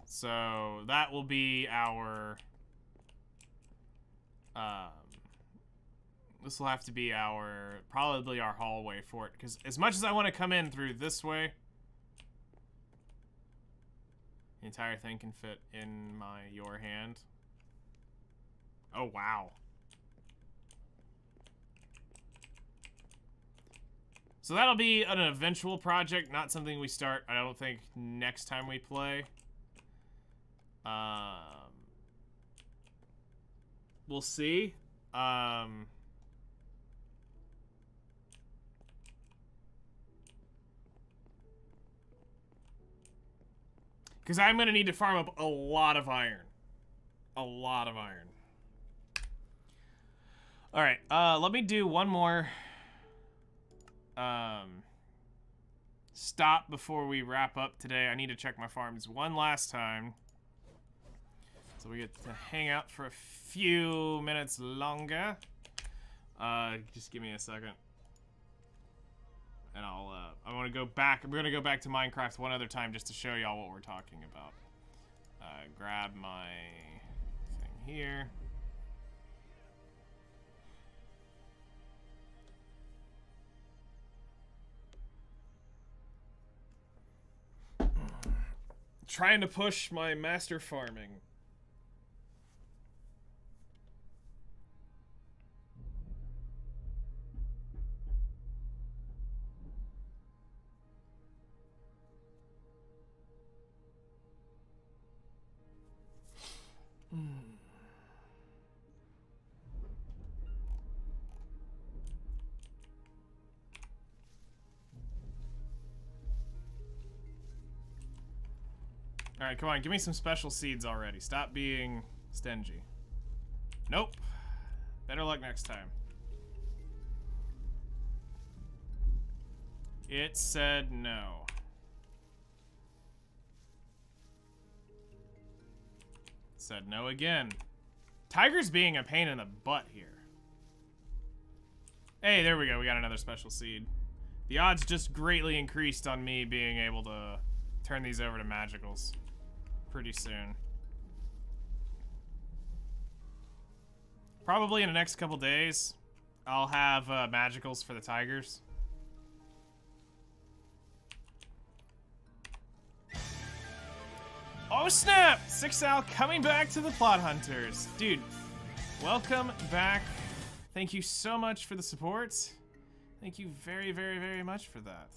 So that will be our, this will have to be our, probably our hallway for it. Because as much as I want to come in through this way, the entire thing can fit in your hand. Oh, wow. So that'll be an eventual project, not something we start, I don't think, next time we play. We'll see. Because I'm going to need to farm up a lot of iron. A lot of iron. Alright, let me do one more stop before we wrap up today. I need to check my farms one last time. So we get to hang out for a few minutes longer. Just give me a second. And I want to go back. We're going to go back to Minecraft one other time just to show y'all what we're talking about. Grab my thing here. Trying to push my master farming. Alright, come on, give me some special seeds already. Stop being stingy. Nope. Better luck next time. It said no. Said no again. Tiger's being a pain in the butt here. Hey, there we go. We got another special seed. The odds just greatly increased on me being able to turn these over to magicals pretty soon. Probably in the next couple days, I'll have magicals for the tigers. Oh snap! 6Al coming back to the Plot Hunters. Dude, welcome back. Thank you so much for the support. Thank you very, very, very much for that.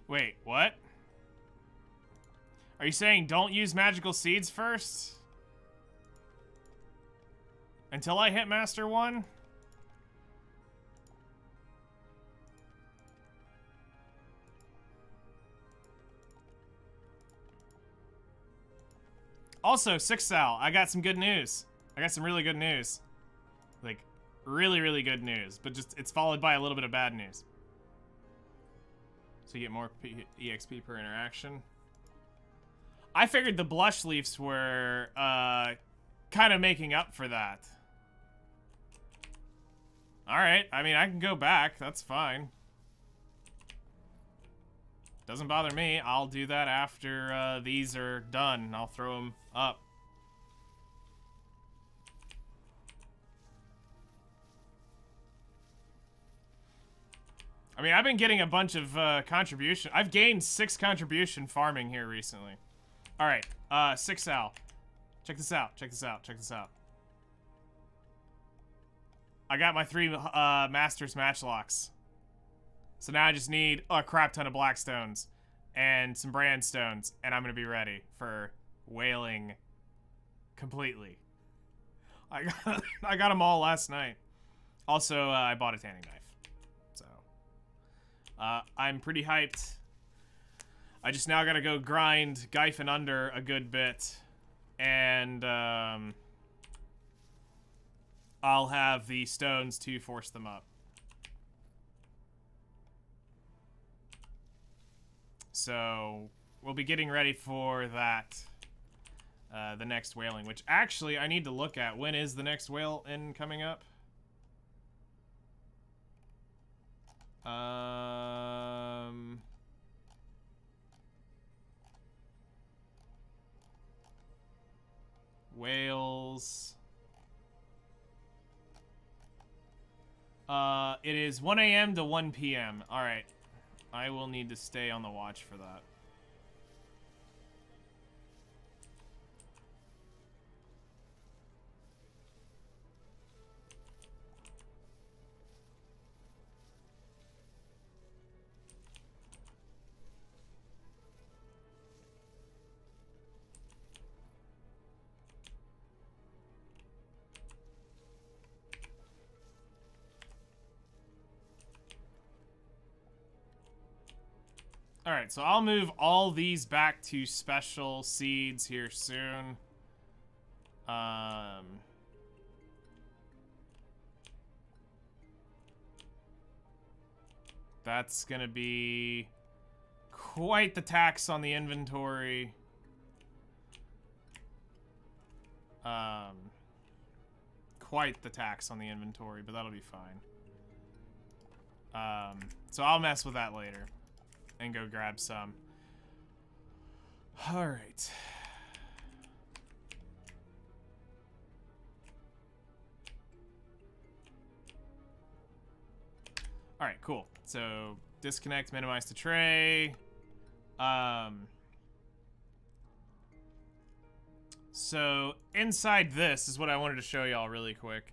Wait, what? Are you saying don't use magical seeds first? Until I hit Master 1? Also, 6Al, I got some good news. I got some really good news. Like, really, really good news, but just it's followed by a little bit of bad news. So you get more EXP per interaction. I figured the blush leaves were kind of making up for that. Alright, I mean, I can go back. That's fine. Doesn't bother me. I'll do that after these are done. I'll throw them up. I mean, I've been getting a bunch of contribution. I've gained 6 contribution farming here recently. Alright, 6 Al. Check this out, check this out, check this out. I got my 3 Masters Matchlocks. So now I just need a crap ton of Blackstones and some Brandstones, and I'm gonna be ready for whaling completely. I got them all last night. Also, I bought a tanning knife. So, I'm pretty hyped. I just now gotta go grind Gyphon under a good bit, and I'll have the stones to force them up. So we'll be getting ready for that, the next whaling, which actually I need to look at. When is the next whale in coming up? Whales. It is 1 a.m. to 1 p.m. All right. I will need to stay on the watch for that. Alright, so I'll move all these back to special seeds here soon. That's gonna be quite the tax on the inventory. Quite the tax on the inventory, but that'll be fine. So I'll mess with that later and go grab some. All right. All right, cool. So disconnect, minimize the tray. So inside this is what I wanted to show y'all really quick.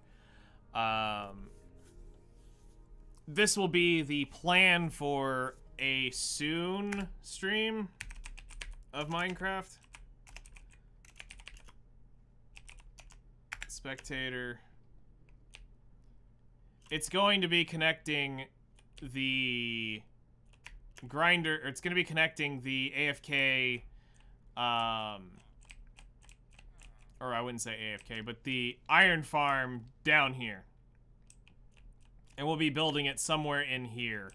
This will be the plan for a soon stream of Minecraft. Spectator. It's going to be connecting the grinder, or it's going to be connecting the AFK, or I wouldn't say AFK, but the iron farm down here. And we'll be building it somewhere in here.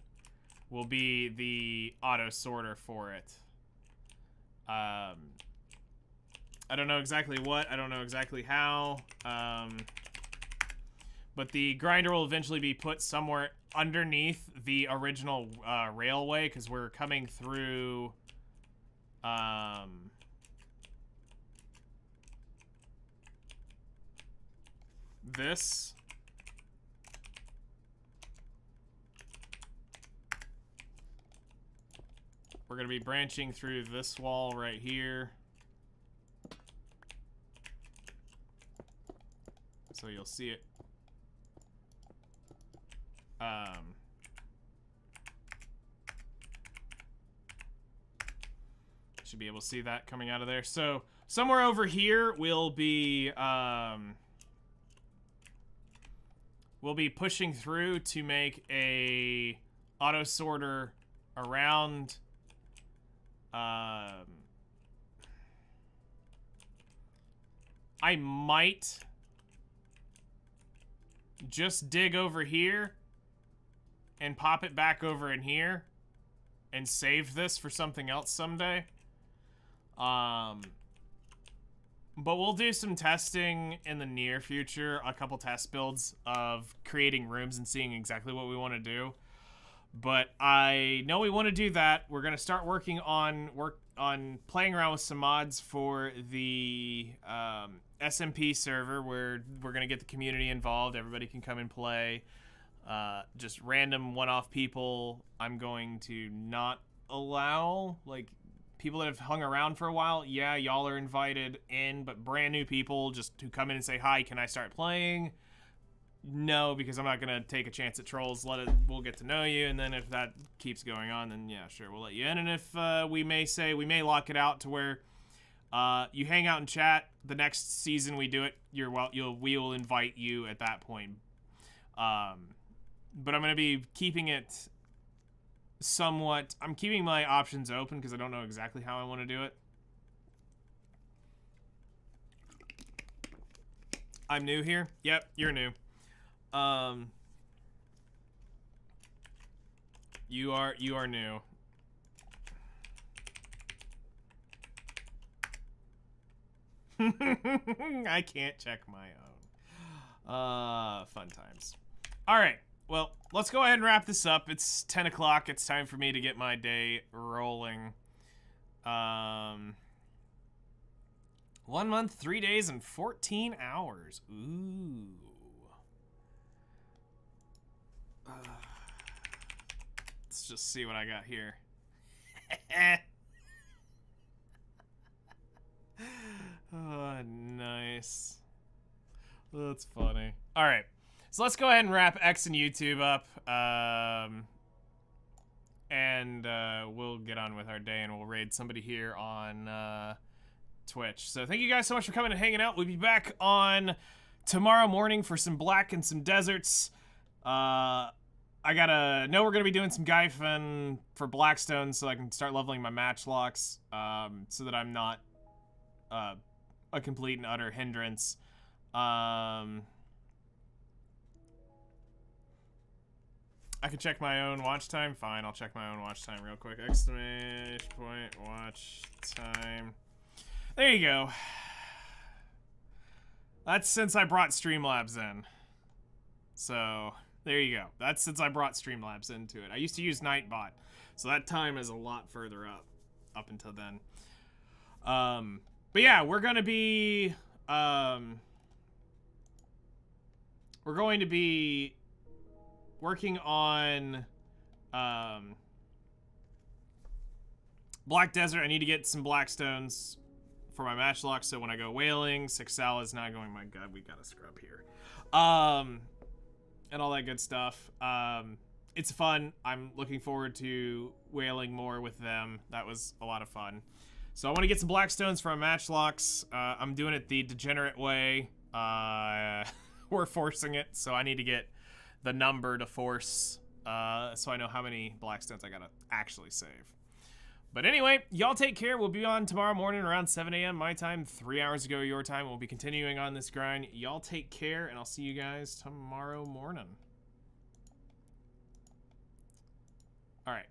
Will be the auto sorter for it. I don't know exactly what, I don't know exactly how, but the grinder will eventually be put somewhere underneath the original railway, because we're coming through this. We're going to be branching through this wall right here. So you'll see it. Should be able to see that coming out of there. So somewhere over here we'll be pushing through to make a auto sorter around I might just dig over here and pop it back over in here and save this for something else someday. But we'll do some testing in the near future, a couple test builds of creating rooms and seeing exactly what we want to do. But I know we want to do that. We're going to start working on playing around with some mods for the SMP server, where we're going to get the community involved. Everybody can come and play. Just random one-off people. I'm going to not allow, like, people that have hung around for a while. Yeah, y'all are invited in, but brand new people just to come in and say, hi, can I start playing? No, because I'm not going to take a chance at trolls. We'll get to know you, and then if that keeps going on, then yeah, sure, we'll let you in. And if we may lock it out to where you hang out and chat. The next season we do it, we will invite you at that point. But I'm going to be keeping it somewhat. I'm keeping my options open because I don't know exactly how I want to do it. I'm new here. Yep, you're new. You are new. I can't check my own. Fun times. All right. Well, let's go ahead and wrap this up. It's 10 o'clock. It's time for me to get my day rolling. 1 month, 3 days, and 14 hours. Ooh. Let's just see what I got here. Oh, nice. That's funny. All right. So let's go ahead and wrap X and YouTube up. And we'll get on with our day, and we'll raid somebody here on Twitch. So thank you guys so much for coming and hanging out. We'll be back on tomorrow morning for some black and some deserts. I gotta know we're gonna be doing some Gyphon for Blackstone so I can start leveling my matchlocks, so that I'm not a complete and utter hindrance. I can check my own watch time. Fine, I'll check my own watch time real quick. Exclamation point watch time. There you go. That's since I brought Streamlabs in. So there you go. That's since I brought Streamlabs into it. I used to use Nightbot, so that time is a lot further up until then. But yeah, we're going to be working on Black Desert. I need to get some Blackstones for my matchlock, so when I go whaling, Sixal is not going, my god, we got a scrub here. And all that good stuff. It's fun. I'm looking forward to whaling more with them. That was a lot of fun. So I want to get some Blackstones for my matchlocks. I'm doing it the degenerate way. We're forcing it, so I need to get the number to force, so I know how many Blackstones I gotta actually save. But anyway, y'all take care. We'll be on tomorrow morning around 7 a.m. my time, 3 hours ago your time. We'll be continuing on this grind. Y'all take care, and I'll see you guys tomorrow morning. All right.